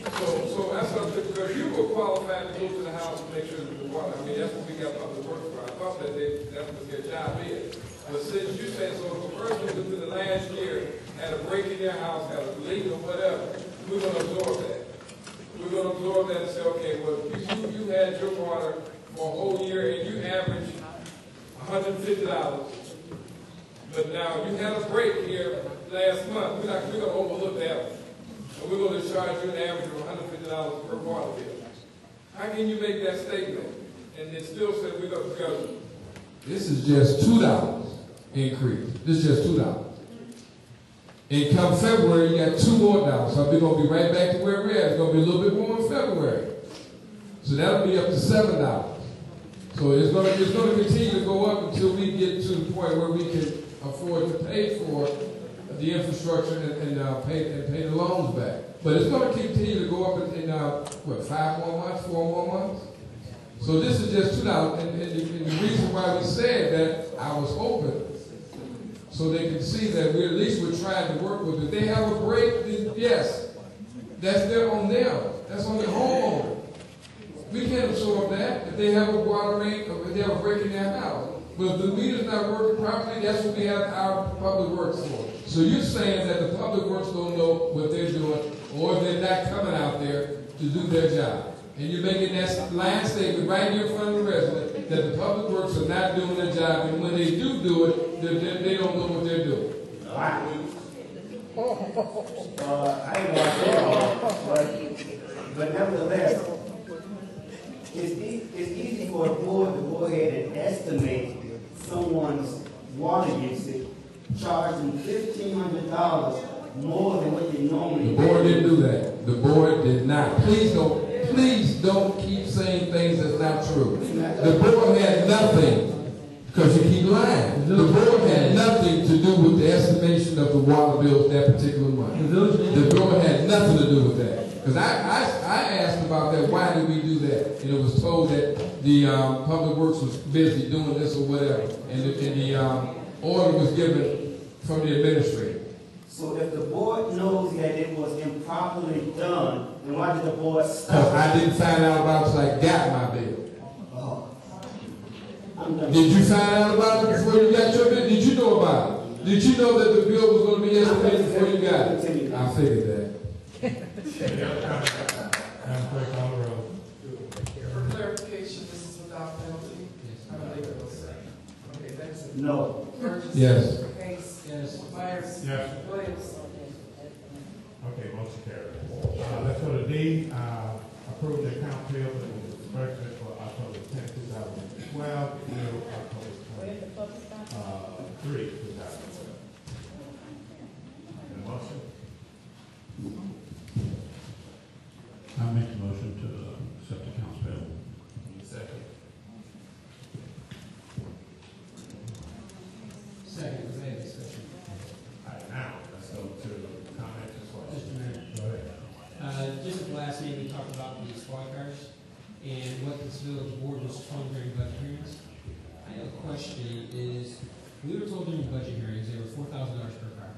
So that's something, because you were qualified to go to the house and make sure that the water, that's what we got Public Works for. I thought that that's what their job is. But since you said, so if a person within the last year had a break in their house, had a leak or whatever, we're going to absorb that. We're going to absorb that and say, okay, well, you had your water for a whole year and you averaged $150. But now you had a break here last month. We're going to overlook that. And we're going to charge you an average of $150 per water bill. How can you make that statement and then still say we're going to go? This is just $2 increase. This is just $2. And come February, you got $2 more. So we're going to be right back to where we're at. It's going to be a little bit more in February. So that'll be up to $7. So it's going to continue to go up until we get to the point where we can afford to pay for the infrastructure and pay the loans back. But it's going to continue to go up in 5 more months, 4 more months? So this is just $2. And the reason why we said that, I was hoping, so they can see that we at least we're trying to work with it. If they have a break, then yes, That's on them. That's on the homeowner. We can't absorb that if they have a water main or if they have a break in their house. But if the meter's not working properly, that's what we have our public works for. So you're saying that the public works don't know what they're doing, or they're not coming out there to do their job. And you're making that line statement right here in front of the resident that the public works are not doing their job, and when they do it, they don't know what they're doing. I ain't gonna say all, but nevertheless, it's easy for a board to go ahead and estimate someone's water usage, charge them $1,500 more than what they normally The board didn't do that. The board did not. Please don't keep saying things that's not true. The board had nothing, because you keep lying. The board had nothing to do with the estimation of the water bills that particular month. The board had nothing to do with that. Because I asked about that, why did we do that? And it was told that the public works was busy doing this or whatever. And the order was given from the administrator. So if the board knows that it was improperly done, then why did the board stop? Because I didn't find out about it until I got my bill. Did you find out about it before you got your bill? Did you know about it? Did you know that the bill was going to be estimated before you got it? I figured that. For clarification, this is without penalty? Okay, that's it. No. Burgess. Yes. Hayes. Yes. Myers. Yes. Williams. Okay, motion carried. Let's go to D, approve the account payable that was disbursement for October 10, 2012 through October 3, 2012. The motion? I make the motion to accept accounts payable. Second. Second, we have discussion. All right, now, let's go to comments and questions. Mr. Mayor. Go ahead. Just at the last meeting, we talked about the squad cars and what this village board was told during budget hearings. I have a question is, we were told during budget hearings they were $4,000 per car,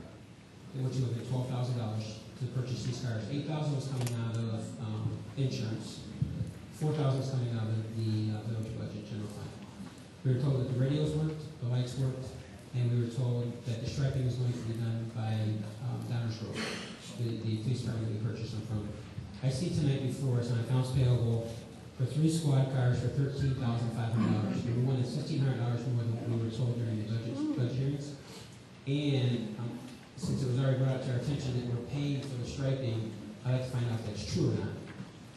which would have been $12,000 to purchase these cars. $8,000 was coming out of insurance. $4,000 was coming out of the village budget general fund. We were told that the radios worked, the lights worked, and we were told that the striping was going to be done by Downers Road, the police department we purchased them from. I see tonight before us on accounts payable for 3 squad cars for $13,500. Number one, it's $1,500 more than we were told during the budget hearings. And since it was already brought to our attention that we're paying for the striping, I'd like to find out if that's true or not.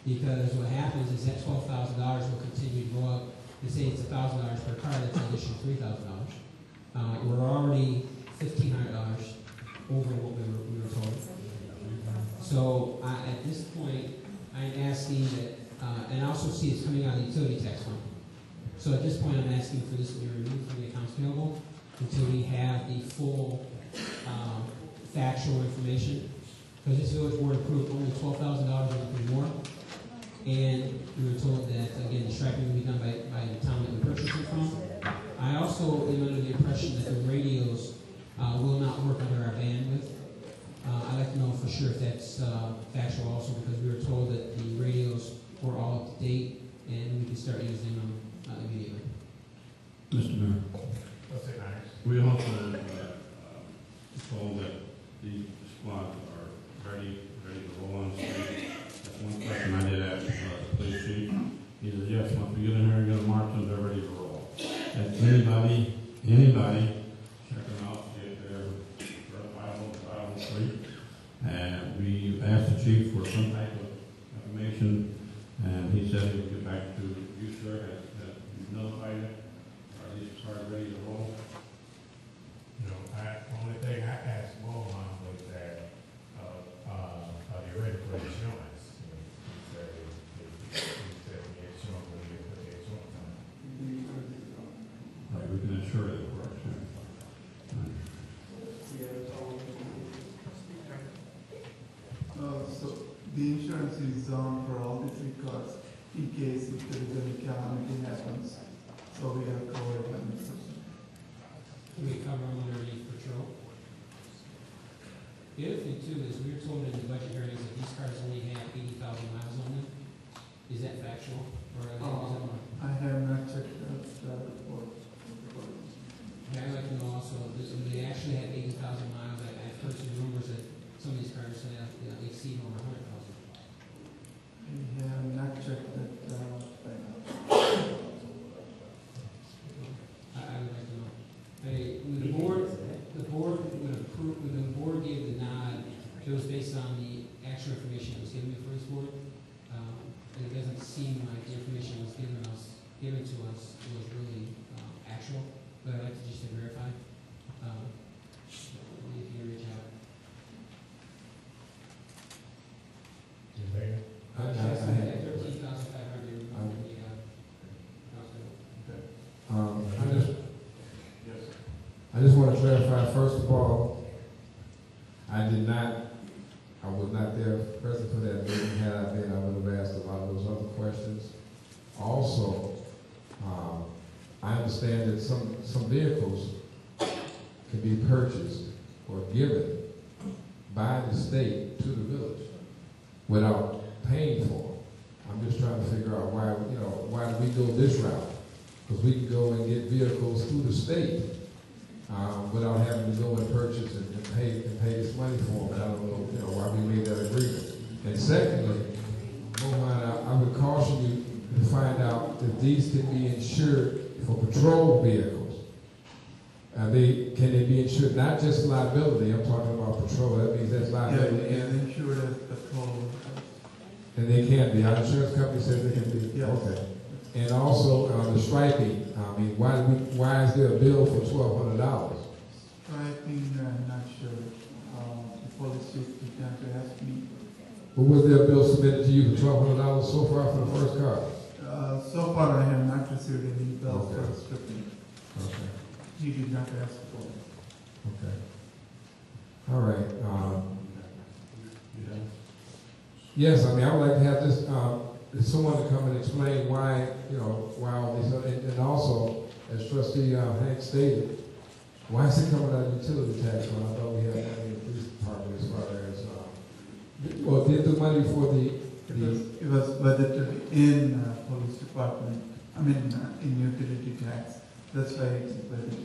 Because what happens is that $12,000 will continue to go up. They say it's $1,000 per car, that's an additional $3,000. We're already $1,500 over what we were told. So at this point, I'm asking that, and I also see it's coming out of the utility tax fund. So at this point, I'm asking for this to be removed from the accounts payable until we have the full factual information. Because this village board approved only $12,000 and nothing more. And we were told that, again, the striping will be done by the town that we purchased it from. I also am under the impression that the radios will not work under our bandwidth. I'd like to know for sure if that's factual also, because we were told that the radios were all up to date and we can start using them immediately. Mr. Mayor. What's it, Myers? We also told that the squads are ready to roll on the street. That's one question I did ask the police chief. He said, yes, once we get in here and get a march, they're ready to roll. And anybody checking out if they're out on the street. And we asked the chief for some type of information, and he said he would get back to you, sir, that you notified it. Are these cars ready to roll? You know, the only thing I asked Mohan was that, are they ready for insurance? He said the insurance will be put the insurance on. Right, we can ensure that it works. So the insurance is on for all the 3 cars in case if there is any calamity happens. So we have covered 100%. Can we cover them underneath patrol? The other thing too is we were told in the budget hearings that these cars only Or are they- I have not checked that report. Okay, I'd like to know also, they actually had 80,000 miles. I've heard some rumors that some of these cars have, exceed over 100,000. I have not checked that. I would like to know. When the board would approve, when the board gave the nod, it was based on the actual information that was given before this board. And it doesn't seem like the information that was given to us was really actual, but I'd like to just to verify. If you reach out. I have 13,500. I just want to clarify, first of all, I was not there present for that meeting. Had I been, I would have asked a lot of those other questions. Also, I understand that some vehicles can be purchased or given by the state to the village without paying for them. I'm just trying to figure out why do we go this route? Because we can go and get vehicles through the state without having to go and purchase and pay this money for them. And I don't know, why we made that agreement. And secondly, I would caution you to find out if these can be insured for patrol vehicles. Can they be insured, not just liability? I'm talking about patrol. That means that's liability. Yeah, and insured as patrol. And they can be. Our insurance company says they can be. Yes. Okay. And also the striping. I mean, why is there a bill for $1,200? Striping, I'm not sure. The police chief began to ask me. But was there a bill submitted to you for $1,200 so far for the first car? So far, I have not received any bill Okay. for stripping. Okay. He did not ask for it. Okay. All right. Yes, I mean, I would like to have this, someone to come and explain why all these, and also, as Trustee Hank stated, why is it coming out of utility tax when I thought we had money in the police department as far as, did the money for It was budgeted in police department, in utility tax. That's why it's budgeted,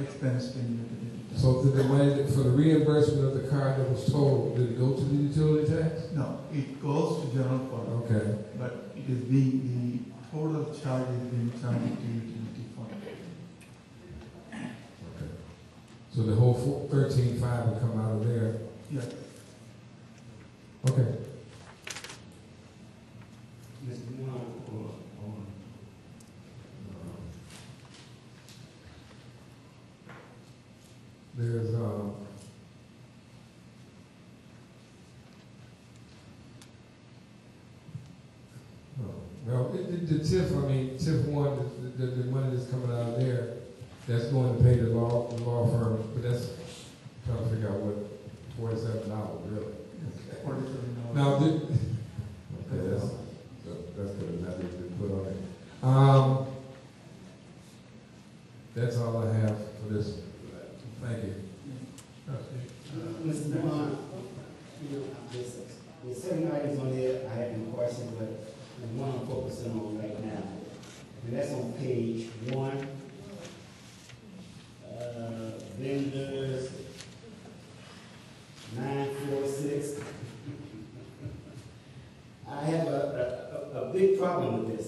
expensed in utility tax. So did the money for the reimbursement of the car that was totaled, did it go to the utility tax? No, it goes to general fund. Okay. But it is the total charge is being charged to utility fund. Okay. So the whole 13.5 will come out of there? Yes. Okay. There's the TIF, TIF 1, the money that's coming out of there, that's going to pay the law firm, but that's trying to figure out what $47 really. $47. Now, okay, that's good. That needs to be put on it. That's all I have for this. Thank you. Mr. Bond, there's certain items on there I have no questions, but the one I'm focusing on right now, and that's on page 1. Vendors 946. I have a big problem with this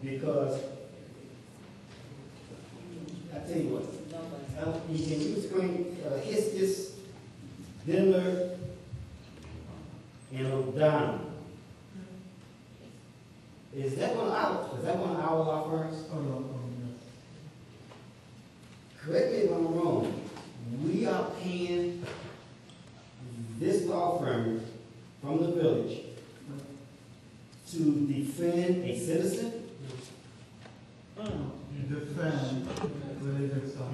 because I tell you what, you can use screen Histis, Dindler, and O'Donnell. Is that one of our law firms? Oh, no. Correct me if I'm wrong. We are paying this law firm from the village to defend a citizen? Defend village itself.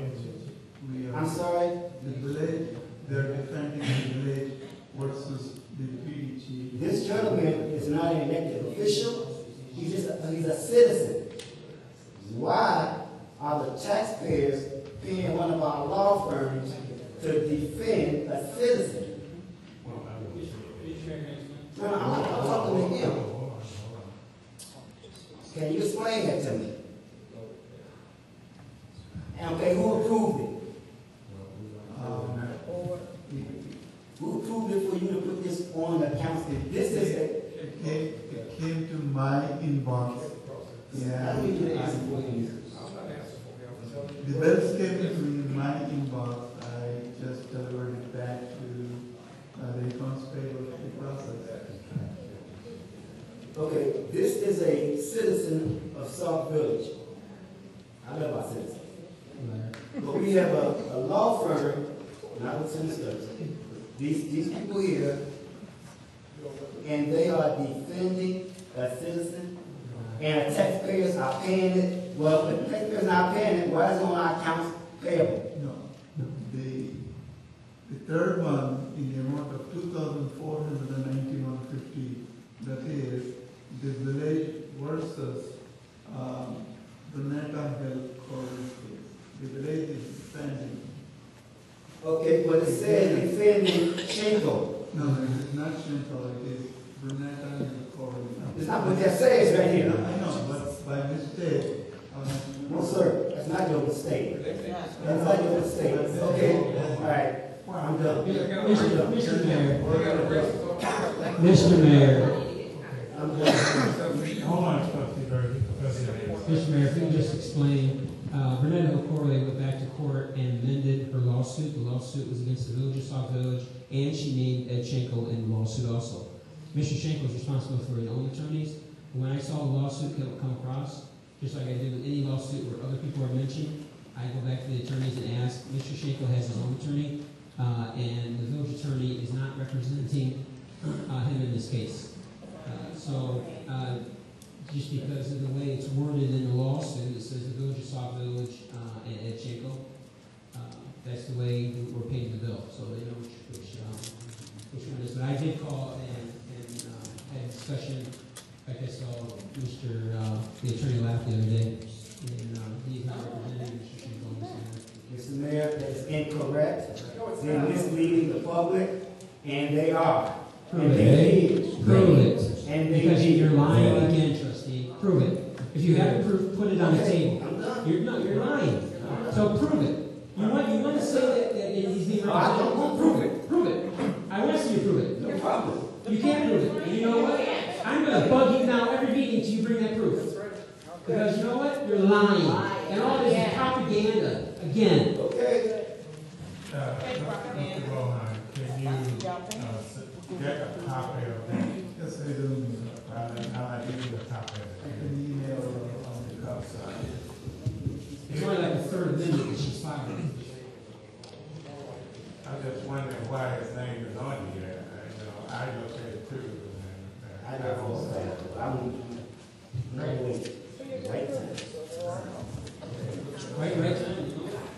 I'm sorry? The village, they're defending the village versus the PD chief. This gentleman is not an elected official. He's a citizen. Why are the taxpayers paying one of our law firms to defend a citizen? No, I'm talking to him. Can you explain that to me? And okay, who approved it? Who approved it for you to put this on the council? This is It came to my inbox. Yeah. The bills came to my inbox. I just delivered it back to the accounts payable process. Okay, this is a citizen of Sauk Village. I know about citizens. But we have a law firm, not with senators. These people here, and they are defending a citizen, and the taxpayers are paying it. Well, if the taxpayers are not paying it, why is it on our accounts payable? No. The third one in the amount of $2,491.50. That is the village versus Brunetta Health College. The village is defending. Okay, but it says defending Shinko. No, it is not Shinko. It is Brunetta Health College. It's not what that says right here. I know, but by mistake. No, sir, that's not your mistake. That's not your mistake. Okay, all right. I'm done. Mr. Mayor. Mr. Mayor. Hold on, Trustee Burgess. Mr. Mayor, if you can just explain, Renetta O'Corley went back to court and amended her lawsuit. The lawsuit was against the village of Sauk Village, and she named Ed Schenkel in the lawsuit also. Mr. Schenkel is responsible for his own attorneys. When I saw the lawsuit come across, just like I did with any lawsuit where other people are mentioned, I go back to the attorneys and ask, Mr. Schenkel has his own attorney, and the village attorney is not representing him in this case. Just because of the way it's worded in the lawsuit, it says the village of Sauk Village and Ed Schenkel. That's the way we're paying the bill, so they know which one it is. But I did call and had a discussion. Like I saw the attorney laugh the other day, and he's not representing Mr. Schenkel in this matter. Mr. Mayor, that is incorrect. They're misleading the public, and they are. Prove it. And they because did. You're lying again, trustee. Prove it. If you have proof, put it on the table. You're lying. So prove it. You want to say that he's being represented? I don't want to prove it. Prove it. I want to see you prove it. No problem. You can't prove it. And you know what? I'm going to bug you now every meeting until you bring that proof. Because you know what? You're lying. And all this is propaganda. Again. Okay. Mr. Rohan, can you get a copy of that? Yes, I do. I'll give you a copy of it. I can email on the outside. It's only like the third amendment that she's filing. I'm just wondering why his name is on here. I looked at it too. I know that. I'm wait. Right.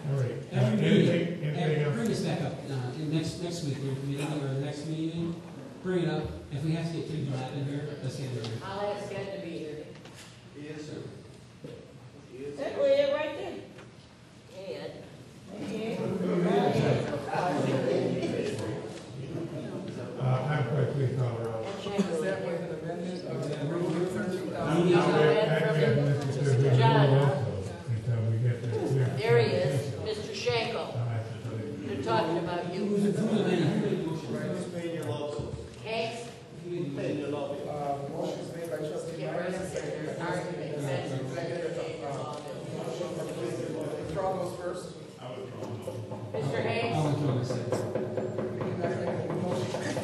All right. Anything else? Bring this back up next week, or the next meeting. Bring it up. If we have to get things out in here, let's get it here. I'll ask Ed to be here. Yes, sir. That way, right there. Ed. I'm quite pleased all around. Is that with an amendment of the rule 13,000? There he is, Mr. Schenkel. They're talking about you. Hanks? Motion's made by trustee Myers. Withdraw those first. Mr. Hanks?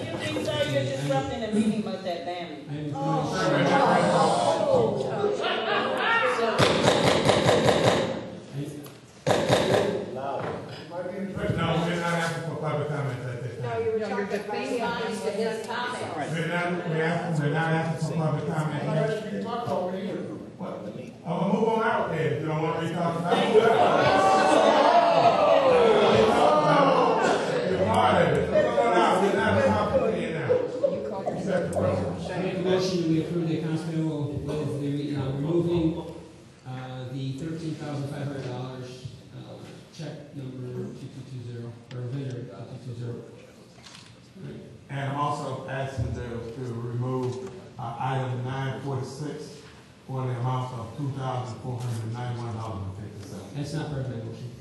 You think so? You're disrupting a meeting like that, damn. No, we're not asking for public comments at this time. You're defending his comment. We're not asking for public comment. Well, move on out there if you don't want me to talk about it. You're part of it. Move on out. We're not talking here now. You set the road. I make a motion we approve the accounts payable with the removing the $13,500 check number 2220 or vendor 2220. And I'm also asking them to remove item 946 for the amount $1,491.50. That's not part of my motion.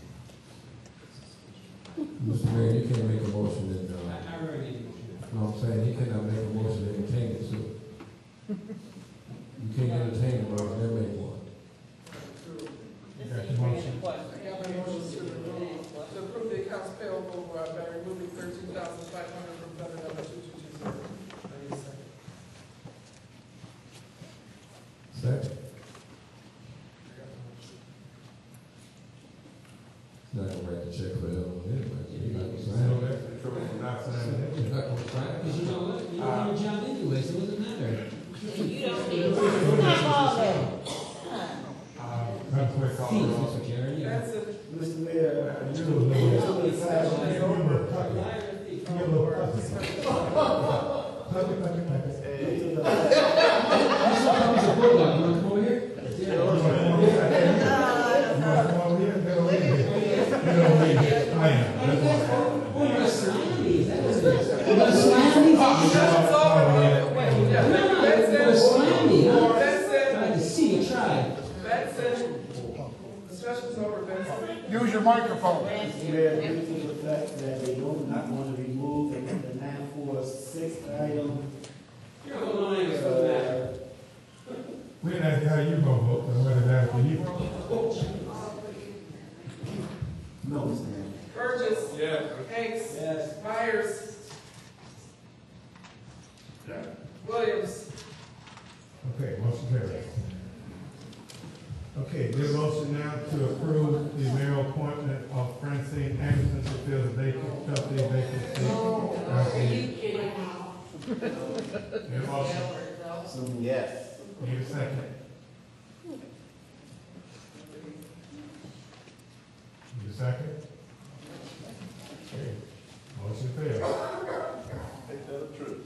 Mr. Mayor, you can't make a motion that, I already made a motion. no, I'm saying he cannot make a motion to entertain it, so. You can't entertain a motion, they make one. I got a motion to approve the accounts payable by removing $13,500 from fund number 2220. I need a second. Second. Not gonna write the check for that one anyway. So you're not gonna sign it. You're not gonna sign it. Because you know what? You don't have a job anyway, so it doesn't matter. You don't need to not all that. That's what I call it. Mr. Carey. That's it. Mr. Mayor, Use your microphone. Mr. Mayor, due to the fact that they don't not want to remove the 946 item. We didn't ask you how you gonna vote, but what is that for you? No, Mr. Mayor. Burgess. Yes. Hanks. Yes. Myers. Williams. Okay, motion carries. Okay, there's a motion now to approve the mayoral appointment of Francine Anderson to fill the vacant trustee vacancy. Need a motion? Yes. Need a second? Need a second? Okay, motion failed. Ain't that the truth?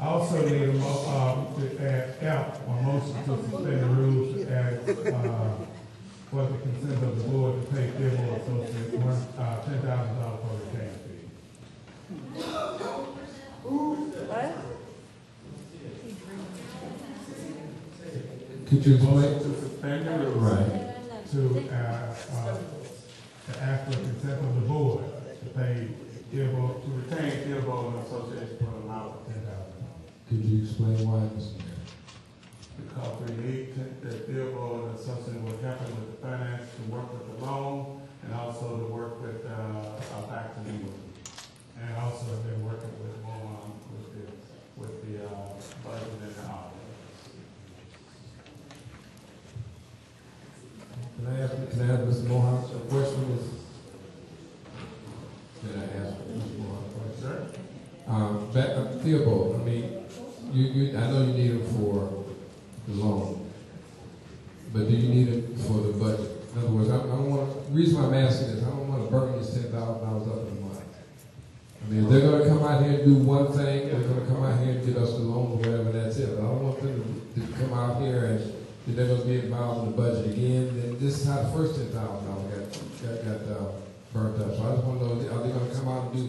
Also need a to add F, a motion to suspend the rules to add, for the consent of the board to pay Dearborn Associates $10,000 for retained fee. Could you explain? To suspend the rules. Right. To ask for consent of the board to pay Dearborn, to retain Dearborn Associates for an amount of $10,000. Could you explain why, Mr. Mayor? Because we need the Dearborn Associates will help with the finance, to work with the loan, and also to work with back to legal. And also they're working with the budget and the audit. Can I ask Mr. Mohan a question? Can I ask Mr. Mohan a question? Sure. Theobald, I mean, I know you need him for the loan, but do you need him for the budget? In other words, I don't want to, the reason why I'm asking is I don't want to burn this $10,000 up in the money. I mean, if they're going to come out here and do one thing, they're going to come out here and get us the loan or whatever, that's it. But I don't want them to come out here and they're going to be involved in the budget again. Then this is how the first $10,000 got burnt up. So I just want to know, are they going to come out and do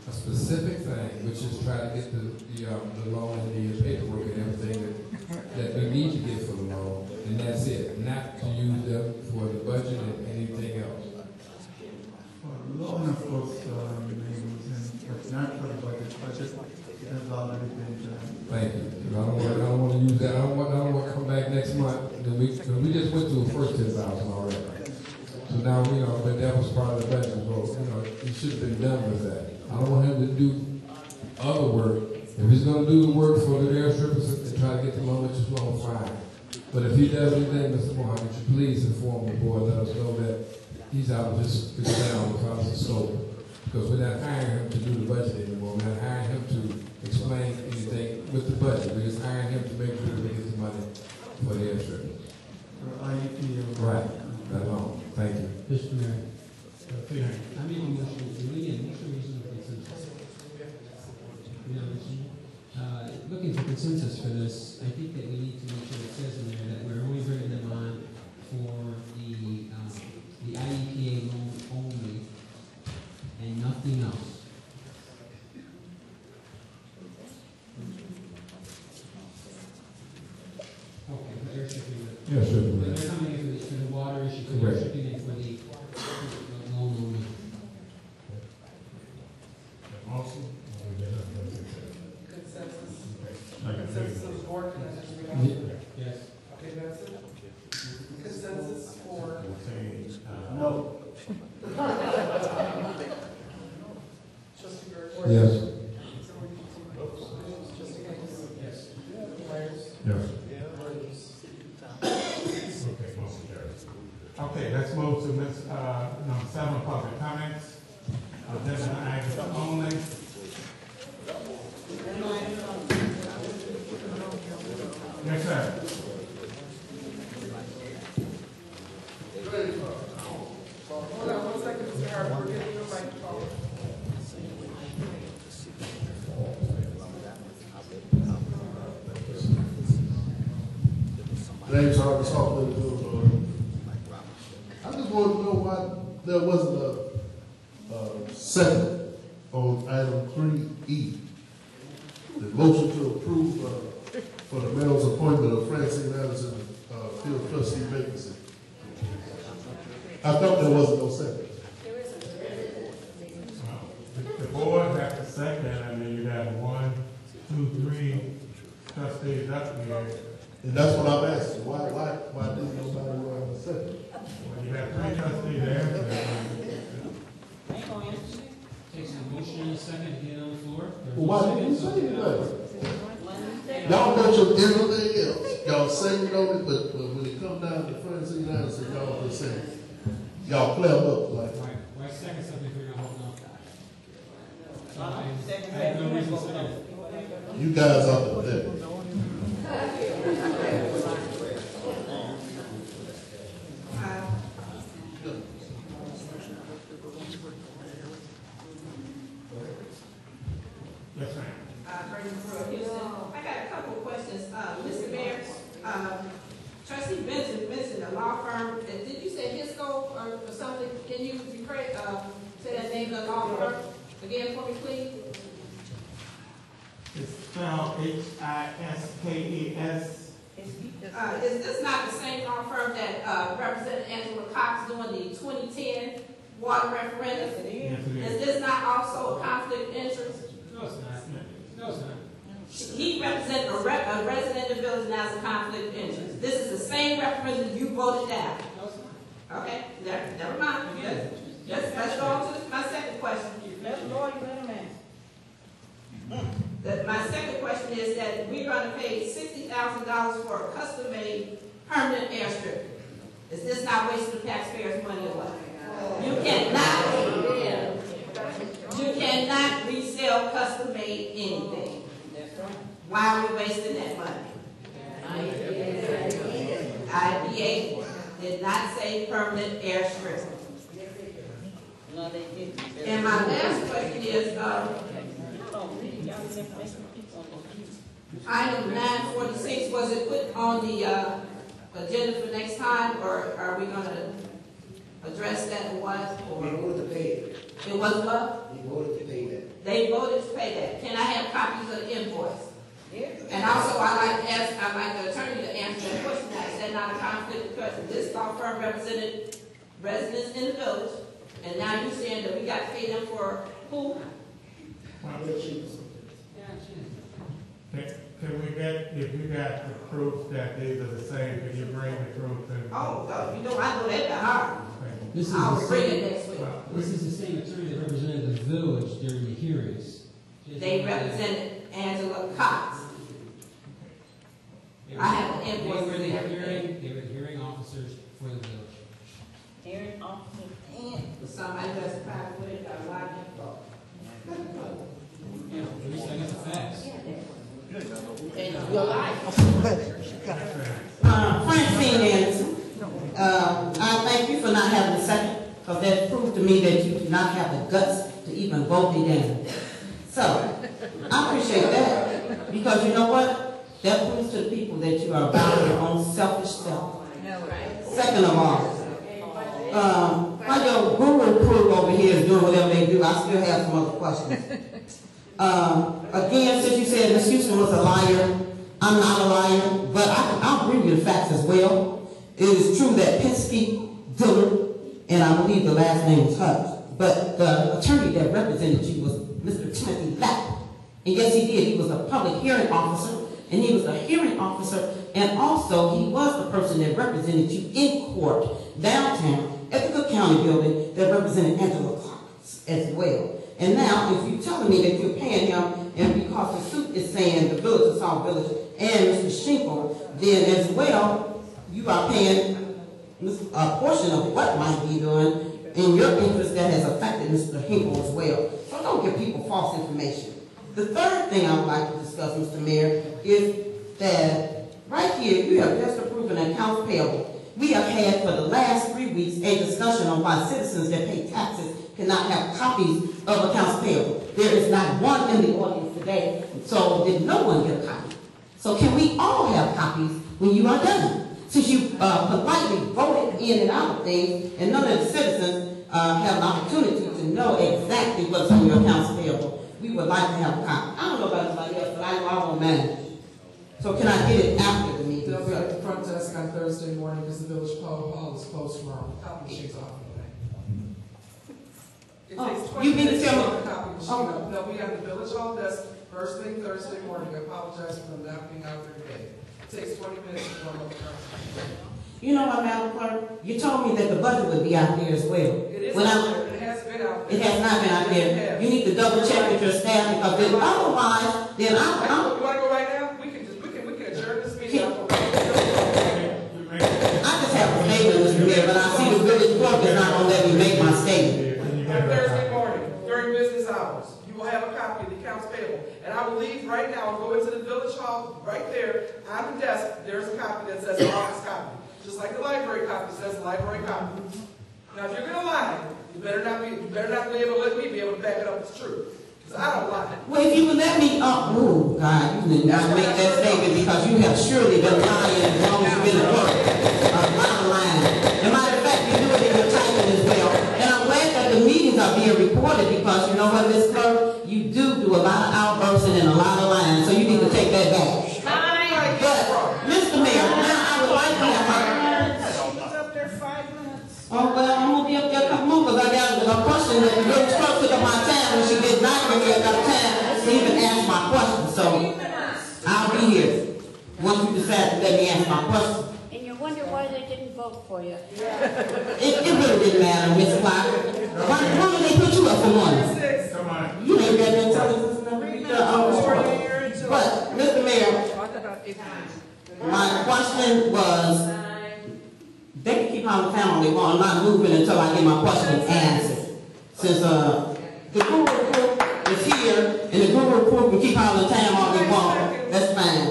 a specific thing, which is try to get the loan and the paperwork and everything that we need to get for the loan, and that's it. Not to use them for the budget and anything else. For loan, of course, but not for the budget. Budget has already been done. Thank you. I don't want to use that. I don't want to come back next month. We just went through the first 10,000 already. So now but that was part of the budget. So it should have been done with that. I don't want him to do other work. If he's going to do the work for the airstrippers and try to get the loan, which is loan, fine. But if he does anything, Mr. Mohan, would you please inform the board, let us know that he's out of this down because of scope. Because we're not hiring him to do the budget anymore. We're not hiring him to explain anything with the budget. We're just hiring him to make sure we get the money for the airstrippers. Right. That long. Thank you. Mr. Mayor. I made a motion, again, motion reason for consensus. Looking for consensus for this, I think that we need to make sure it says in there that we're only bringing them on for the IEPA loan only. Yes, sir. They're coming in for the water issue, so they're shipping in for the loan only. Motion? Consensus. Okay. Consensus of the board, can I just read out? Yes. Okay, that's it. Consensus for. No. Trustee Burke. Yes. Trustee Hayes. Yes. Myers. Yes. Okay, motion carries. Okay, let's move to number 7, public comments. Agenda items only. Yes, sir. Hold on 1 second, Mr. Howard, we're getting your microphone. Name's Harvey Sauk Village The Mayor. I just want to know why there wasn't a second on item 3E. The motion to approve for the mayor's appointment of Francine Anderson field trustee vacancy. I thought there wasn't no second. The board has a second, and then you have 1, 2, 3 trustees up here. And that's what I'm asking. Why didn't nobody want a second? Well, you have 3 trustees there. Takes a motion and a second to get on the floor. Well, why didn't you say anything? Y'all mentioned everything else. Y'all saying on it, but when it comes down to Francine Anderson, y'all just saying, y'all clear up like. Why second something if you're not holding on? I have no reason to second. You guys are the devil. Yes, ma'am. I got a couple of questions. Mr. Mayor, Trustee Benson mentioned a law firm. Did you say Hisco or something? Can you say that name of the law firm again for me, please? It's spelled Hiskes. Is this not the same law firm that represented Angela Cox doing the 2010 water referendum? Yes, it is. Is this not also a conflict of interest? No, it's not. No, it's not. He represented a resident of the village and has a conflict of interest. This is the same referendum you voted down. Okay, never mind. Let's go on to my second question. My second question is that we're going to pay $60,000 for a custom-made permanent airstrip. Is this not wasting the taxpayers' money or what? You cannot resell custom-made anything. Why are we wasting that money? IBA did not say permanent airstrip. And my last question is, item 946, was it put on the agenda for next time, or are we going to address that or what? They voted to pay it. It was what? They voted to pay that. They voted to pay that. Can I have copies of the invoice? And also, I'd like the attorney to answer that question. Is that not a conflict of interest? This law firm represented residents in the village, and now you're saying that we got to pay them for who? Can we get, if you got the proof that these are the same, can you bring the proof? Oh, you know, I know that by heart. This is I'll the bring same, it next week. This is the same attorney that represented the village during the hearings. They represented Angela Cox. I have an invoice for They everything. were the hearing officers for the village. Hearing officer and Somebody justified with it, got a lot of info. Yeah, at least I got the facts. And your life. Francine Anderson, I thank you for not having a second, because that proved to me that you do not have the guts to even vote me down. So, I appreciate that, because you know what? That proves to the people that you are about your own selfish self. Second of all, while your guru crew over here is doing whatever they do, I still have some other questions. Again, since you said Ms. Houston was a liar, I'm not a liar, but I agree with the facts as well. It is true that Penske, Dillard, and I believe the last name was Hutch, but the attorney that represented you was Mr. Timothy Lapp. And yes, he did. He was a public hearing officer, and he was a hearing officer, and also he was the person that represented you in court downtown at the Cook County building that represented Angela Clark as well. And now, if you're telling me that you're paying him, and because the suit is saying the village of Sauk Village and Mr. Schinkle, then as well, you are paying a portion of what might be done in your interest that has affected Mr. Hinkle as well. So don't give people false information. The third thing I would like to discuss, Mr. Mayor, is that right here, you have just approved an accounts payable. We have had for the last 3 weeks a discussion on why citizens that pay taxes cannot have copies of accounts payable. There is not one in the audience today, so did no one get a copy? So can we all have copies when you are done? Since you politely voted in and out of things, and none of the citizens have an opportunity to know exactly what's on your accounts payable, we would like to have a copy. I don't know about anybody else, but I know I won't manage. So can I get it after the meeting? They'll be at the front desk on Thursday morning because the village hall is closed tomorrow. Copy machines off. It takes 20 you mean minutes to to tell load the copy machine up. They'll be at the village hall desk first thing Thursday morning. I apologize for them not being out there today. It takes 20 minutes to load up the copy machine. You know what, Madam Clerk? You told me that the budget would be out there as well. It is out there. It has been out there. It has not been out there. You need to double check with your staff because then otherwise, then You want to go right now? We can adjourn this meeting. I just have a statement, Mr. Mayor, but I see the village clerk is not going to let me make my statement. On Thursday morning, during business hours, you will have a copy of the accounts payable. And I will leave right now and go into the village hall right there on the desk. There's a copy that says office copy. Just like the library copy says library copy. Now, if you're going to lie, you better not be able to let me be able to back it up as true. Because I don't lie. Well, if you would let me, oh God, you did not make that statement because you have surely been lying as long as you've been at work. A lot of lying. As a matter of fact, you do it in your typing as well. And I'm glad that the meetings are being recorded because you know what, Ms. Clerk? You do a lot of outbursting and a lot of lying, so you need to take that back. But, Mr. Mayor, now I would like to have oh, well, I'm going to be up there a couple more because I got a question that the village clerk took up my time when she did not give me enough time to even ask my question. So, I'll be here once you decide to let me ask my question. And you wonder why they didn't vote for you. It really didn't matter, Ms. Clark. Why did they put you up for one? Come on. You ain't got no intelligence enough. But, Mr. Mayor, my question was, they can keep on the town all they want. I'm not moving until I get my question answered. Since the guru report is here, and the guru report can keep on the town all they want, that's fine.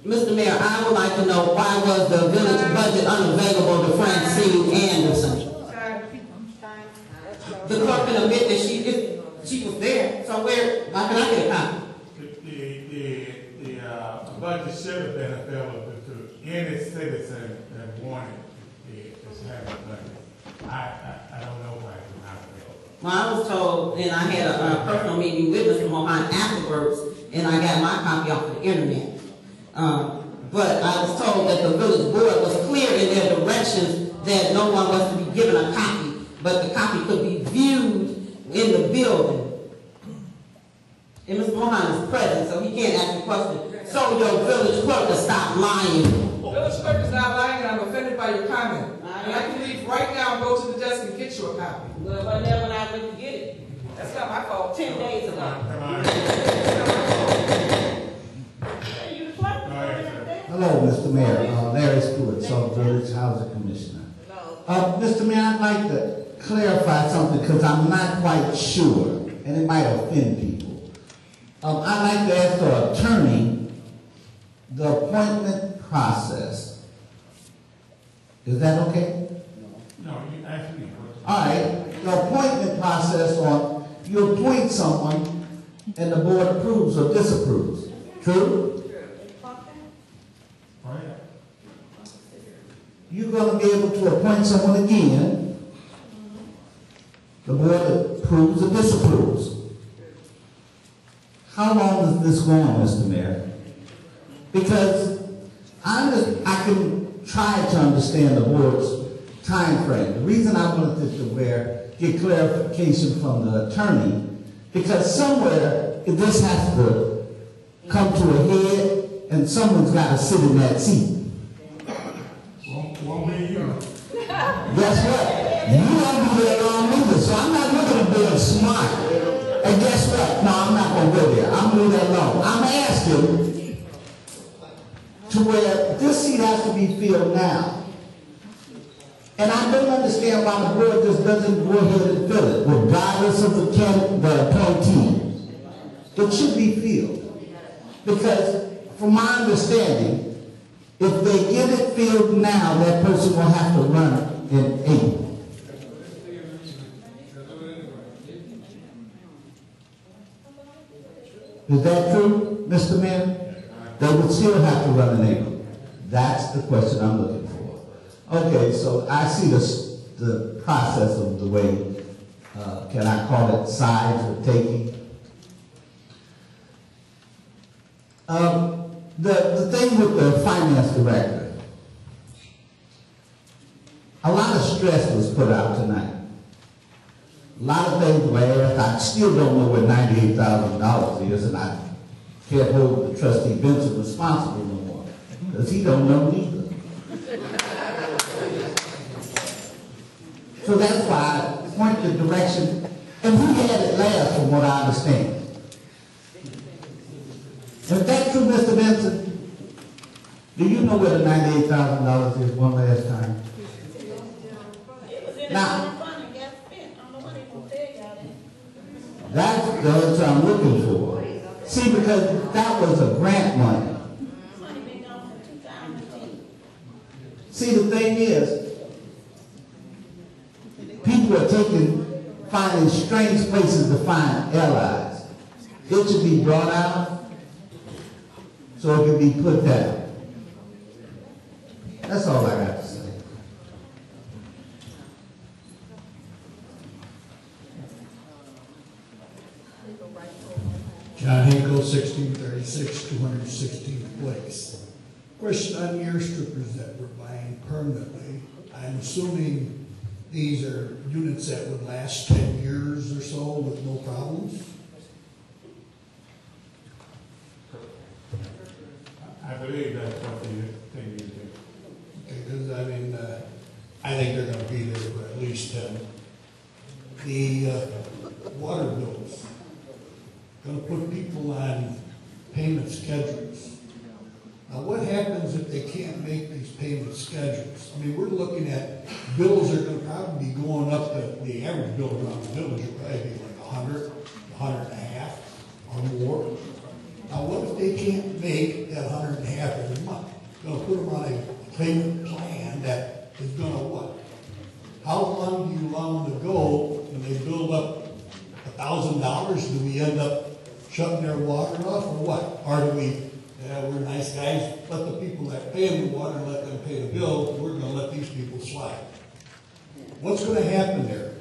Mr. Mayor, I would like to know why was the village budget unavailable to Francine Anderson? The clerk can admit that she was there. So why can I get a copy? The budget should have been available to any citizen that wanted to have a budget. I don't know why it's not available. Well, I was told, and I had a personal meeting with Mr. Mohan afterwards, and I got my copy off the internet. But I was told that the village board was clear in their directions that no one was to be given a copy, but the copy could be viewed in the building. And Mr. Mohan is present, so he can't ask the question. So your village clerk to stop lying. Village clerk is not lying, and I'm offended by your comment. And I can leave right now and go to the desk and get you a copy. Well, when I went to get it. That's not my fault. 10 days ago. Hello, Mr. Mayor. Larry Stewart, Sauk Village Housing Commissioner. Mr. Mayor, I'd like to clarify something because I'm not quite sure, and it might offend people. I'd like to ask the attorney the appointment process. Is that okay? No, you asked me. All right. The appointment process on you appoint someone and the board approves or disapproves. True? You're going to be able to appoint someone again. The board approves or disapproves. How long is this going, Mr. Mayor? Because I can tried to understand the board's time frame. The reason I wanted to get clarification from the attorney, because somewhere this has to come to a head and someone's got to sit in that seat. Won't be you. Guess what? You don't do that long either, so I'm not looking to be smart. And guess what? No, I'm not going to go there. I'm going to leave that alone. I'm asking to where this seat has to be filled now. And I don't understand why the board just doesn't go ahead and fill it, regardless of the appointee. It should be filled. Because from my understanding, if they get it filled now, that person will have to run in April. Is that true, Mr. Mayor? They would still have to run in April. That's the question I'm looking for. Okay, so I see the process of the way, can I call it sides or taking? The thing with the finance director, a lot of stress was put out tonight. A lot of things were asked. I still don't know where $98,000 is, and I can't hold the trustee Benson responsible no more, because he don't know neither. So that's why I point the direction, and who had it last from what I understand. Is that true, Mr. Benson? Do you know where the $98,000 is one last time? Now, that's what I'm looking for. See, because that was a grant money. See, the thing is, people are finding strange places to find allies. It should be brought out so it can be put down. That's all I got to say. John Hinkle, 1636, 216th place. Question on your strippers that we're buying permanently. I'm assuming these are units that would last 10 years or so with no problems? I believe that's what they need to do. Okay, because I mean, I think they're going to be there for at least 10. The water bills, going to put people on payment schedules. Now, what happens if they can't make these payment schedules? I mean, we're looking at bills are going to probably be going up to the average bill around the village will probably be like 100, 100 and a half or more. Now, what if they can't make that 100 and a half every month? Going to put them on a payment plan that is going to what? How long do you allow them to go when they build up $1,000? Do we end up shutting their water off or what? Or do we, we're nice guys, let the people that pay the water, let them pay the bill, we're going to let these people slide. What's going to happen there?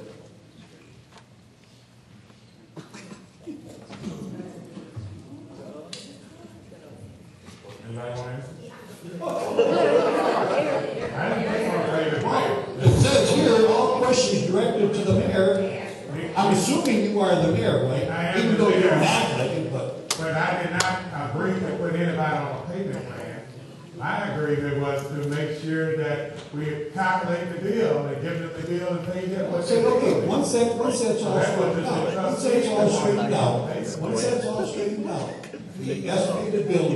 It says here, all questions directed to the mayor. I'm assuming you are the mayor, right? Even though you're not like it, but. But I did not agree to put anybody on a payment plan. My agreement was to make sure that we calculate the bill and give them the bill and pay them what they okay, once that's all straightened out, the estimated bill,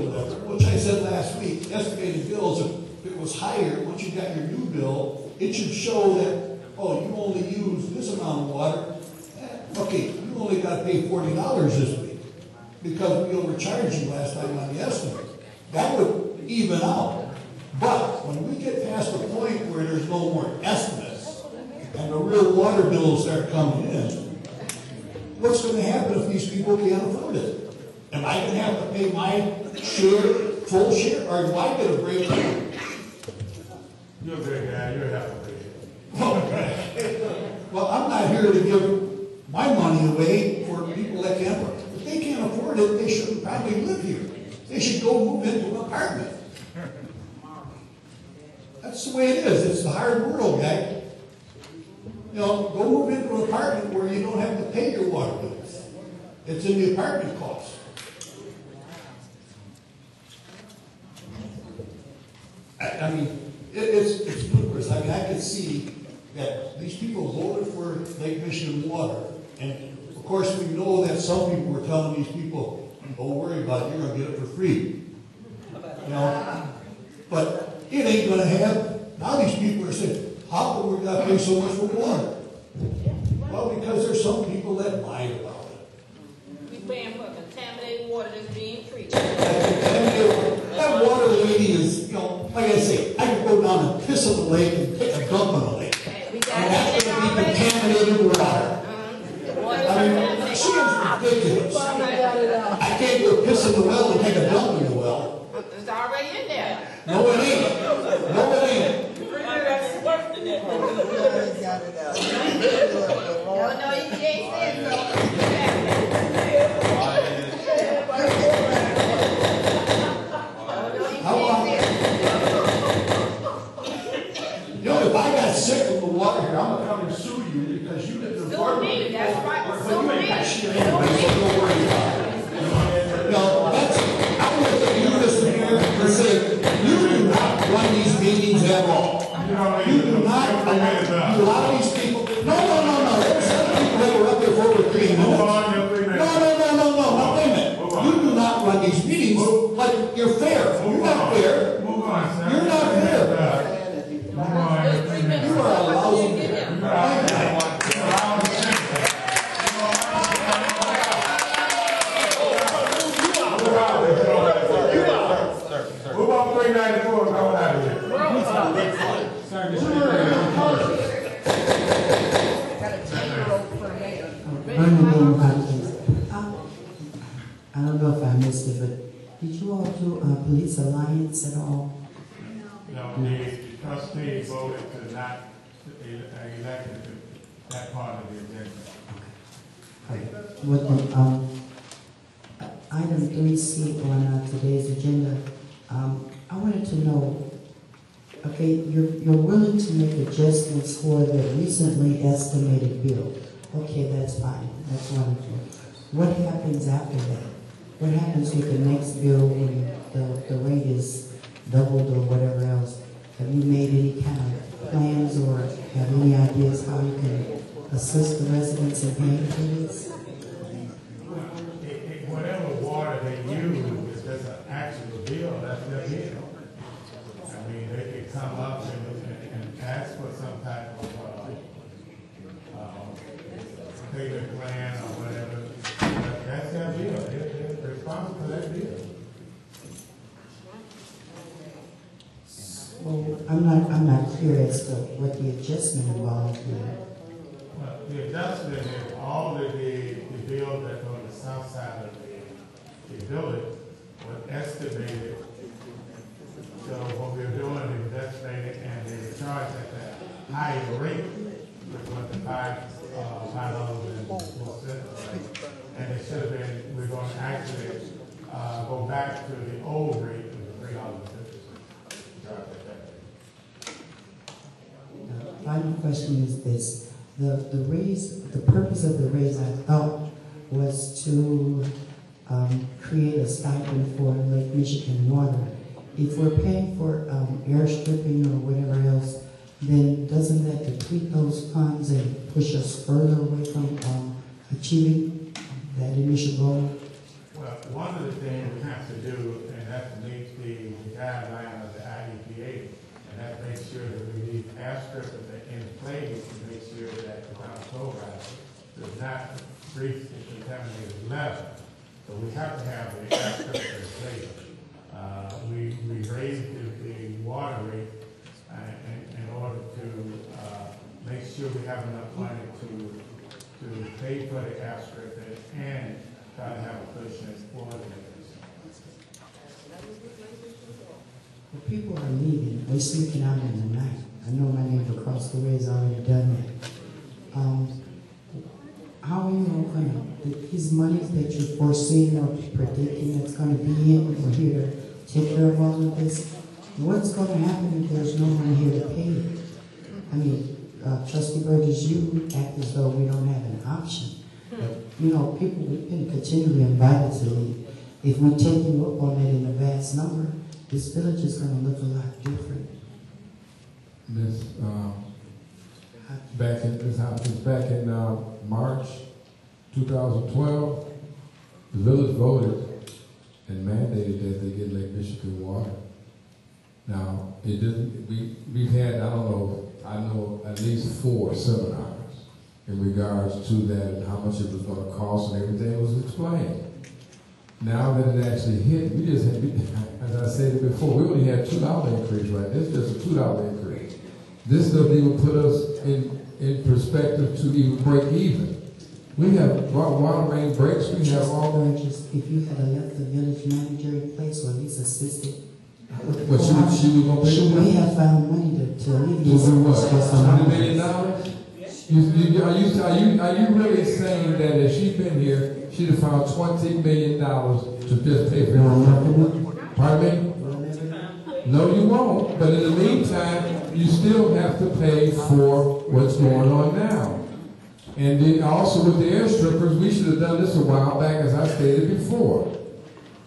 which I said last week, estimated bills, if it was higher, once you got your new bill, it should show that, oh, you only used this amount of water. Okay, you only got to pay $40 this week because we overcharged you last time on the estimate. That would even out. But when we get past the point where there's no more estimates and the real water bills start coming in, what's going to happen if these people can't afford it? Am I going to have to pay my share, full share, or do I get a break? You're a great guy. You're a happy Well, I'm not here to give my money away for people that can't afford it. If they can't afford it, they shouldn't probably live here. They should go move into an apartment. That's the way it is. It's the hard world, guy. You know, go move into an apartment where you don't have to pay your water bills. It's in the apartment cost. I mean, it's ludicrous. I mean, I can see that these people voted for Lake Michigan water, and of course we know that some people were telling these people, don't worry about it, you're going to get it for free. You know, but it ain't going to happen. Now these people are saying, how come we're going to pay so much for water? Well, because there's some people that lied about it. We paying for contaminated water that's being treated. That water lady is, you know, like I say, I could go down and piss in the lake and take a dump in the lake. And that's going to be contaminated water. I mean, she is ridiculous. I can't go piss in the well and take a dump in the well. It's already in there. No, it ain't. No, it ain't. No, you can't say so. You know, if I got sick of the water here, I'm going to come and sue you because you didn't afford me. That's right. But you ain't got shit anyway, so don't worry about it. No, that's, I want to you, Mr. Mayor, and say, you do not run these meetings at all. You do not allow these people. No. There's some people that were up there for over 3 minutes. No, wait a minute. You do not run these meetings like you're fair. You're not fair. You're not fair. You are a lousy Move on 394 and go out of here. I don't know if I missed it, but did you all do a police alliance at all? No, the trustee voted to not elect that part of the agenda. Well, item 3C on today's agenda, I wanted to know, okay, you're willing to make adjustments for the recently estimated bill. Okay, that's fine. That's wonderful. What happens after that? What happens with the next bill when the rate is doubled or whatever else? Have you made any kind of plans or have any ideas how you can assist the residents in paying for this? Whatever water they use, if there's an actual bill, that's their bill. I mean, they could come up and ask for some type of payment plan or whatever. That's their bill. They're responsible for that bill. Well, I'm not clear as to what the adjustment involved here. Well, the adjustment is all of the bills that are on the south side of the village was estimated. So what we're doing is estimated, and they were charged at that higher rate, which was the $5.04. And it should have been, we're going to actually go back to the old rate of $3.50. Final question is this. The purpose of the raise, I thought, was to create a stipend for Lake Michigan water. If we're paying for airstripping or whatever else, then doesn't that deplete those funds and push us further away from achieving that initial goal? Well, one of the things we have to do, and that's to meet the guideline of the IEPA, and that makes sure that we leave airstripping in place to make sure that the chloride does not reach the contaminated level. So we have to have the airstripping in place. We raised the water rate in order to make sure we have enough money to pay for the airstripping and try to have a cushion for the Well, people are leaving. They're sneaking out in the night. I know my neighbor across the way has already done that. How are you going to, these monies that you're foreseeing or predicting that's going to be in, we're here to take care of all of this? What's going to happen if there's no one here to pay it? I mean, Trustee Burgess, you act as though we don't have an option. But, you know, people, we've been continually invited to leave. If we take you up on it in a vast number, this village is going to look a lot different. This, back in March 2012, the village voted and mandated that they get Lake Michigan water. Now, it didn't, we've had, I know at least 4 seminars in regards to that and how much it was going to cost and everything was explained. Now that it actually hit, we just had, as I said before, we only had $2 increase, right? It's just a $2 increase. This doesn't even put us in perspective to even break even. We have water main breaks, we have all that. If you had left the village manager in place or at least assisted, but she was going to pay should we have found money to alleviate some of the stress? $20 million? Are you really saying that if she'd been here, she'd have found $20 million to just pay for everything? Pardon me? No, you won't. But in the meantime, you still have to pay for what's going on now. And then also with the air strippers, we should have done this a while back, as I stated before.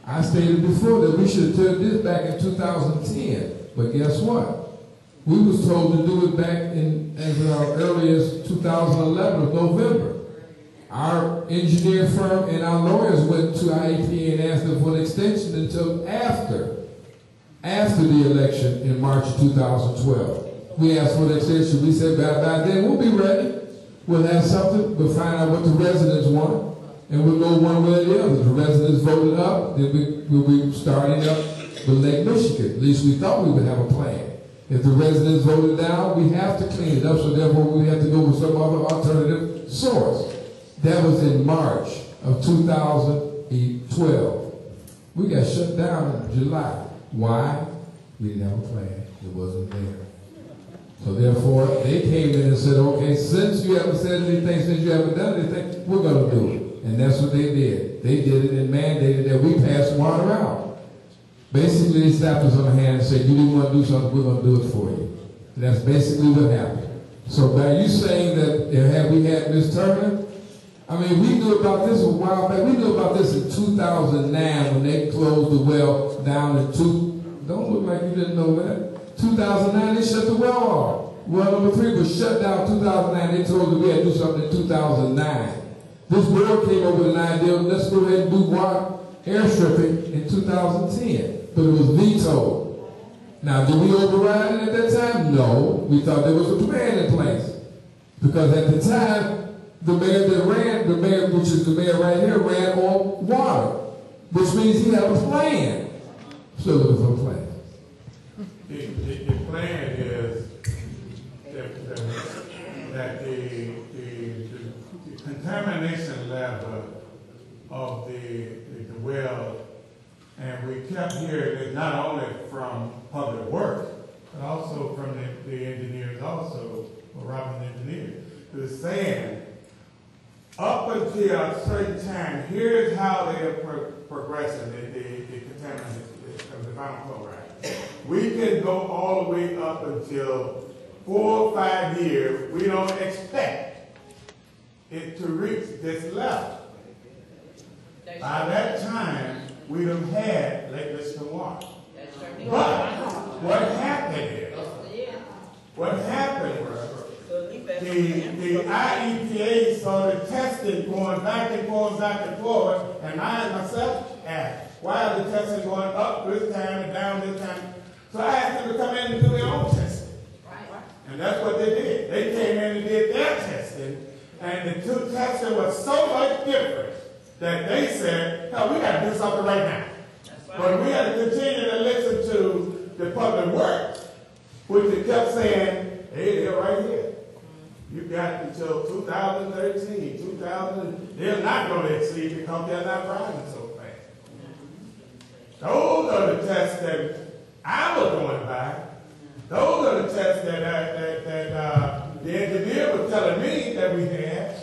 I stated before that we should have done this back in 2010. But guess what? We was told to do it back in as early as 2011 of November. Our engineer firm and our lawyers went to IEP and asked them for an extension until after the election in March of 2012. We asked for an extension. We said by then we'll be ready. We'll have something. We'll find out what the residents want, and we'll go one way or the other. If the residents voted up, then we'll be starting up with Lake Michigan. At least we thought we would have a plan. If the residents voted down, we have to clean it up, so therefore we have to go with some other alternative source. That was in March of 2012. We got shut down in July. Why? We didn't have a plan. It wasn't there. So therefore, they came in and said, okay, since you haven't said anything, since you haven't done anything, we're going to do it. And that's what they did. They did it and mandated that we pass water out. Basically, they slapped us on the hand and said, you didn't want to do something, we're going to do it for you. And that's basically what happened. So by you saying that we had Ms. Turner, I mean, we knew about this a while back. We knew about this in 2009 when they closed the well down in don't look like you didn't know that. 2009, they shut the well off. Well number 3 was shut down 2009. They told us we had to do something in 2009. This board came up with an idea, let's go ahead and do water air stripping in 2010. But it was vetoed. Now, did we override it at that time? No. We thought there was a plan in place. Because at the time, the mayor that ran, the mayor, which is the mayor right here, ran on water. Which means he had a plan. Still looking for a plan. The plan is that the contamination level of the well, and we kept hearing it not only from Public Works, but also from the engineers also, or Robin engineers, who was saying, up until a certain time, here's how they are progressing, the contamination of the vinyl chloride. We can go all the way up until 4 or 5 years. We don't expect it to reach this level. By that time, we done had Lake Michigan water. But what happened was, the IEPA started testing, going back and forth, and I myself asked, why are the testing going up this time and down this time? So I asked them to come in and do their own testing. And that's what they did. They came in and did their testing, and the two testing was so much different that they said, no, we got to do something right now. But we had to continue to listen to the Public Works, which they kept saying, hey, they're right here. You got until 2013, they're not going to exceed because they're not driving so fast. Those are the tests that I was going by. Those are the tests that the engineer was telling me that we had.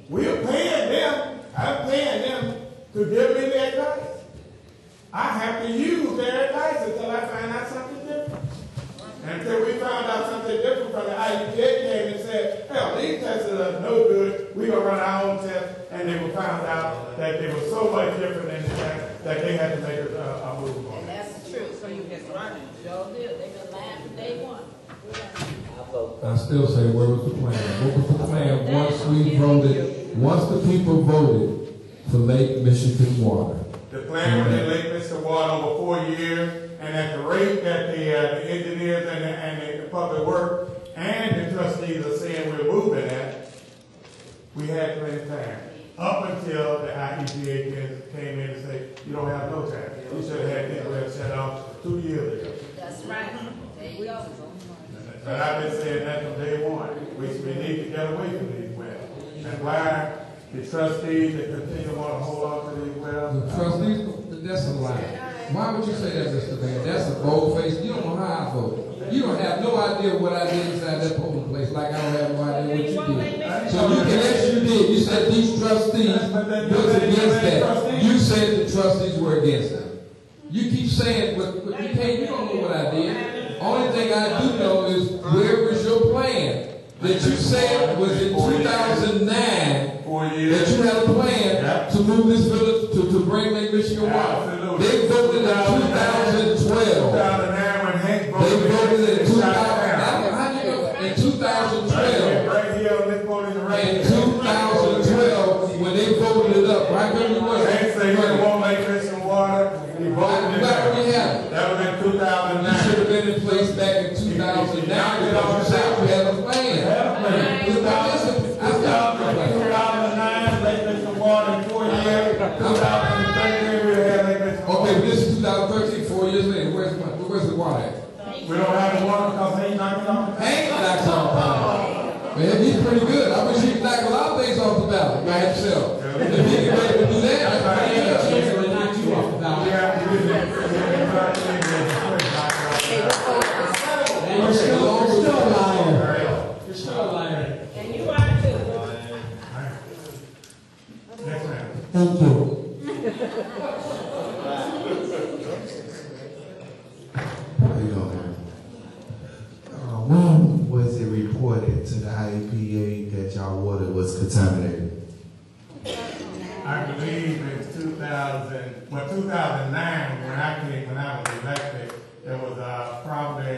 We're paying them. I'm paying them to give me their advice. I have to use their advice until I find out something different. until we found out something different from the IEPA came and said, hell, these tests are no good. We're going to run our own tests. And they were found out that they were so much different in the test that they had to make a move on it. And that's true. So you can run it. Sure did. They been lying from day one. I still say, where was the plan? What was the plan once we voted, once the people voted for Lake Michigan water? The plan was in Lake Michigan water over 4 years, and at the rate that the engineers and the public work and the trustees are saying we're moving at, we had plenty of time. Up until the IEPA came in and said, you don't have no time. We should have had this well shut off 2 years ago. That's right. There you go. But I've been saying that from day one. We need to get away from these wells. And why the trustees that continue to want to hold on to these wells? The trustees, that's a lie. Why would you say that, Mr. Van? That's a bold face. You don't know how I vote. You don't have no idea what I did inside that polling place, like I don't have no idea what you did. So you can, yes, you did. You said these trustees was against that. You said the trustees were against it. You keep saying, but you can't, you don't know what I did. Only thing I do know is where was your plan that you said was in 2009 that you had a plan to move this village to bring Lake Michigan water. They voted in 2012. They voted in 2012. In 2012, when they voted it up, right where you were. They say you won't make Michigan water. That was in 2009. You should have been in place back in 2009 because you said you had a plan. In 2009, Lake Michigan water in 4 years. 2013, we had Lake Michigan water. Okay, but this is 2013, 4 years later. Where's the water at? We don't have the water because Hank knocked it off the ballot. Hank knocked it off the ballot. Man, he's pretty good. I wish he'd knock a lot of things off the ballot by himself. If he can make do that, that's pretty good. Knock you off the ballot. You're still a liar. You're still a liar. And you are too. Thank you. How you doing? When was it reported to the IEPA that y'all water was contaminated? I believe in 2009, when I was elected, there was probably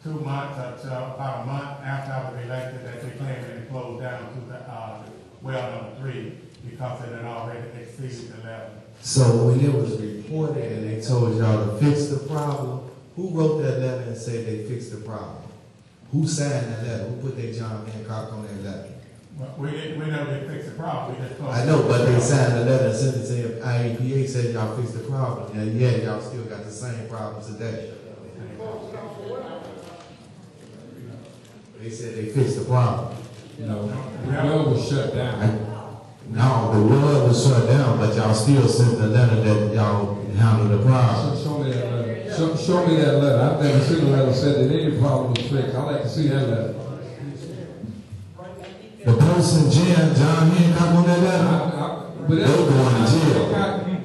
2 months or about a month after I was elected that they came in and closed down well number 3 because it had already exceeded the level. So when it was reported and they told y'all to fix the problem, who wrote that letter and said they fixed the problem? Who signed that letter? Who put their John Hancock on that letter? Well, we never did fix the problem. We just I know, but they signed the letter and sent it to IEPA, said y'all fixed the problem. And yeah, y'all still got the same problem today. They said they fixed the problem. No, the well was shut down. No, the well was shut down, but y'all still sent the letter that y'all handled the problem. Show me that letter. Show me that letter. I've never seen a letter said that any problem was fixed. I'd like to see that letter. The person, John Hancock on that letter, they're going to jail.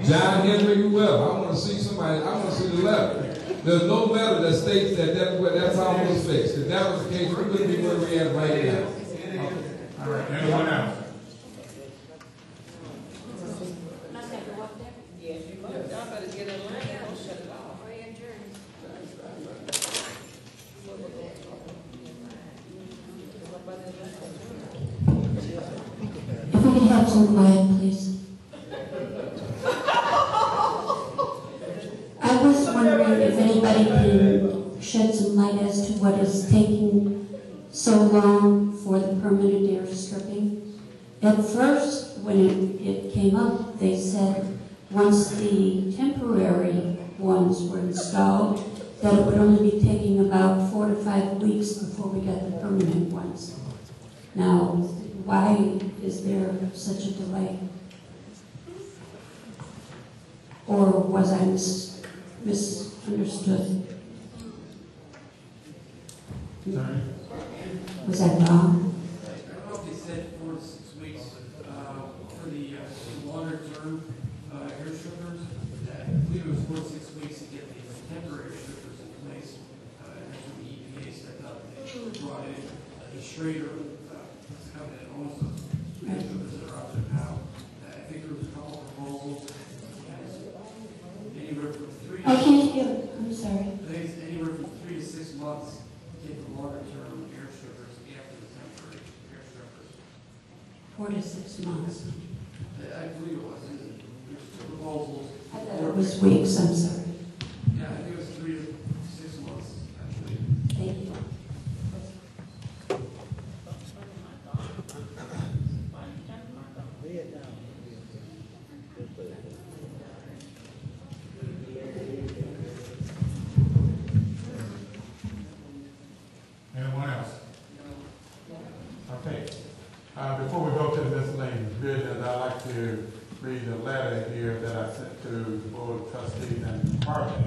John Henry, whoever. I want to see somebody. I want to see the letter. There's no letter that states that problem was fixed. If that was the case, we wouldn't be where we're at right now. All right, anyone else? Yes, you must. Y'all better get in line. Don't shut it off. If we can have some quiet, please. I was wondering if anybody can shed some light as to what is taking so long for the permanent air stripping. At first, when it came up, they said once the temporary ones were installed, that it would only be taking about 4 to 5 weeks before we got the permanent ones. Now, why is there such a delay? Or was I misunderstood? Was I wrong? I don't know if they said 4 to 6 weeks for the longer term air strippers. I believe it was 4 to 6 weeks to get the temporary strippers in place. the Schrader company that owns those vehicles that are out there now. I think there was a couple of proposals. Anywhere from 3 I can't hear. I'm sorry. I think it's anywhere from 3 to 6 months to get the longer-term air strippers after the temporary air strippers. 4 to 6 months. I believe it was. There's 2 proposals. I thought it was weeks. I'm sorry. Yeah, I think it was 3 to 6 months, I believe. Thank you. Anyone else? Okay. Before we go to the miscellaneous business, I'd like to read a letter here that I sent to the Board of Trustees and the Department,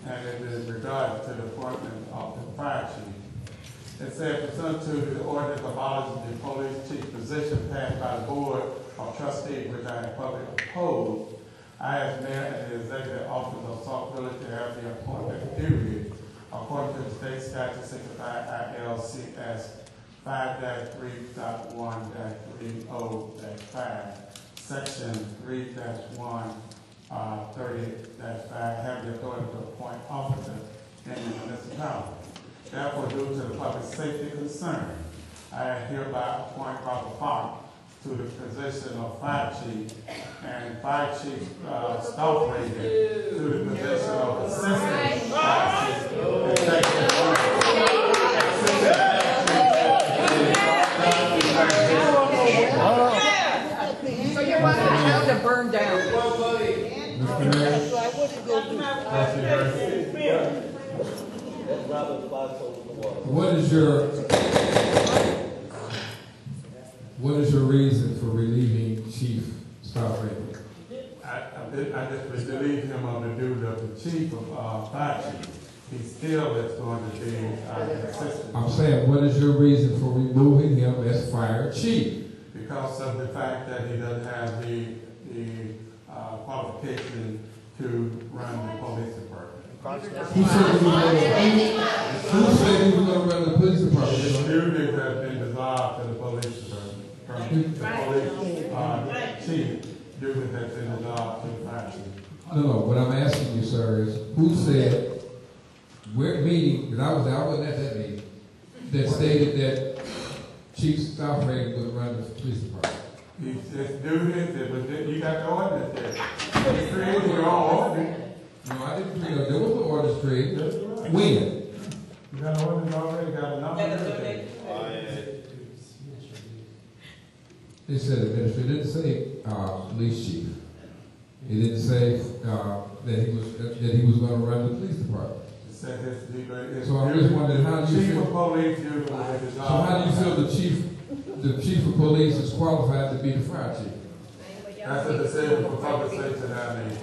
and it is regarding to the appointment of the fire chief. It said, pursuant to the ordinance abolishing the police chief position passed by the Board of Trustees, which I have publicly opposed, I, as mayor and the executive officer of Sauk Village, to have the appointment period according to the state statute 65 ILCS 5-3.1-30-5, section 3-1, 30-5, have the authority to appoint officers in the municipality. Therefore, due to the public safety concern, I hereby appoint Robert Fox to the position of fire chief and fire chief Stoughrager to the position of assistant fire chief. So you want the town to burn down? What is your reason for relieving Chief Stoughrager? I just relieved him of the duty of the chief of fire chief. He still is going to be an assistant. I'm saying, what is your reason for removing him as fire chief? Because of the fact that he doesn't have the qualification to run the police department. Who said he was going to run the police department? His duties have been dissolved to the police department. The police chief duties have been dissolved to the fire chief. No, what I'm asking you, sir, is who said, where meeting, because I wasn't at that meeting, that stated that Chief Stoughrager would run the police department? His duties, you got the ordinance there. You created your own ordinance. No, I didn't create it. There was no ordinance created. When? You got an ordinance already, got a number. It said administrator. It didn't say police chief. It didn't say that he was going to run the police department. So I'm just wondering, how do you feel? So how do you feel the chief of police is qualified to be the fire chief? That's a decision for public safety that I made.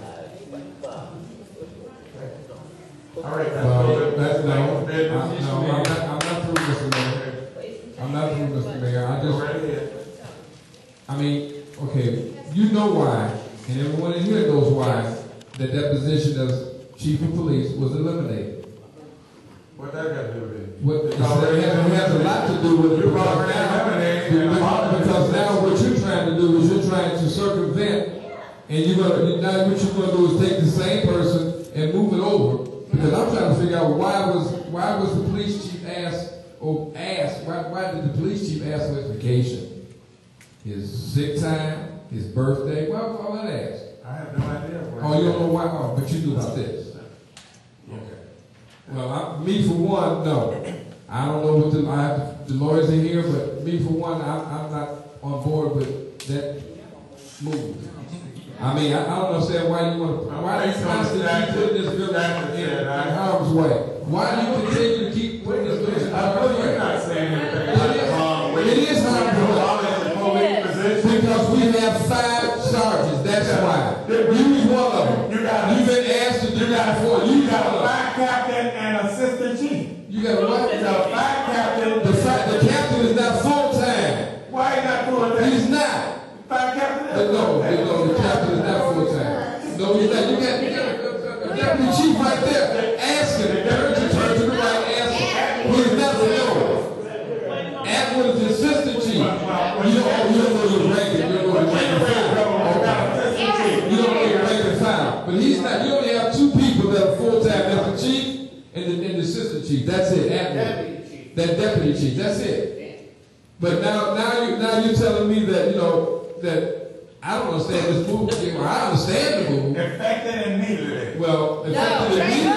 All right. I'm not through, Mr. Mayor. I'm not through, Mr. Mayor. I mean, okay, you know why, and everyone in here knows why, that position as chief of police was eliminated. What that got to do with it? It has a lot to do with it. Because now what you're trying to do is you're trying to circumvent, and now what you're going to do is take the same person and move it over. Because I'm trying to figure out why was the police chief asked, why did the police chief ask for his vacation? His sick time, his birthday, why was that asked? I have no idea. Oh, you don't know why? Oh, but you knew about this. Okay. Well, me for one, no. I don't know what I have the lawyers in here, but me for one, I'm not on board with that move. I mean, I don't understand why you want to. Why do you constantly keep putting this village in harm's way? Why do you continue to keep putting this village in harm's way? You're not saying anything. It is harm's way. Because we have 5 sergeants. That's why. Use one of them. You've been asked to do that before. You got a fire captain and assistant chief. You got a what? The fire captain. The captain is not full time. Why is not full time? He's not. Fire captain. No, the captain is not full time. No, he's not. You got a deputy chief right there. Ask him. Turn to the right. Ask him. He's not full. that deputy chief. That's it. But now you're telling me that, you know, that I don't understand this move. Well, I understand the move. Effective immediately. Well, effective immediately.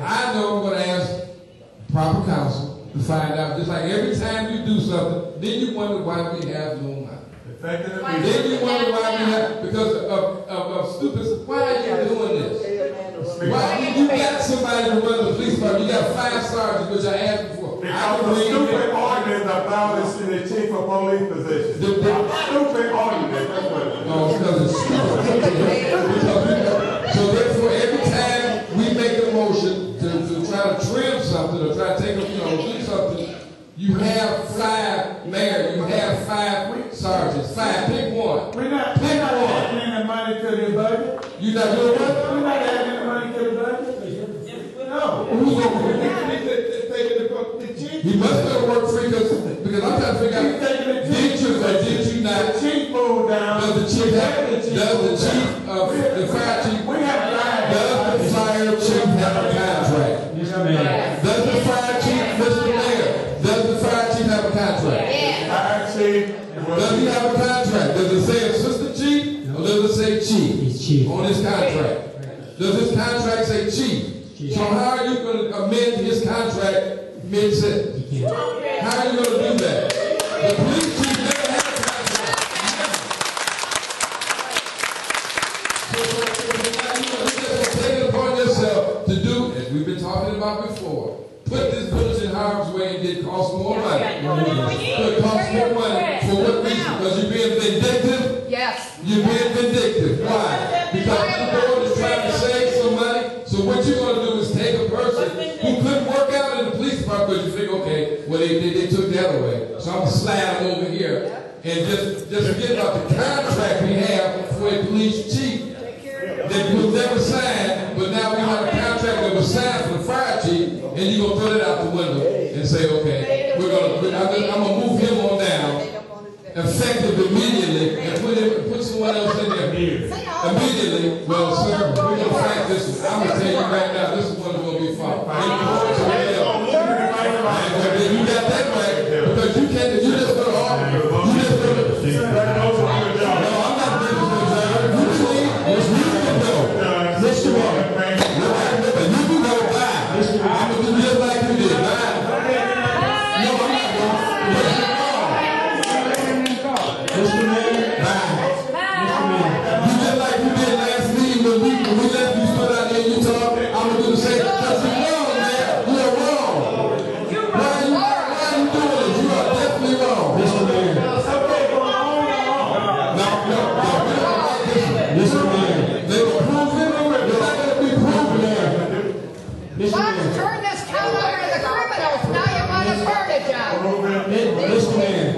I know I'm going to ask proper counsel to find out. Just like every time you do something, then you wonder why we have no money. Effective immediately. Then you wonder why we have, because of stupid. Why are you doing this? Why you got somebody to run the police department? You got 5 sergeants, which I asked before. Because the stupid ordinance abolished the chief of police position. Stupid ordinance. That's what it is. No, because it's stupid. So therefore, every time we make a motion to try to trim something or try to take a, do something, you have 5 mayors, you have 5 sergeants, 5. Pick one. We're not adding any money to the budget. You're not doing what? We're not adding any money to the budget. No. Who's going to He must go to work free because I'm trying to figure out, did you not? The chief moved down. Does the chief of the fire chief, does the fire chief have a contract? Mr. Mayor. Does the fire chief, Mr. Mayor, does the fire chief have a contract? Fire chief. Does he have a contract? Does it say assistant chief or does it say chief? He's chief. On his contract. Does his contract say chief? So how are you going to amend his contract mid-sentence? How are you going to do that? The police chief never had a contract. So you just take it upon yourself to do, as we've been talking about before, put this village in harm's way and it costs more money. It costs more money. For what reason? Because you're being vindictive? Yes. You're being vindictive. Why? Because the board is trying to save some money. So what you're going to do is take a person who couldn't work out in the police department because you think, okay, well, they took that away. So I'm going to slide them over here and just forget about the contract we have for a police chief that was never signed, but now we have a contract that was signed for the fire chief, and you're going to throw it out the window and say, okay, I'm going to move him on down, effective immediately, and put someone else in there immediately. Well, sir, we're going to fight this one. I'm going to tell you right now, this is one that's going to be fought. You got that right, because you can't, you just going to argue. You just going to, no, I'm not doing this. You can go. Mr. Mayor, you can go by. I'm going to do just like you did. Bye. No, I'm not going. Mr. Mayor, bye. Mr. Mayor, you just like you did last meeting when we left you stood out here and you talked. I'm going to do the same. Because you're wrong, man. You're wrong. Why are you doing this? You are definitely wrong. Mr. Mayor. Mr. Mayor. They will prove it. They're not going to be proven there. Let's turn this town over to the criminals. Now you want to turn it down. Mr. Mayor.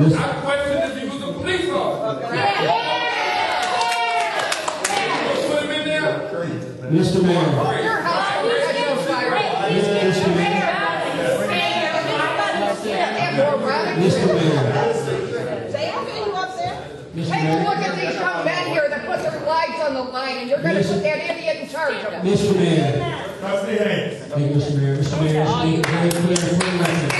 I question if he was a police officer. Put him in there. Mr. Mayor. Your house will catch on fire. Mr. Mayor. Mr. Mayor. Say okay, you up there? Mr. Take a Mayor. look at these young men here that put their lives on the line, and you're going to put that idiot in charge of them. Mr. Mayor. Trustee Hayes. Thank you, Mr. Mayor. Mr. Mayor, just make it very clear for the record.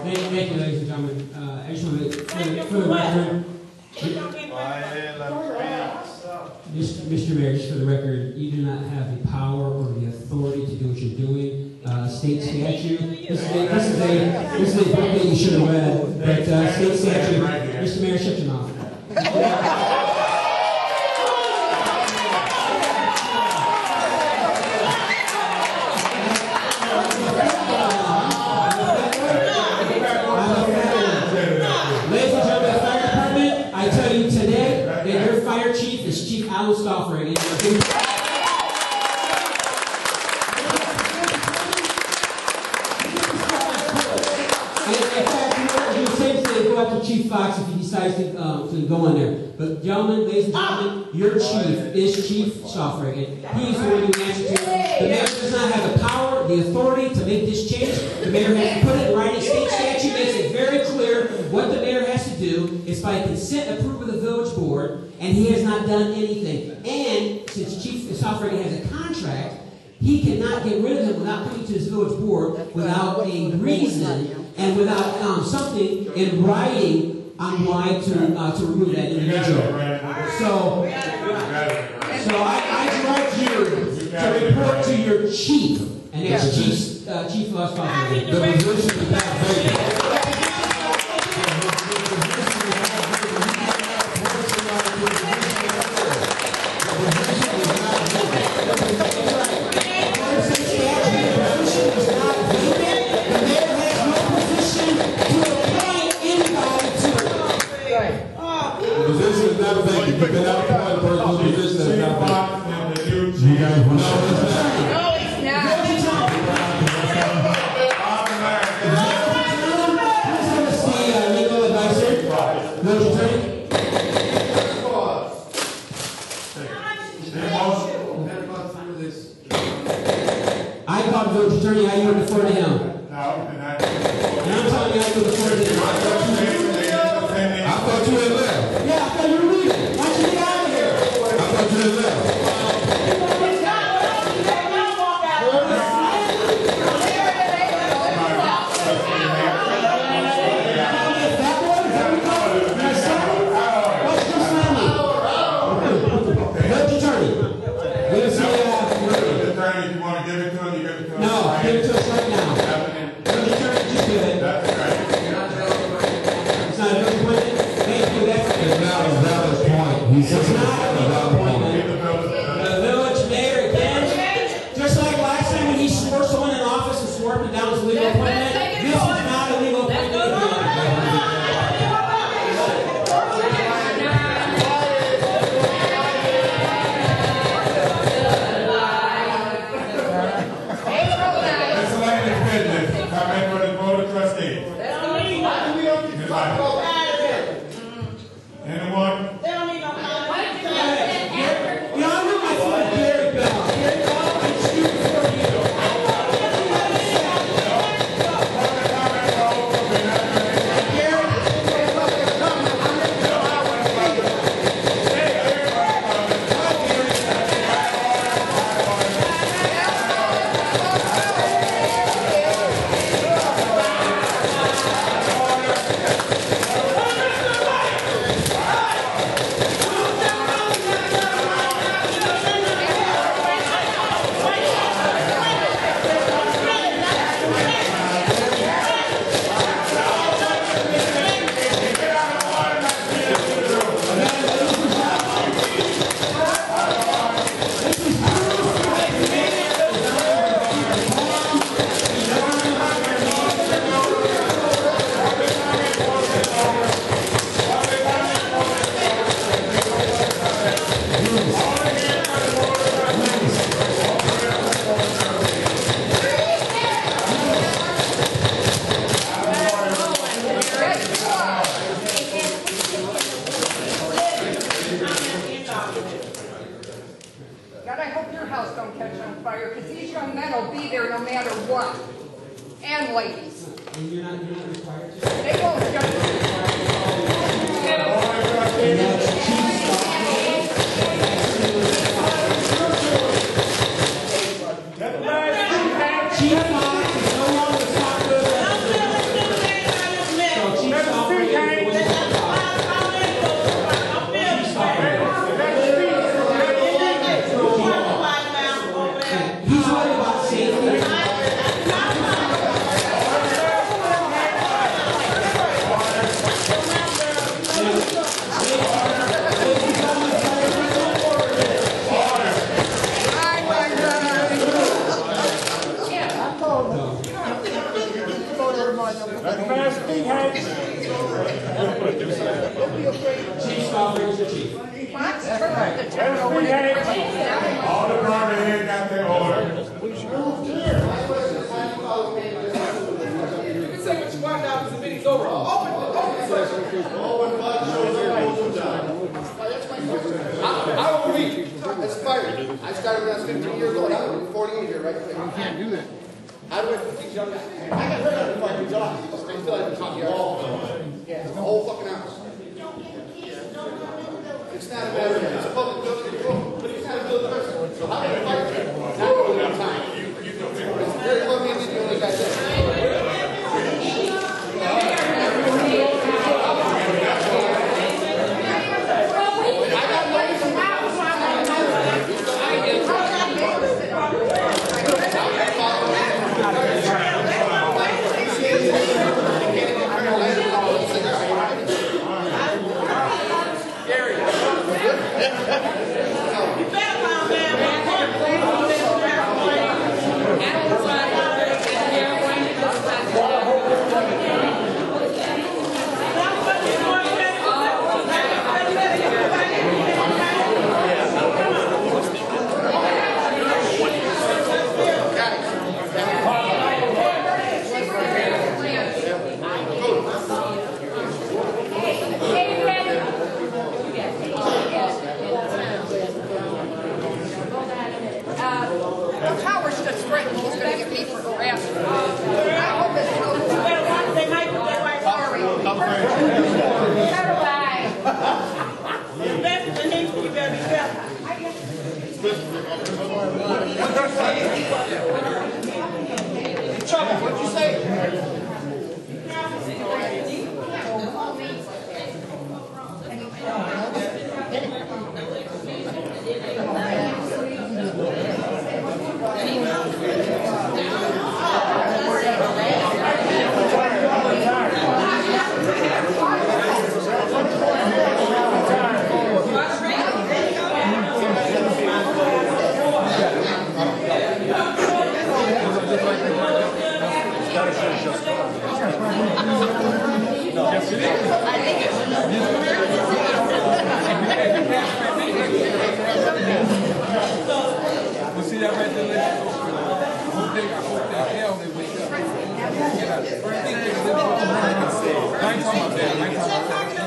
Thank you, ladies and gentlemen. I just want to, for the record, Mr. Mayor, just for the record, you do not have the power or the authority to do what you're doing. State statute. This is a book that you should have read, but state statute. Mr. Mayor, shut your mouth. Ladies and gentlemen, the fire department, I tell you today that your fire chief is Chief Alan Stauffer. Chief Fox if he decides to go in there. But gentlemen, ladies and gentlemen, your chief is Chief Schaufragen. He is the one who answers to you. The mayor does not have the power, the authority to make this change. The mayor has to put it in writing. State statute makes it very clear what the mayor has to do. It's by consent approved with the village board, and he has not done anything. And since Chief Schaufragen has a contract, he cannot get rid of him without coming to his village board without a reason and without something in writing on why to remove that individual. So I direct you to report to your chief, and that's Chief Schaufragen. The position is not vacant. You cannot appoint a person to a position that is not vacant. You guys want to No, it's not. Legal advisor, village attorney. I called the village attorney. How you want to defer to him? And I'm telling you, I can defer to him. I thought you had left. Yeah, I thought you were leaving. Why don't you get out of here? I thought you had left. No, give it to us right now. Village attorney, just do it. It's not a village appointment? Thank you, that's it. It's not a valid point. He said It's not a valid appointment. The village mayor, again, just like last time when he swore someone in office and swore up and down as a legal appointment, this is not a legal appointment. God, I hope your house don't catch on fire, because these young men will be there no matter what. And ladies. And you're not required to? They won't All the department heads got their order. You can say what you want now because the meeting's over. Open the session. started when I was 15 years old. I'm 48 here, right? You can't do that. How do I teach young guys? I got hurt on the 4th of July. I still haven't taught you all. Yeah, the whole fucking house. It's not a matter of it's a public building, but it's not a building person. So how do I fight that? Not really on time. It's very well me the only guy there. What'd you say? You see that right there? I hope that hell they wake up. I ain't talking about that.